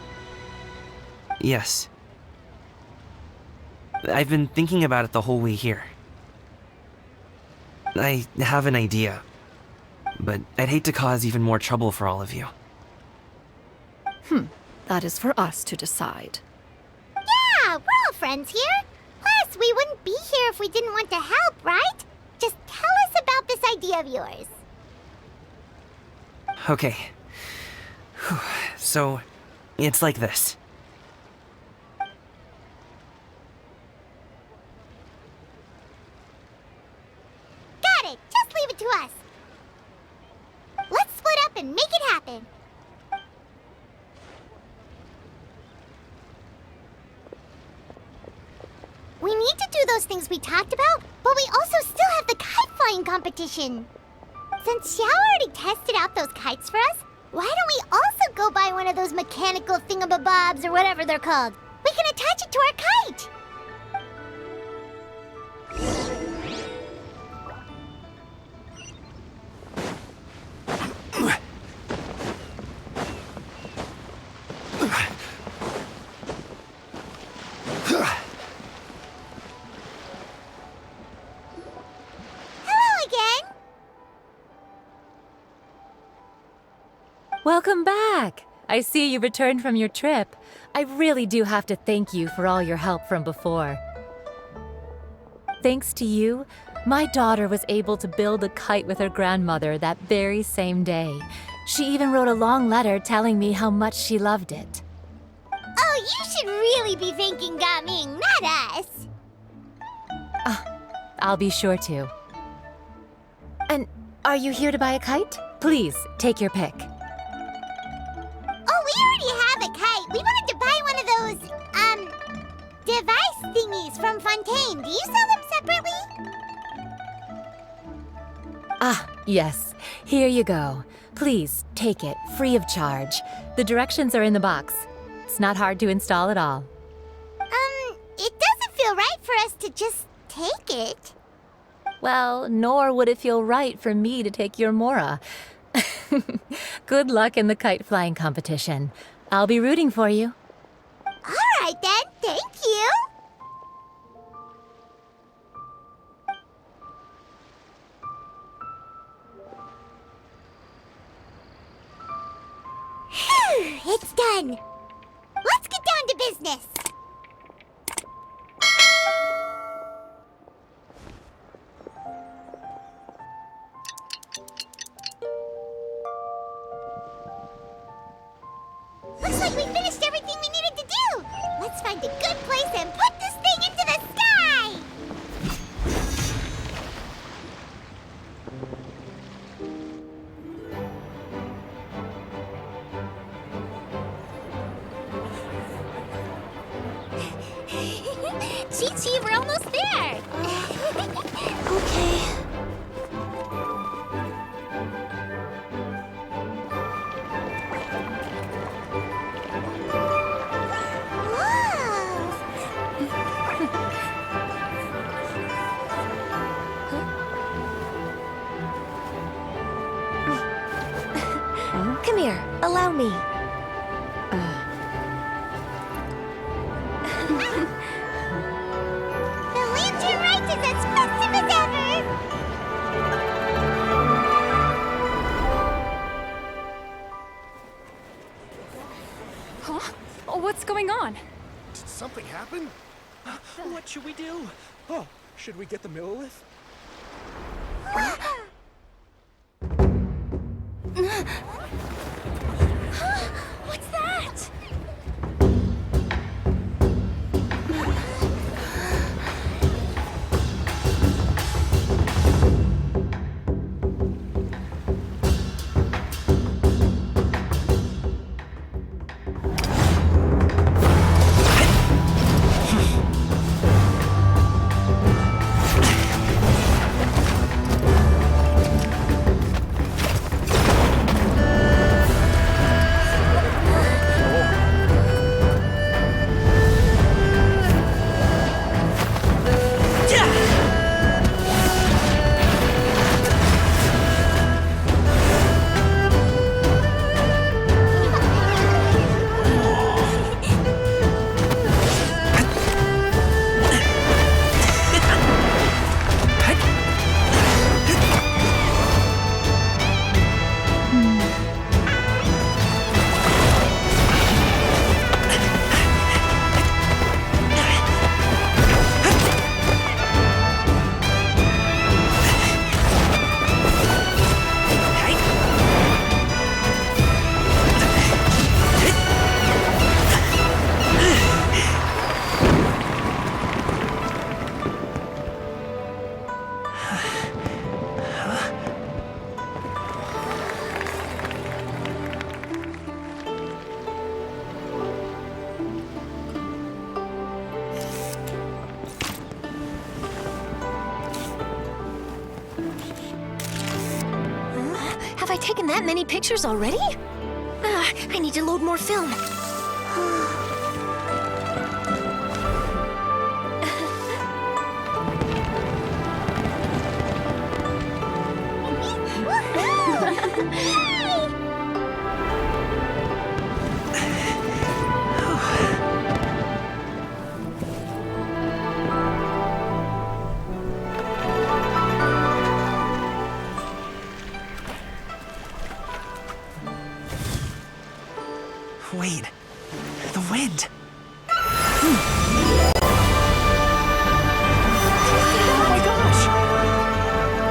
Yes. I've been thinking about it the whole way here. I have an idea, but I'd hate to cause even more trouble for all of you. That is for us to decide. Yeah, we're all friends here. Plus, we wouldn't be here if we didn't want to help, right? Just tell us about this idea of yours. Okay. So, it's like this. Got it! Just leave it to us. Let's split up and make it happen. We need to do those things we talked about, but we also still have the kite flying competition. Since Xiao already tested out those kites for us, why don't we also go buy one of those mechanical thingamabobs or whatever they're called? We can attach it to our kite! Welcome back! I see you returned from your trip. I really do have to thank you for all your help from before. Thanks to you, my daughter was able to build a kite with her grandmother that very same day. She even wrote a long letter telling me how much she loved it. Oh, you should really be thanking Gaming, not us! I'll be sure to. And are you here to buy a kite? Please, take your pick. Oh, we already have a kite. We wanted to buy one of those, device thingies from Fontaine. Do you sell them separately? Yes. Here you go. Please, take it, free of charge. The directions are in the box. It's not hard to install at all. It doesn't feel right for us to just take it. Well, nor would it feel right for me to take your Mora. Good luck in the kite flying competition. I'll be rooting for you. All right then, thank you. Phew, it's done. Let's get down to business. Looks like we finished everything we needed to do. Let's find a good place and put this thing into the sky. Chi-Chi, we're almost there. Okay. Come here, allow me. The lantern rite is as festive as ever! Huh? Oh, what's going on? Did something happen? What should we do? Oh, should we get the Millilith? What's that? Have I taken that many pictures already? I need to load more film. Wait, the wind. Oh my gosh!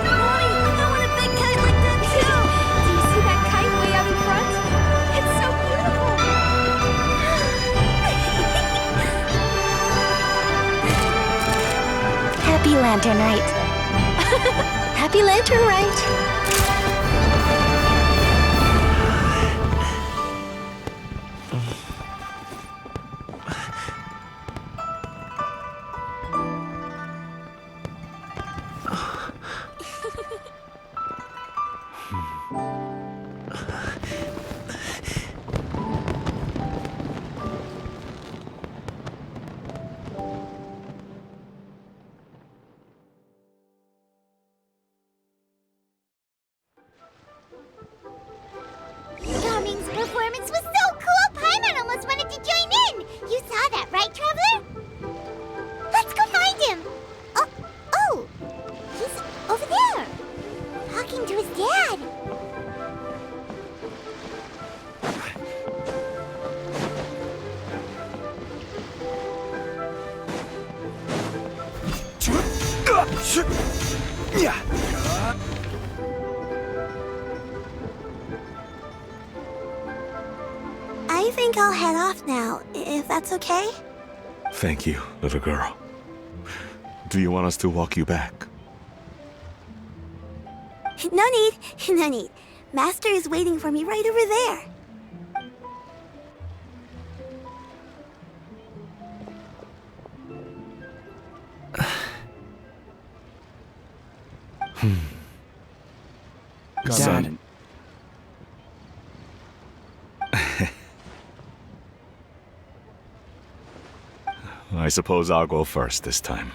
Mommy, I want a big kite like that too! Do you see that kite way out in front? It's so beautiful! Happy Lantern Rite. Happy Lantern Rite. Gaming's performance was so cool, Paimon almost wanted to join in! You saw that, right, Traveler? Let's go find him! Oh! He's over there! Talking to his dad! I think I'll head off now, if that's okay? Thank you, little girl. Do you want us to walk you back? No need, no need. Master is waiting for me right over there. Son. I suppose I'll go first this time.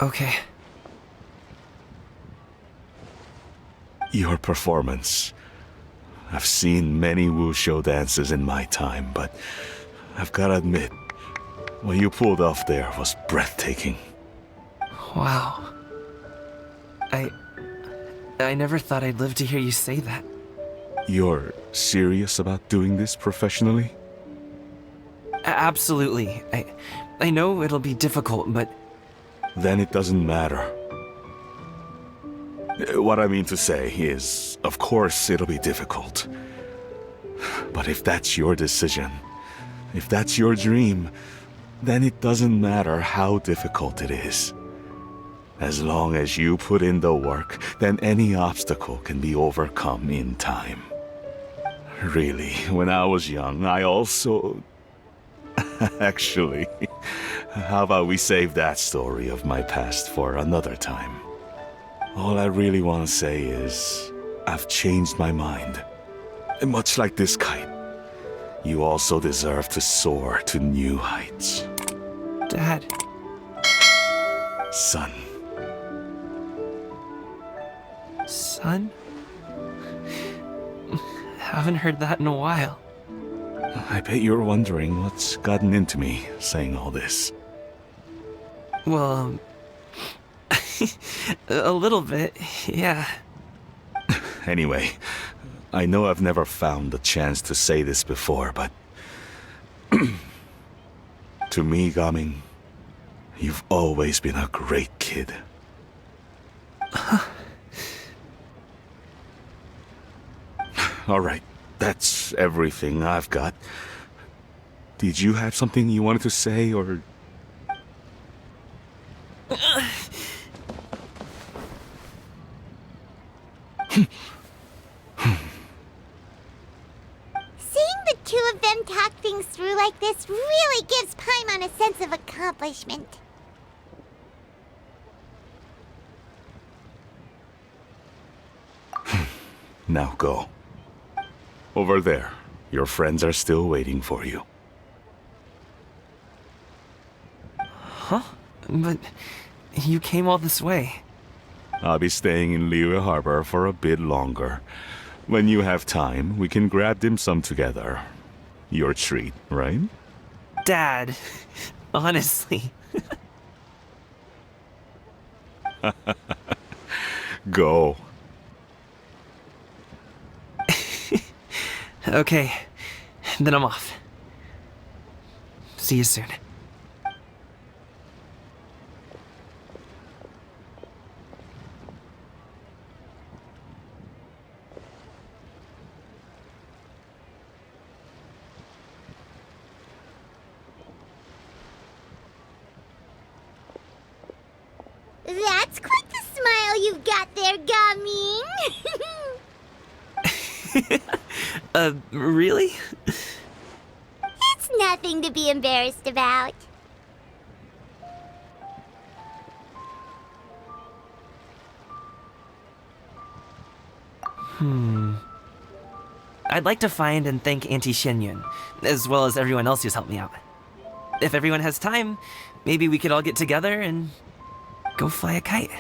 Okay. Your performance I've seen many wushou dances in my time, but I've gotta admit, what you pulled off there was breathtaking. Wow. I never thought I'd live to hear you say that. You're serious about doing this professionally? Absolutely. I know it'll be difficult, but... Then it doesn't matter. What I mean to say is, of course it'll be difficult. But if that's your decision, if that's your dream, then it doesn't matter how difficult it is. As long as you put in the work, then any obstacle can be overcome in time. Really, when I was young, I also... Actually, how about we save that story of my past for another time? All I really want to say is, I've changed my mind. And much like this kite, you also deserve to soar to new heights. Dad. Son. Son? Haven't heard that in a while. I bet you're wondering what's gotten into me saying all this. Well, a little bit, yeah. Anyway, I know I've never found the chance to say this before, but... to me, Gaming, you've always been a great kid. Alright, that's everything I've got. Did you have something you wanted to say, or... Seeing the two of them talk things through like this really gives Paimon a sense of accomplishment. Now go. Over there. Your friends are still waiting for you. Huh? But you came all this way. I'll be staying in Liyue Harbor for a bit longer. When you have time, we can grab dim sum together. Your treat, right? Dad, honestly. Go. Okay, then I'm off. See you soon. That's quite the smile you've got there, Gaming. Really? It's nothing to be embarrassed about. I'd like to find and thank Auntie Shenyun, as well as everyone else who's helped me out. If everyone has time, maybe we could all get together and go fly a kite.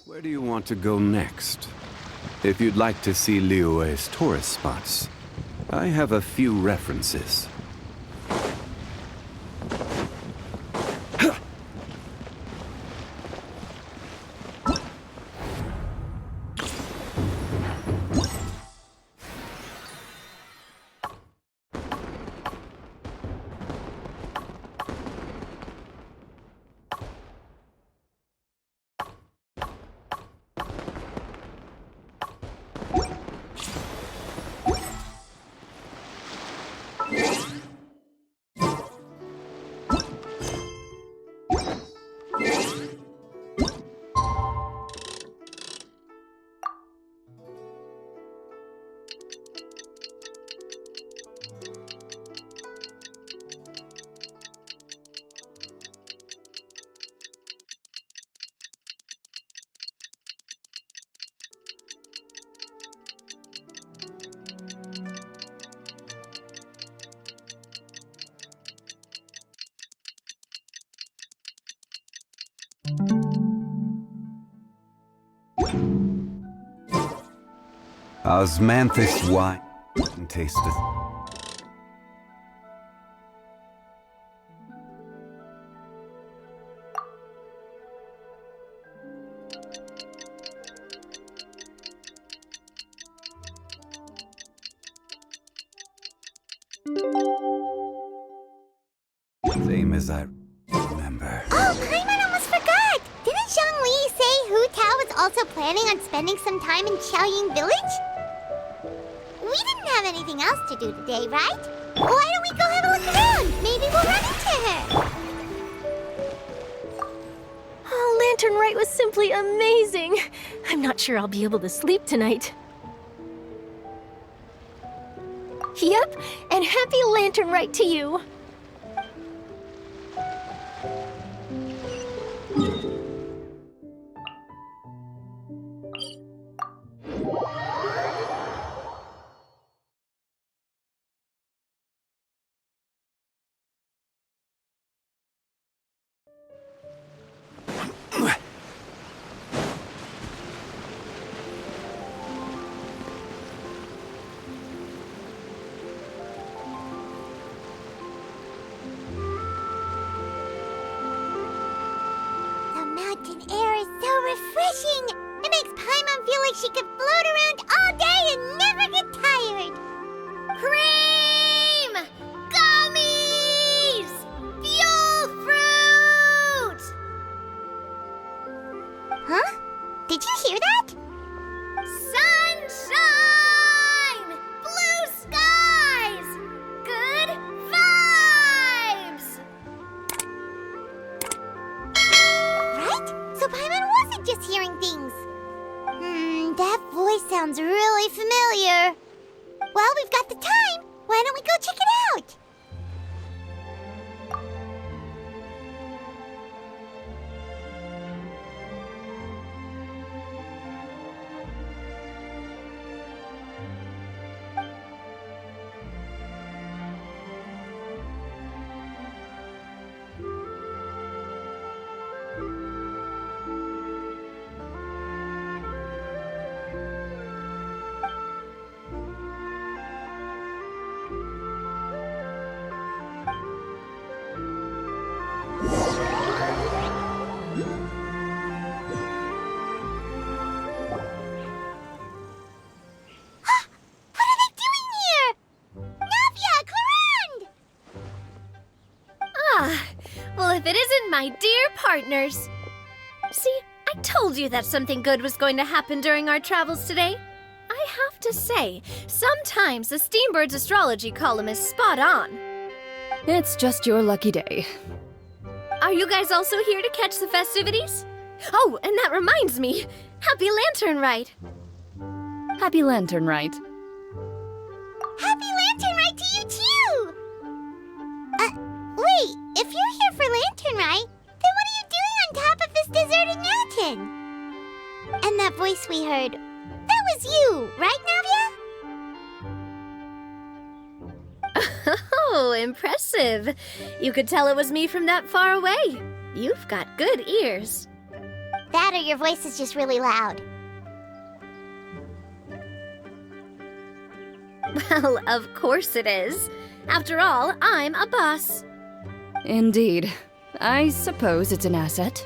Where do you want to go next? If you'd like to see Liyue's tourist spots, I have a few references. Osmanthus wine tasteth. Same as I remember. Oh, Paimon almost forgot! Didn't Zhongli say Hu Tao was also planning on spending some time in Xiaoying Village? We didn't have anything else to do today, right? Why don't we go have a look around? Maybe we'll run into her. Oh, Lantern Rite was simply amazing. I'm not sure I'll be able to sleep tonight. Yep, and happy Lantern Rite to you. The mountain air is so refreshing. It makes Paimon feel like she could float around all day and never get tired. Cream! Gummies! Fuel fruit! Huh? Did you hear that? Sunshine! Blue skies! Good vibes! Right? So Paimon wasn't just hearing things. That voice sounds really familiar. Well, we've got the time. Why don't we go check it out? Well, if it isn't my dear partners. See, I told you that something good was going to happen during our travels today. I have to say, sometimes the Steambird's astrology column is spot on. It's just your lucky day. Are you guys also here to catch the festivities? Oh, and that reminds me. Happy Lantern Rite. Happy Lantern Rite. Happy Lantern Rite to you too! Wait, if you're here for Lantern Rite, then what are you doing on top of this deserted mountain? And that voice we heard, that was you, right, Navia? Oh, impressive. You could tell it was me from that far away. You've got good ears. That or your voice is just really loud. Well, of course it is. After all, I'm a boss. Indeed. I suppose it's an asset.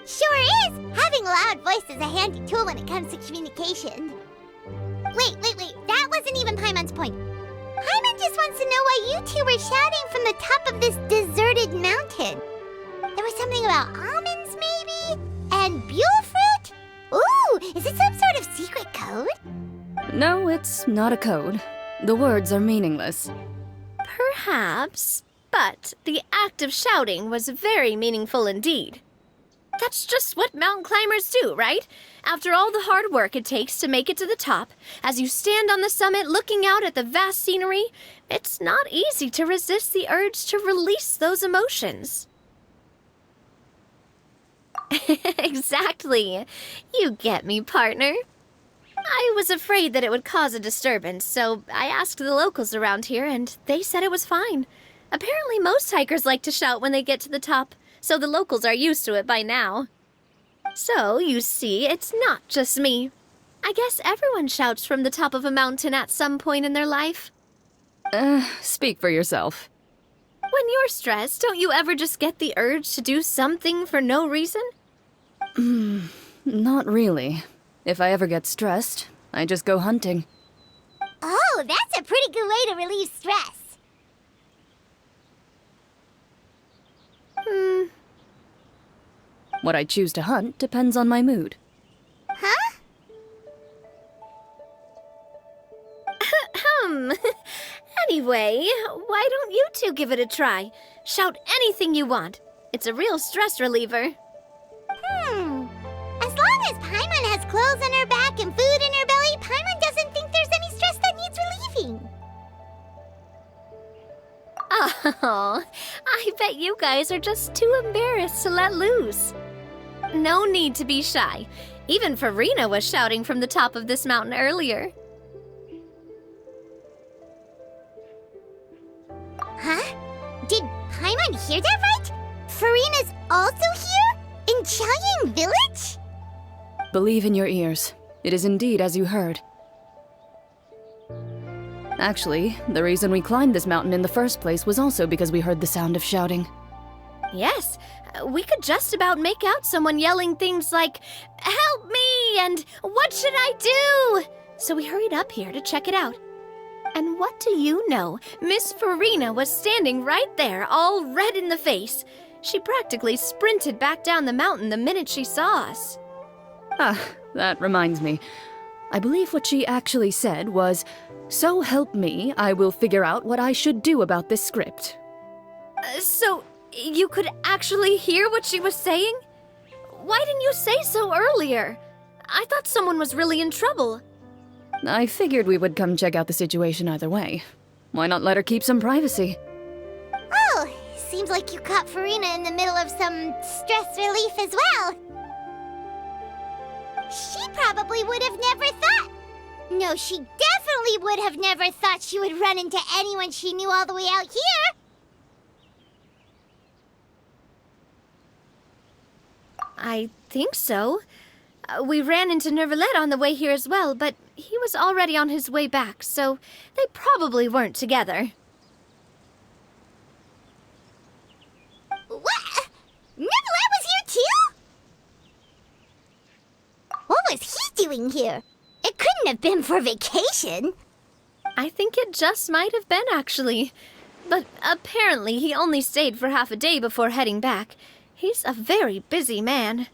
Sure is! Having a loud voice is a handy tool when it comes to communication. Wait. That wasn't even Paimon's point. Paimon just wants to know why you two were shouting from the top of this deserted mountain. There was something about almonds, maybe? And buell fruit? Ooh, is it some sort of secret code? No, it's not a code. The words are meaningless. Perhaps, but the act of shouting was very meaningful indeed. That's just what mountain climbers do, right? After all the hard work it takes to make it to the top, as you stand on the summit looking out at the vast scenery, it's not easy to resist the urge to release those emotions. Exactly. You get me, partner. I was afraid that it would cause a disturbance, so I asked the locals around here, and they said it was fine. Apparently most hikers like to shout when they get to the top, so the locals are used to it by now. So, you see, it's not just me. I guess everyone shouts from the top of a mountain at some point in their life. Speak for yourself. When you're stressed, don't you ever just get the urge to do something for no reason? Not really. If I ever get stressed, I just go hunting. Oh, that's a pretty good way to relieve stress. What I choose to hunt depends on my mood. Huh? Anyway, why don't you two give it a try? Shout anything you want. It's a real stress reliever. As long as Paimon has clothes on her back and food in her belly, Paimon doesn't think there's any stress that needs relieving. Oh, I bet you guys are just too embarrassed to let loose. No need to be shy. Even Farina was shouting from the top of this mountain earlier. Huh? Did Paimon hear that right? Farina's also here? In Qiaoying Village? Believe in your ears. It is indeed as you heard. Actually, the reason we climbed this mountain in the first place was also because we heard the sound of shouting. Yes, we could just about make out someone yelling things like, "Help me!" and "What should I do?" So we hurried up here to check it out. And what do you know? Miss Farina was standing right there, all red in the face. She practically sprinted back down the mountain the minute she saw us. That reminds me. I believe what she actually said was, "So help me, I will figure out what I should do about this script." So, you could actually hear what she was saying? Why didn't you say so earlier? I thought someone was really in trouble. I figured we would come check out the situation either way. Why not let her keep some privacy? Oh, seems like you caught Farina in the middle of some stress relief as well. She probably would have never thought. No, she definitely would have never thought she would run into anyone she knew all the way out here. I think so. We ran into Nervalet on the way here as well, but he was already on his way back, so they probably weren't together. What? Nervalet was here too? What was he doing here? It couldn't have been for vacation. I think it just might have been, actually. But apparently he only stayed for half a day before heading back. He's a very busy man.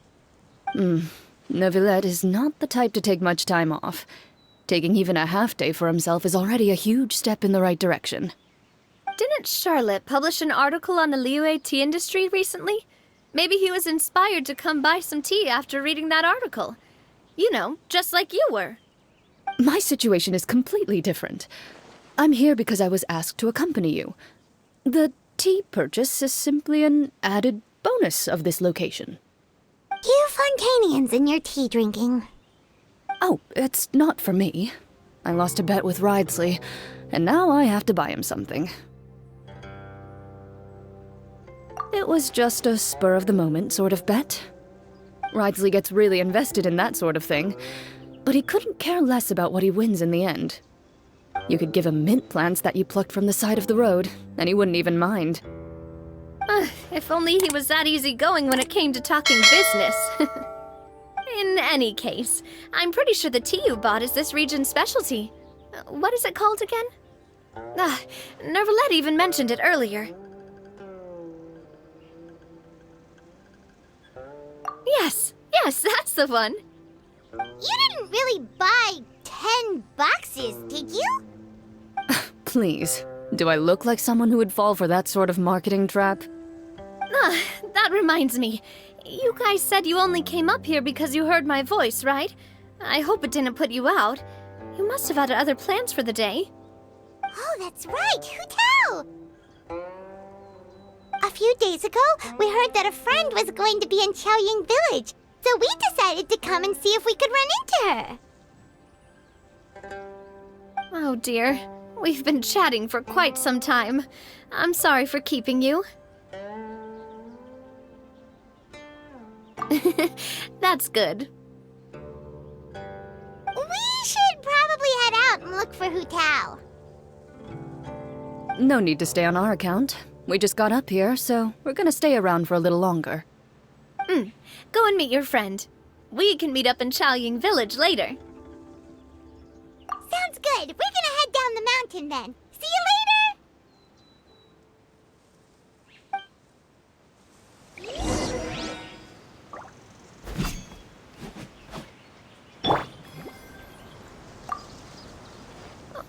Neuvillette is not the type to take much time off. Taking even a half day for himself is already a huge step in the right direction. Didn't Charlotte publish an article on the Liyue tea industry recently? Maybe he was inspired to come buy some tea after reading that article. You know, just like you were. My situation is completely different. I'm here because I was asked to accompany you. The tea purchase is simply an added bonus of this location. You Fontanians and your tea drinking. Oh, it's not for me. I lost a bet with Ridesley, and now I have to buy him something. It was just a spur-of-the-moment sort of bet. Ridesley gets really invested in that sort of thing, but he couldn't care less about what he wins in the end. You could give him mint plants that you plucked from the side of the road, and he wouldn't even mind. If only he was that easygoing when it came to talking business. In any case, I'm pretty sure the tea you bought is this region's specialty. What is it called again? Nervalette even mentioned it earlier. Yes, that's the one. You didn't really buy 10 boxes, did you? Please, do I look like someone who would fall for that sort of marketing trap? That reminds me. You guys said you only came up here because you heard my voice, right? I hope it didn't put you out. You must have had other plans for the day. Oh, that's right. Hu Tao! A few days ago, we heard that a friend was going to be in Qiaoying Village, so we decided to come and see if we could run into her. Oh dear. We've been chatting for quite some time. I'm sorry for keeping you. That's good. We should probably head out and look for Hu Tao. No need to stay on our account. We just got up here, so we're gonna stay around for a little longer. Go and meet your friend. We can meet up in Qiaoying Village later. Sounds good. We're gonna head down the mountain then. See you later!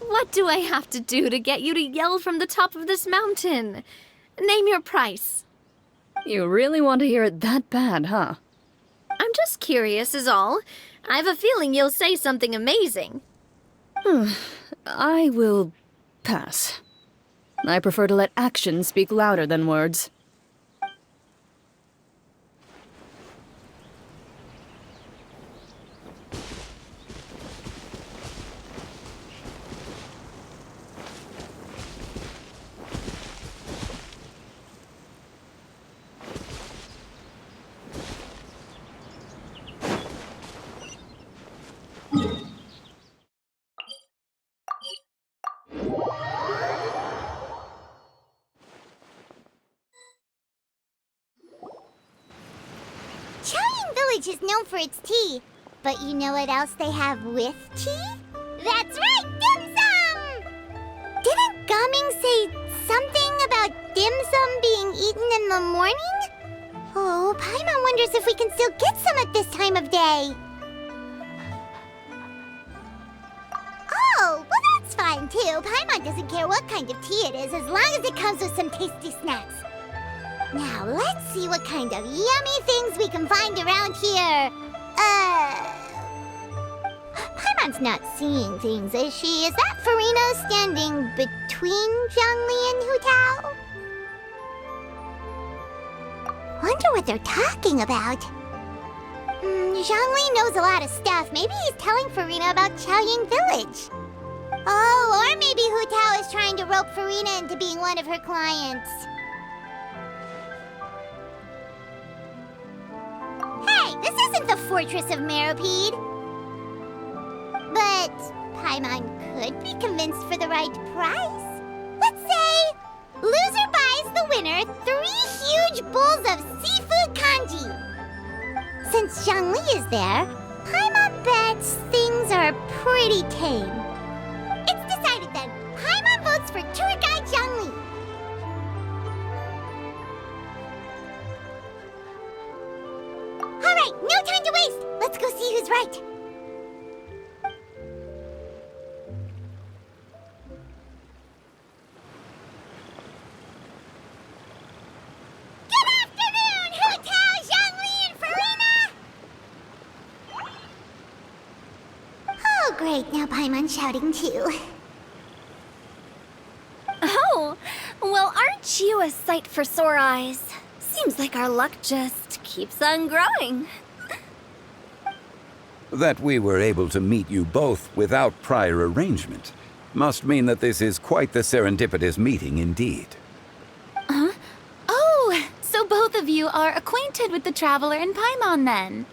What do I have to do to get you to yell from the top of this mountain? Name your price. You really want to hear it that bad, huh? I'm just curious is all. I have a feeling you'll say something amazing. I will pass. I prefer to let actions speak louder than words. Qiaoying Village is known for its tea, but you know what else they have with tea? That's right, dim sum! Didn't Gaming say something about dim sum being eaten in the morning? Oh, Paimon wonders if we can still get some at this time of day. Oh, well that's fine too. Paimon doesn't care what kind of tea it is as long as it comes with some tasty snacks. Now, let's see what kind of yummy things we can find around here. Paimon's not seeing things, is she? Is that Farina standing between Zhongli and Hu Tao? Wonder what they're talking about. Zhongli knows a lot of stuff. Maybe he's telling Farina about Qiaoying Village. Oh, or maybe Hu Tao is trying to rope Farina into being one of her clients. Hey, this isn't the Fortress of Meropide. But Paimon could be convinced for the right price. Let's say loser buys the winner 3 huge bowls of seafood kanji. Since Zhongli is there, Paimon bets things are pretty tame. It's decided then. Paimon votes for tour guide Zhongli. All right, no time to waste. Let's go see who's right. Good afternoon, Hu Tao, Zhongli, and Farina! Oh, great. Now Paimon's shouting too. Oh, well, aren't you a sight for sore eyes? Seems like our luck just keeps on growing. That we were able to meet you both without prior arrangement must mean that this is quite the serendipitous meeting indeed. Huh? Oh, so both of you are acquainted with the Traveler and Paimon then?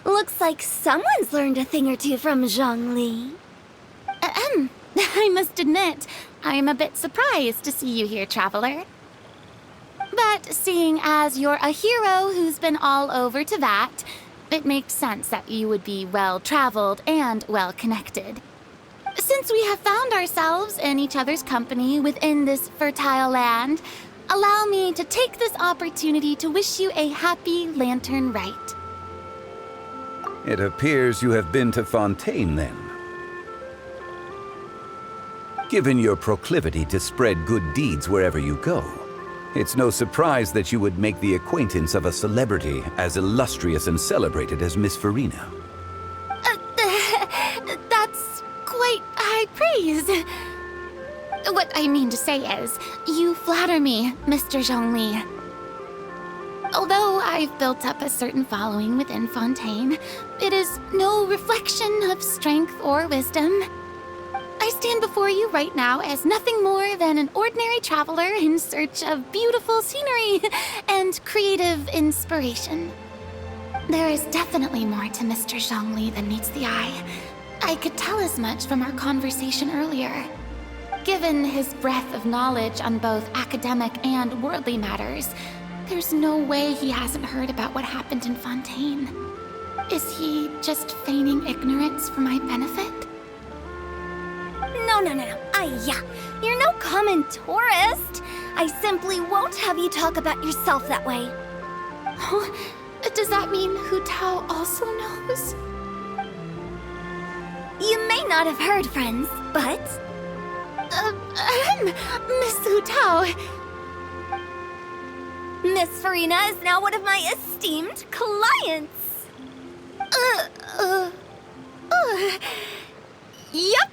Looks like someone's learned a thing or two from Zhongli. I must admit, I'm a bit surprised to see you here, Traveler. But seeing as you're a hero who's been all over Teyvat, it makes sense that you would be well-traveled and well-connected. Since we have found ourselves in each other's company within this fertile land, allow me to take this opportunity to wish you a happy Lantern Rite. It appears you have been to Fontaine, then. Given your proclivity to spread good deeds wherever you go, it's no surprise that you would make the acquaintance of a celebrity as illustrious and celebrated as Miss Farina. That's quite high praise. What I mean to say is, you flatter me, Mr. Zhongli. Although I've built up a certain following within Fontaine, it is no reflection of strength or wisdom. I stand before you right now as nothing more than an ordinary traveler in search of beautiful scenery and creative inspiration. There is definitely more to Mr. Zhongli than meets the eye. I could tell as much from our conversation earlier. Given his breadth of knowledge on both academic and worldly matters, there's no way he hasn't heard about what happened in Fontaine. Is he just feigning ignorance for my benefit? No. You're no common tourist. I simply won't have you talk about yourself that way. Oh, does that mean Hu Tao also knows? You may not have heard, friends, but... Miss Hu Tao. Miss Farina is now one of my esteemed clients. Yep.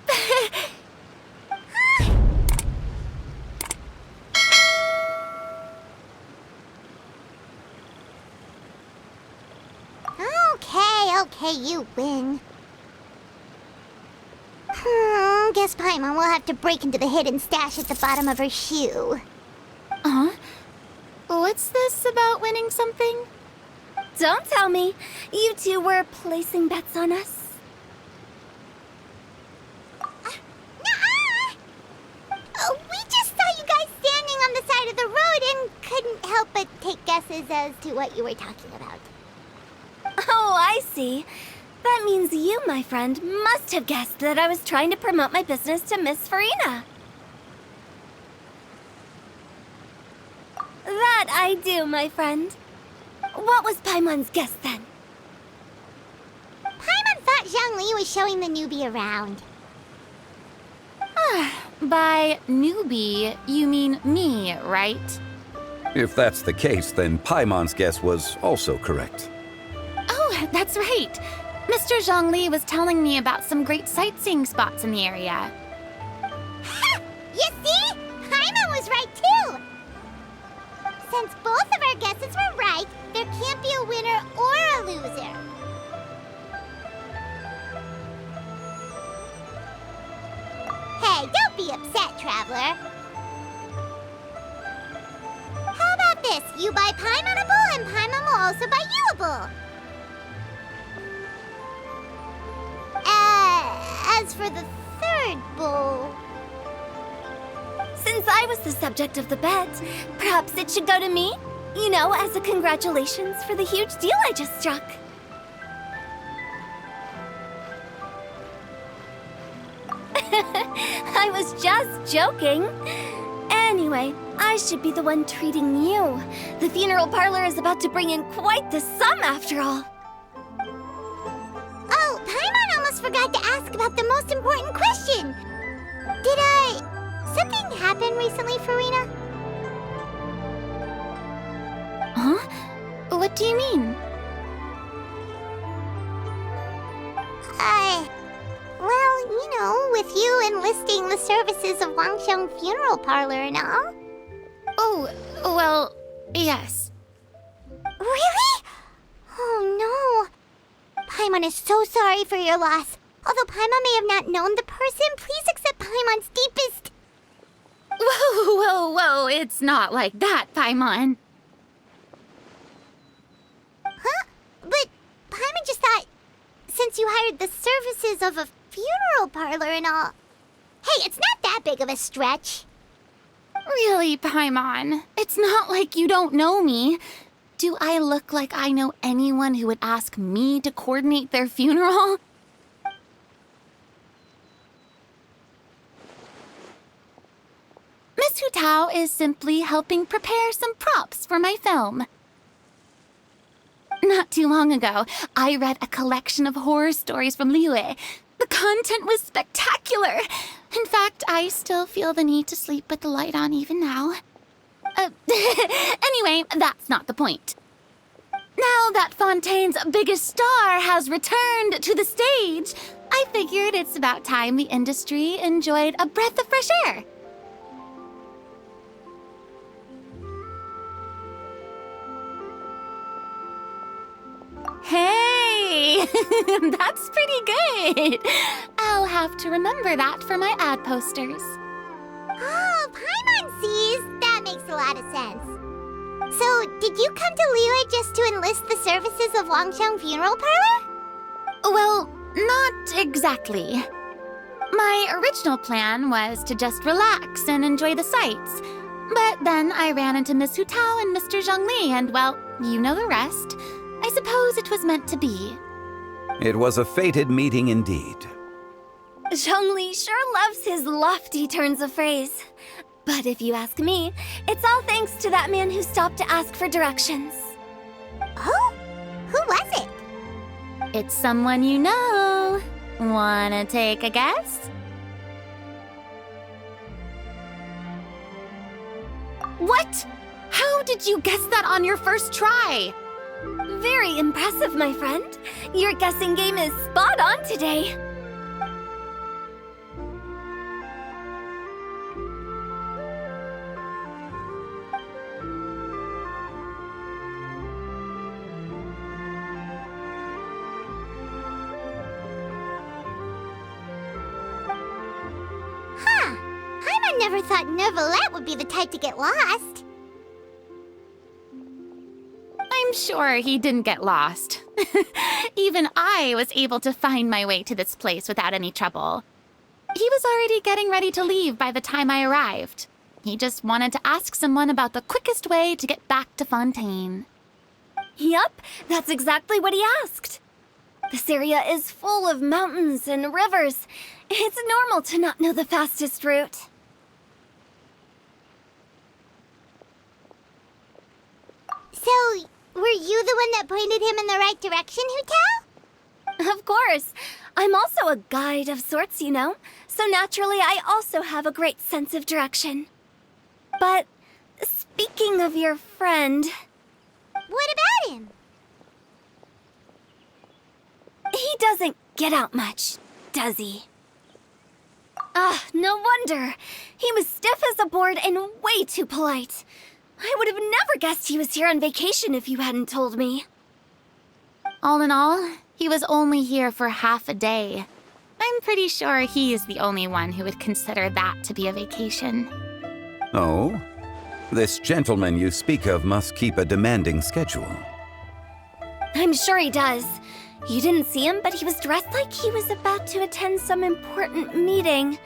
Okay, you win. Guess Paimon will have to break into the hidden stash at the bottom of her shoe. What's this about winning something? Don't tell me. You two were placing bets on us. We just saw you guys standing on the side of the road and couldn't help but take guesses as to what you were talking about. Oh, I see. That means you, my friend, must have guessed that I was trying to promote my business to Miss Farina. That I do, my friend. What was Paimon's guess then? Paimon thought Zhongli was showing the newbie around. By newbie, you mean me, right? If that's the case, then Paimon's guess was also correct. Oh, that's right. Mr. Zhongli was telling me about some great sightseeing spots in the area. Ha! You see? Paimon was right too! Since both of our guesses were right, there can't be a winner or a loser. Hey, don't be upset, Traveler. How about this? You buy Paimon a bowl and Paimon will also buy you a bowl. As for the third bowl... Since I was the subject of the bet, perhaps it should go to me? You know, as a congratulations for the huge deal I just struck. I was just joking. Anyway, I should be the one treating you. The funeral parlor is about to bring in quite the sum after all. Oh, Paimon almost forgot to ask about the most important question. Something happen recently, Farina? Huh? What do you mean? Well, you know, with you enlisting the services of Wangsheng Funeral Parlor and all. Oh, well, yes. Really? Oh no. Paimon is so sorry for your loss. Although Paimon may have not known the person, please accept Paimon's deepest... Whoa, it's not like that, Paimon. Huh? But Paimon Paimon just thought, since you hired the services of a funeral parlor and all... Hey, it's not that big of a stretch. Really, Paimon? It's not like you don't know me. Do I look like I know anyone who would ask me to coordinate their funeral? Miss Hu Tao is simply helping prepare some props for my film. Not too long ago, I read a collection of horror stories from Liyue. The content was spectacular. In fact, I still feel the need to sleep with the light on even now. Anyway, that's not the point. Now that Fontaine's biggest star has returned to the stage, I figured it's about time the industry enjoyed a breath of fresh air. Hey, that's pretty good. I'll have to remember that for my ad posters. Oh, Paimon sees. That makes a lot of sense. So, did you come to Liyue just to enlist the services of Longxiang Funeral Parlor? Well, not exactly. My original plan was to just relax and enjoy the sights. But then I ran into Miss Hu Tao and Mr. Zhongli, and well, you know the rest. I suppose it was meant to be. It was a fated meeting indeed. Zhongli sure loves his lofty turns of phrase. But if you ask me, it's all thanks to that man who stopped to ask for directions. Oh? Who was it? It's someone you know. Wanna take a guess? What? How did you guess that on your first try? Very impressive, my friend. Your guessing game is spot on today. Huh. Paimon never thought Neuvillette would be the type to get lost. I'm sure he didn't get lost. Even I was able to find my way to this place without any trouble. He was already getting ready to leave by the time I arrived. He just wanted to ask someone about the quickest way to get back to Fontaine. Yup, that's exactly what he asked. This area is full of mountains and rivers. It's normal to not know the fastest route. So, were you the one that pointed him in the right direction, Hu Tao? Of course. I'm also a guide of sorts, you know. So naturally, I also have a great sense of direction. But speaking of your friend... What about him? He doesn't get out much, does he? Ah, no wonder. He was stiff as a board and way too polite. I would have never guessed he was here on vacation if you hadn't told me. All in all, he was only here for half a day. I'm pretty sure he is the only one who would consider that to be a vacation. Oh? This gentleman you speak of must keep a demanding schedule. I'm sure he does. You didn't see him, but he was dressed like he was about to attend some important meeting.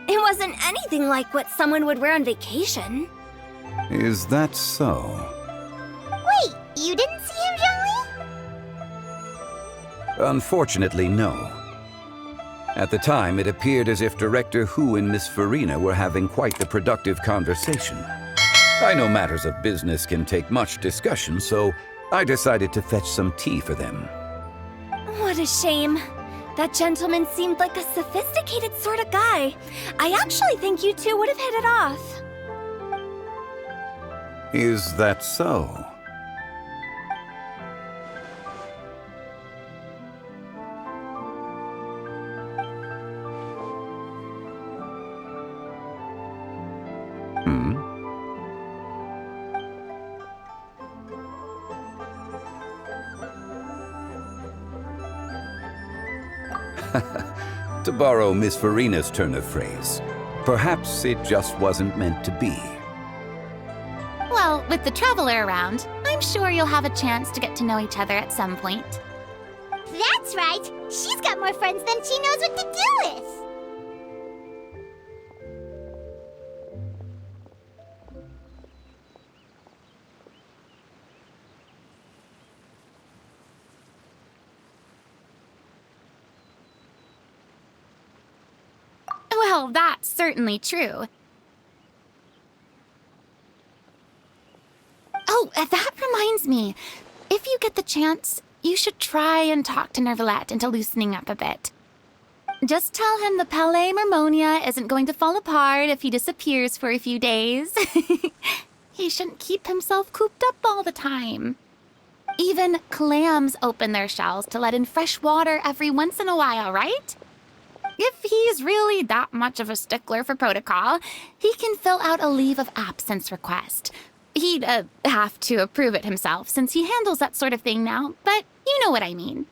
It wasn't anything like what someone would wear on vacation. Is that so? Wait, you didn't see him, Zhongli? Unfortunately, no. At the time, it appeared as if Director Hu and Miss Farina were having quite the productive conversation. I know matters of business can take much discussion, so I decided to fetch some tea for them. What a shame. That gentleman seemed like a sophisticated sort of guy. I actually think you two would have hit it off. Is that so? To borrow Miss Farina's turn of phrase, perhaps it just wasn't meant to be. Well, with the traveler around, I'm sure you'll have a chance to get to know each other at some point. That's right! She's got more friends than she knows what to do with! Well, that's certainly true. Oh, that reminds me. If you get the chance, you should try and talk to Nervalette into loosening up a bit. Just tell him the Palais Mermonia isn't going to fall apart if he disappears for a few days. He shouldn't keep himself cooped up all the time. Even clams open their shells to let in fresh water every once in a while, right? If he's really that much of a stickler for protocol, he can fill out a leave of absence request. He'd have to approve it himself since he handles that sort of thing now, but you know what I mean.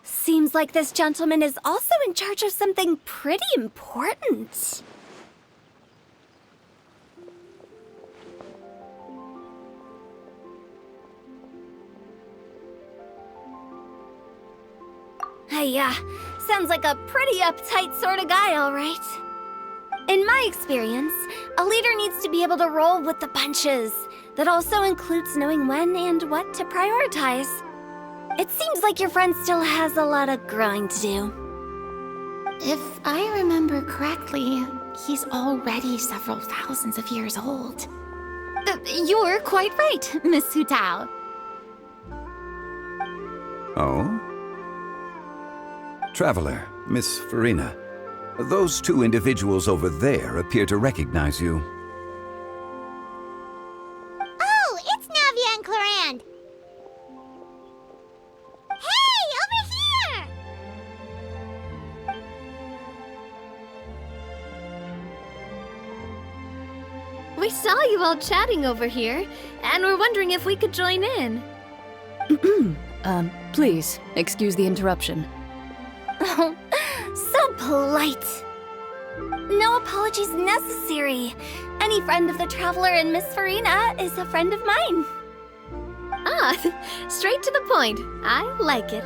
Seems like this gentleman is also in charge of something pretty important. Hey, sounds like a pretty uptight sort of guy, all right. In my experience, a leader needs to be able to roll with the punches. That also includes knowing when and what to prioritize. It seems like your friend still has a lot of growing to do. If I remember correctly, he's already several thousands of years old. You're quite right, Miss Hutao. Oh? Traveler, Miss Farina, those two individuals over there appear to recognize you. Oh, it's Navia and Clarand! Hey, over here! We saw you all chatting over here, and we're wondering if we could join in. Please, excuse the interruption. Oh, so polite. No apologies necessary. Any friend of the Traveler and Miss Farina is a friend of mine. Ah, straight to the point. I like it.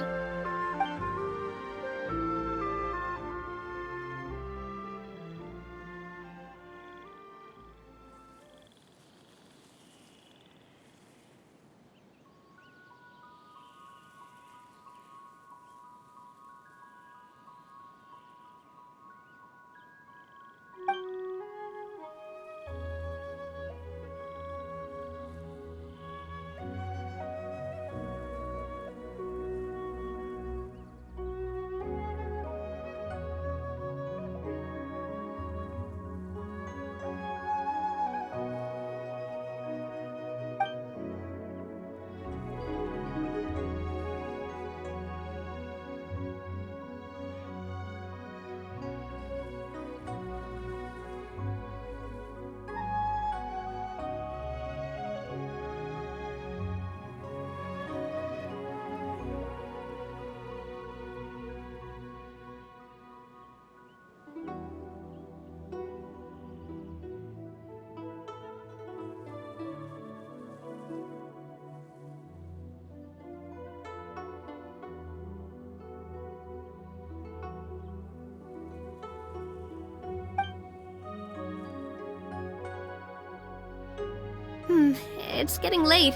It's getting late.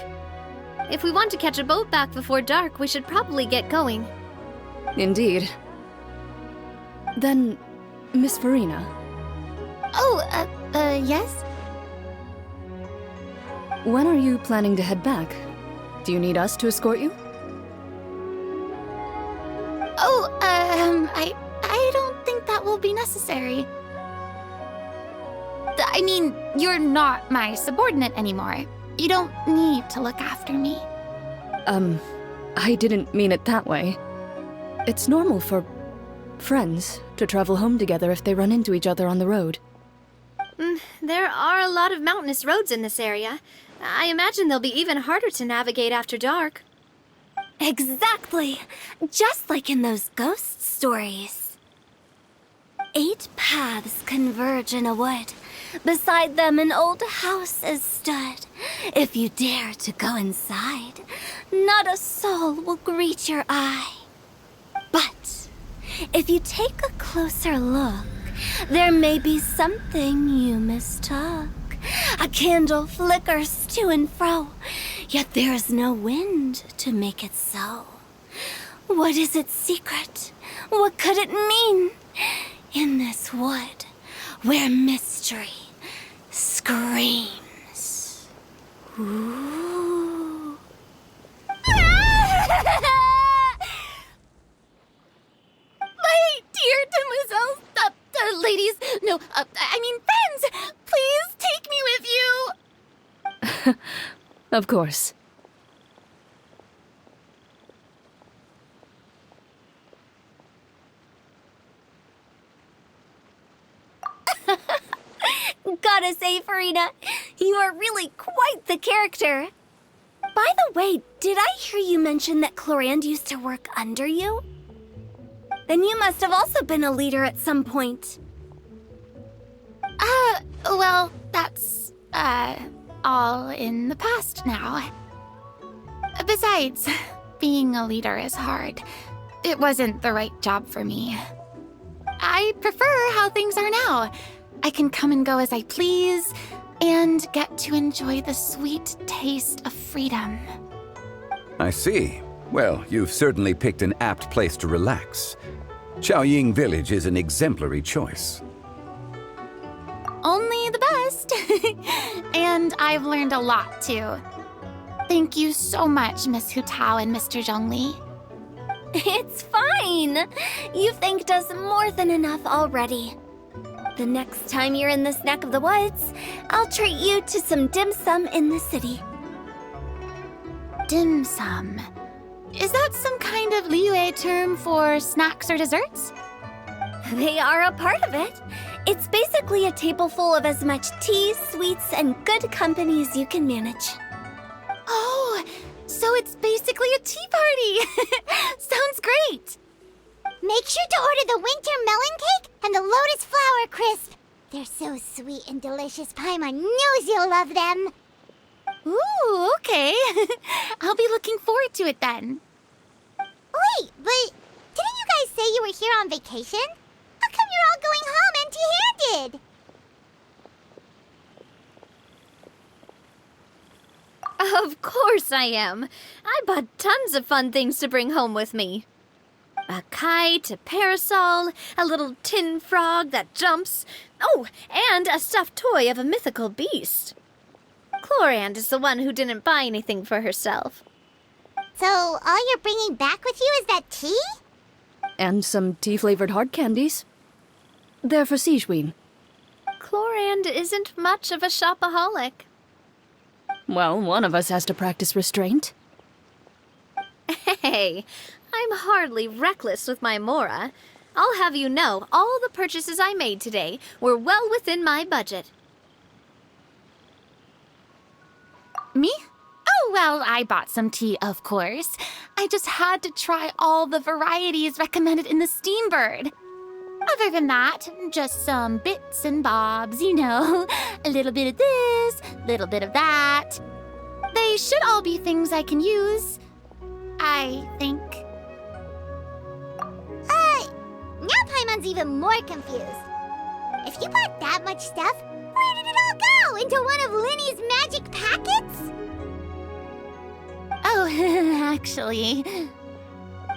If we want to catch a boat back before dark, we should probably get going. Indeed. Then, Miss Farina. Oh, yes? When are you planning to head back? Do you need us to escort you? Oh, I don't think that will be necessary. I mean, you're not my subordinate anymore. You don't need to look after me. I didn't mean it that way. It's normal for friends to travel home together if they run into each other on the road. There are a lot of mountainous roads in this area. I imagine they'll be even harder to navigate after dark. Exactly. Just like in those ghost stories. 8 paths converge in a wood. Beside them an old house is stood. If you dare to go inside, not a soul will greet your eye. But if you take a closer look, there may be something you mistook. A candle flickers to and fro, yet there is no wind to make it so. What is its secret? What could it mean? In this wood, where mystery screams. Ooh. My dear demoiselles, ladies, no, I mean friends, please take me with you. Of course. Gotta say, Farina, you are really quite the character. By the way, did I hear you mention that Clorand used to work under you? Then you must have also been a leader at some point. Well, that's, all in the past now. Besides, being a leader is hard. It wasn't the right job for me. I prefer how things are now. I can come and go as I please, and get to enjoy the sweet taste of freedom. I see. Well, you've certainly picked an apt place to relax. Xiaoying Village is an exemplary choice. Only the best. And I've learned a lot, too. Thank you so much, Miss Hu Tao and Mr. Zhongli. It's fine. You've thanked us more than enough already. The next time you're in this neck of the woods, I'll treat you to some dim sum in the city. Dim sum? Is that some kind of Liyue term for snacks or desserts? They are a part of it. It's basically a table full of as much tea, sweets, and good company as you can manage. Oh, so it's basically a tea party! Sounds great! Make sure to order the winter melon cake and the lotus flower crisp. They're so sweet and delicious, Paimon knows you'll love them. Ooh, okay. I'll be looking forward to it then. Wait, but didn't you guys say you were here on vacation? How come you're all going home empty-handed? Of course I am. I bought tons of fun things to bring home with me. A kite, a parasol, a little tin frog that jumps. Oh, and a stuffed toy of a mythical beast. Clorand is the one who didn't buy anything for herself. So all you're bringing back with you is that tea? And some tea-flavored hard candies. They're for Sigewin. Clorand isn't much of a shopaholic. Well, one of us has to practice restraint. Hey, I'm hardly reckless with my Mora. I'll have you know, all the purchases I made today were well within my budget. Me? Oh, well, I bought some tea, of course. I just had to try all the varieties recommended in the Steambird. Other than that, just some bits and bobs, you know. A little bit of this, a little bit of that. They should all be things I can use, I think. Now Paimon's even more confused. If you bought that much stuff, where did it all go? Into one of Linny's magic packets? Oh, actually...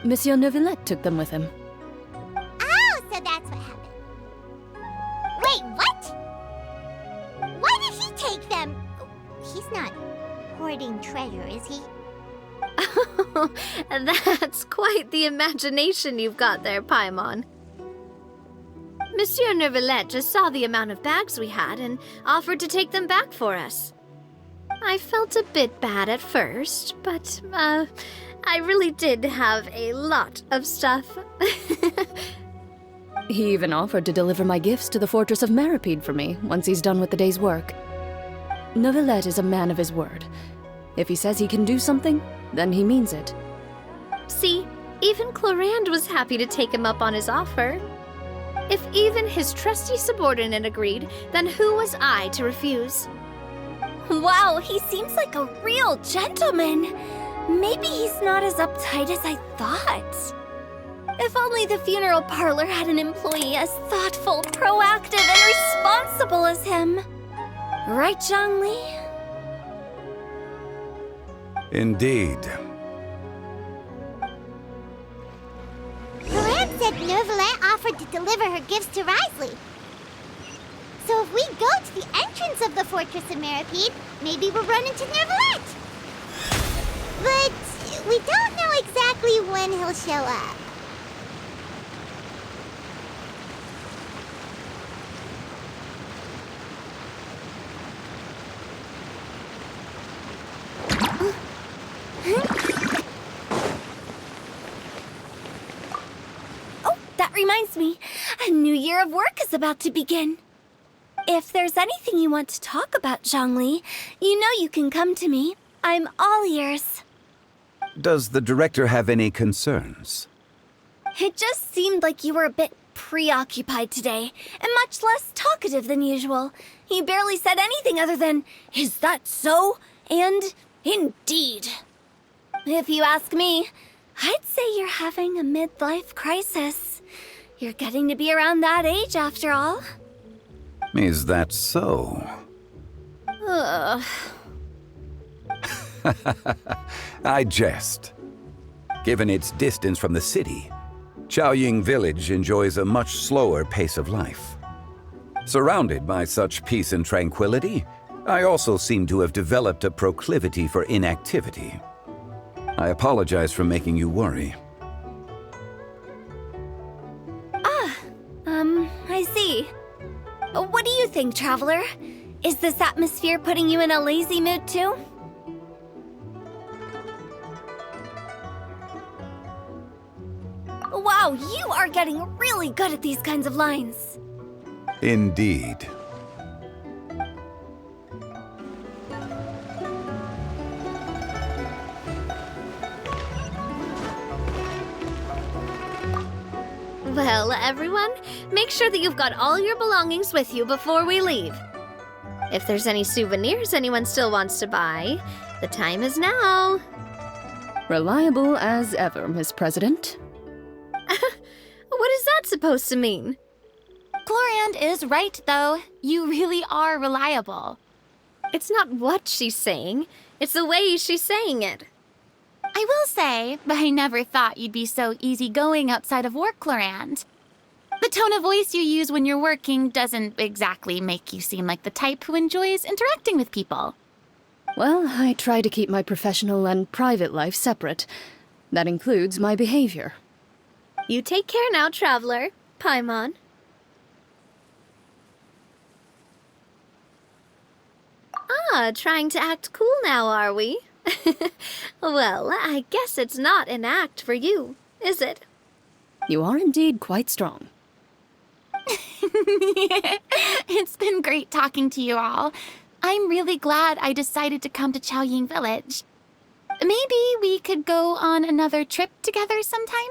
Monsieur Neuvillette took them with him. Oh, so that's what happened. Wait, what? Why did he take them? He's not hoarding treasure, is he? That's quite the imagination you've got there, Paimon. Monsieur Neuvillette just saw the amount of bags we had and offered to take them back for us. I felt a bit bad at first, but, I really did have a lot of stuff. He even offered to deliver my gifts to the Fortress of Meripede for me once he's done with the day's work. Neuvillette is a man of his word. If he says he can do something, then he means it. See, even Clorand was happy to take him up on his offer. If even his trusty subordinate agreed, then who was I to refuse? Wow, he seems like a real gentleman. Maybe he's not as uptight as I thought. If only the funeral parlor had an employee as thoughtful, proactive, and responsible as him. Right, Zhongli? Indeed. Corak said Nervalet offered to deliver her gifts to Risley. So if we go to the entrance of the Fortress of Meripede, maybe we'll run into Nervalet. But we don't know exactly when he'll show up. Oh, that reminds me. A new year of work is about to begin. If there's anything you want to talk about, Zhongli, you know you can come to me. I'm all ears. Does the director have any concerns? It just seemed like you were a bit preoccupied today, and much less talkative than usual. You barely said anything other than, "Is that so?" and "Indeed." If you ask me, I'd say you're having a midlife crisis. You're getting to be around that age after all. Is that so? Ugh. I jest. Given its distance from the city, Chaoying Village enjoys a much slower pace of life. Surrounded by such peace and tranquility, I also seem to have developed a proclivity for inactivity. I apologize for making you worry. I see. What do you think, Traveler? Is this atmosphere putting you in a lazy mood too? Wow, you are getting really good at these kinds of lines. Indeed. Well, everyone, make sure that you've got all your belongings with you before we leave. If there's any souvenirs anyone still wants to buy, the time is now. Reliable as ever, Miss President. What is that supposed to mean? Gloriand is right, though. You really are reliable. It's not what she's saying, it's the way she's saying it. I will say, but I never thought you'd be so easygoing outside of work, Gloriand. The tone of voice you use when you're working doesn't exactly make you seem like the type who enjoys interacting with people. Well, I try to keep my professional and private life separate. That includes my behavior. You take care now, Traveler. Paimon. Trying to act cool now, are we? Well, I guess it's not an act for you, is it? You are indeed quite strong. It's been great talking to you all. I'm really glad I decided to come to Chaoying Village. Maybe we could go on another trip together sometime?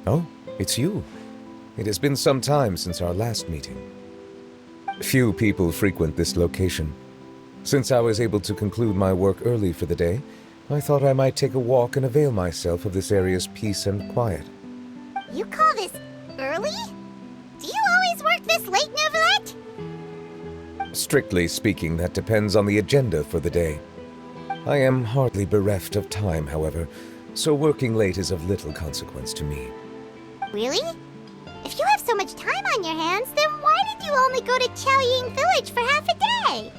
Oh, it's you. It has been some time since our last meeting. Few people frequent this location. Since I was able to conclude my work early for the day, I thought I might take a walk and avail myself of this area's peace and quiet. You call this early? Do you always work this late, Neuvillette? Strictly speaking, that depends on the agenda for the day. I am hardly bereft of time, however, so working late is of little consequence to me. Really? If you have so much time on your hands, then why did you only go to Chaoying Village for half a day?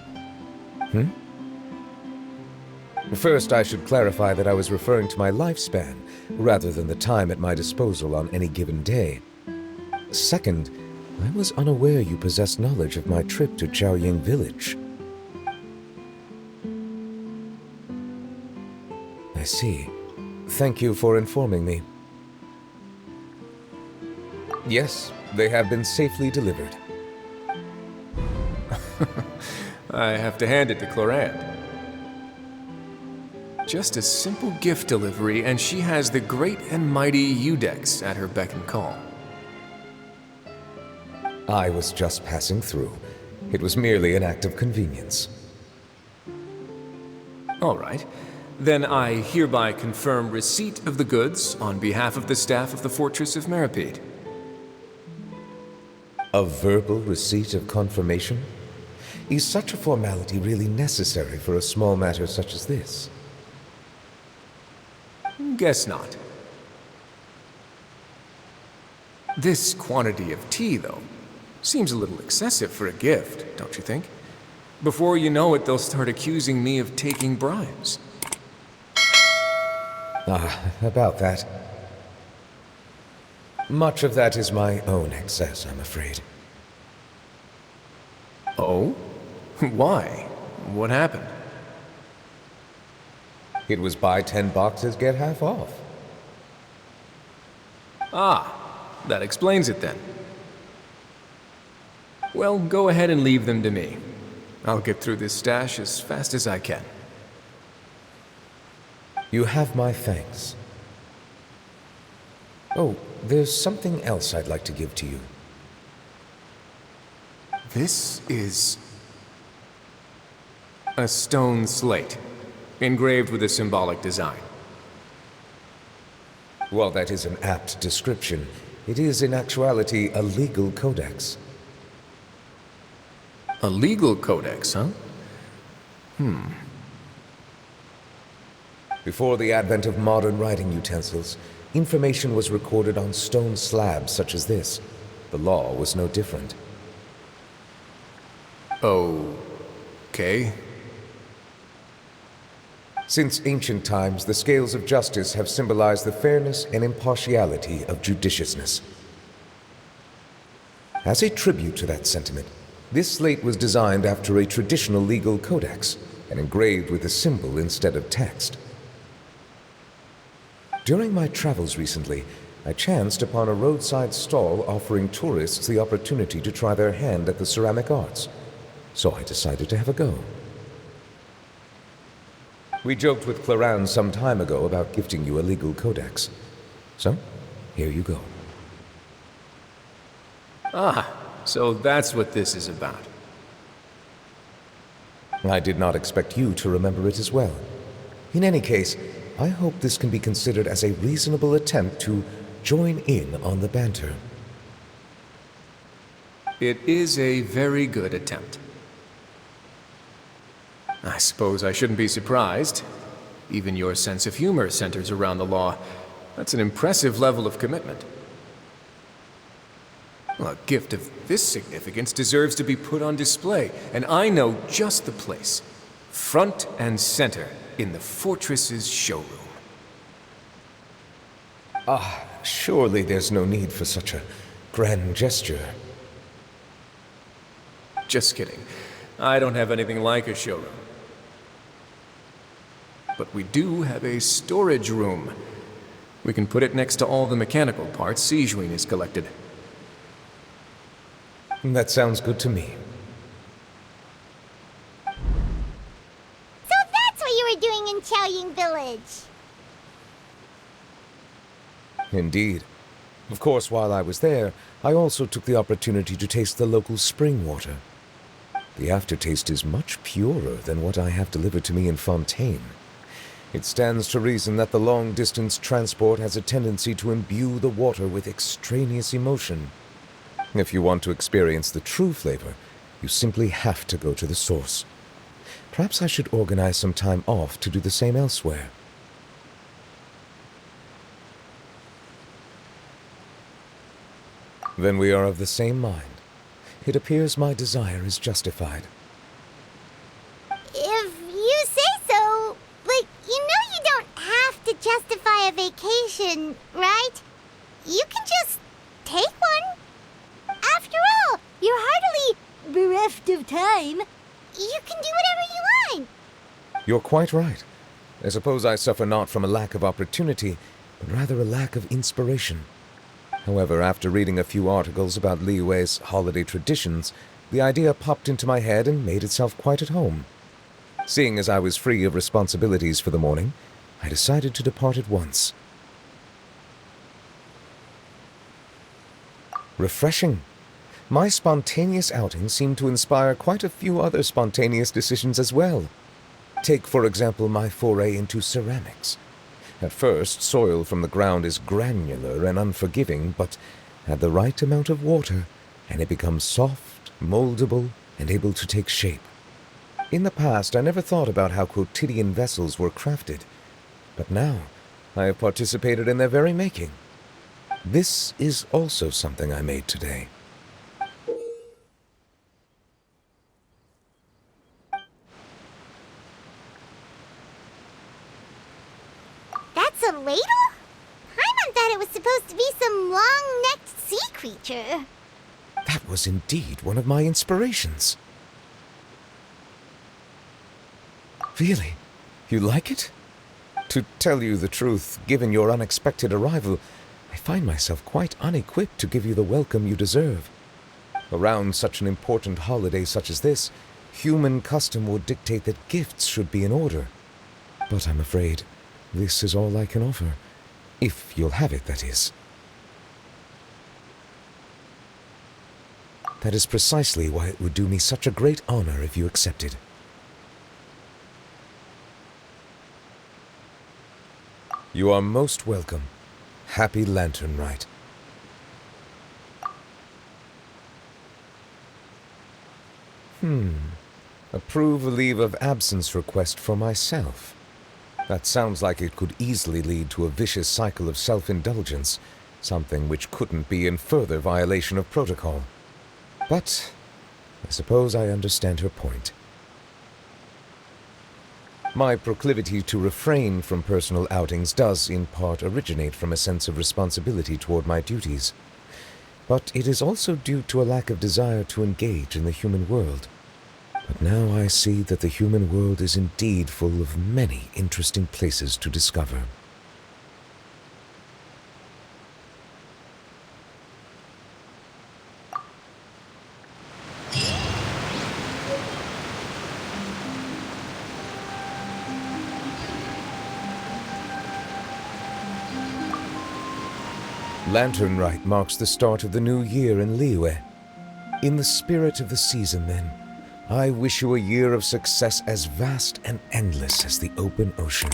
First, I should clarify that I was referring to my lifespan, rather than the time at my disposal on any given day. Second, I was unaware you possessed knowledge of my trip to Chaoying Village. I see. Thank you for informing me. Yes, they have been safely delivered. I have to hand it to Clorant. Just a simple gift delivery, and she has the great and mighty Udex at her beck and call. I was just passing through. It was merely an act of convenience. All right. Then I hereby confirm receipt of the goods on behalf of the staff of the Fortress of Meripede. A verbal receipt of confirmation? Is such a formality really necessary for a small matter such as this? Guess not. This quantity of tea, though, seems a little excessive for a gift, don't you think? Before you know it, they'll start accusing me of taking bribes. About that. Much of that is my own excess, I'm afraid. Oh? Why? What happened? It was buy 10 boxes, get half off. Ah, that explains it then. Well, go ahead and leave them to me. I'll get through this stash as fast as I can. You have my thanks. Oh, there's something else I'd like to give to you. This is a stone slate, engraved with a symbolic design. While that is an apt description, it is in actuality a legal codex. A legal codex, huh? Before the advent of modern writing utensils, information was recorded on stone slabs such as this. The law was no different. Okay. Since ancient times, the scales of justice have symbolized the fairness and impartiality of judiciousness. As a tribute to that sentiment, this slate was designed after a traditional legal codex and engraved with a symbol instead of text. During my travels recently, I chanced upon a roadside stall offering tourists the opportunity to try their hand at the ceramic arts, so I decided to have a go. We joked with Clorant some time ago about gifting you a legal codex. So, here you go. Ah, so that's what this is about. I did not expect you to remember it as well. In any case, I hope this can be considered as a reasonable attempt to join in on the banter. It is a very good attempt. I suppose I shouldn't be surprised. Even your sense of humor centers around the law. That's an impressive level of commitment. Well, a gift of this significance deserves to be put on display, and I know just the place. Front and center in the Fortress's showroom. Surely there's no need for such a grand gesture. Just kidding. I don't have anything like a showroom. But we do have a storage room. We can put it next to all the mechanical parts Sijuin has collected. That sounds good to me. So that's what you were doing in Chaoying Village. Indeed. Of course, while I was there, I also took the opportunity to taste the local spring water. The aftertaste is much purer than what I have delivered to me in Fontaine. It stands to reason that the long-distance transport has a tendency to imbue the water with extraneous emotion. If you want to experience the true flavor, you simply have to go to the source. Perhaps I should organize some time off to do the same elsewhere. Then we are of the same mind. It appears my desire is justified. If you say so, but you know you don't have to justify a vacation, right? You can just take one. After all, you're hardly bereft of time. You can do whatever you want. You're quite right. I suppose I suffer not from a lack of opportunity, but rather a lack of inspiration. However, after reading a few articles about Liyue's holiday traditions, the idea popped into my head and made itself quite at home. Seeing as I was free of responsibilities for the morning, I decided to depart at once. Refreshing. My spontaneous outing seemed to inspire quite a few other spontaneous decisions as well. Take, for example, my foray into ceramics. At first, soil from the ground is granular and unforgiving, but add the right amount of water, and it becomes soft, moldable, and able to take shape. In the past, I never thought about how quotidian vessels were crafted, but now I have participated in their very making. This is also something I made today. That's a ladle? Paimon thought it was supposed to be some long-necked sea creature. That was indeed one of my inspirations. Really? You like it? To tell you the truth, given your unexpected arrival, I find myself quite unequipped to give you the welcome you deserve. Around such an important holiday such as this, human custom would dictate that gifts should be in order. But I'm afraid this is all I can offer. If you'll have it, that is. That is precisely why it would do me such a great honor if you accepted. You are most welcome. Happy Lantern Rite. Approve a leave of absence request for myself. That sounds like it could easily lead to a vicious cycle of self-indulgence, something which couldn't be in further violation of protocol. But I suppose I understand her point. My proclivity to refrain from personal outings does, in part, originate from a sense of responsibility toward my duties. But it is also due to a lack of desire to engage in the human world. But now I see that the human world is indeed full of many interesting places to discover. Lantern Rite marks the start of the new year in Liyue. In the spirit of the season, then, I wish you a year of success as vast and endless as the open ocean.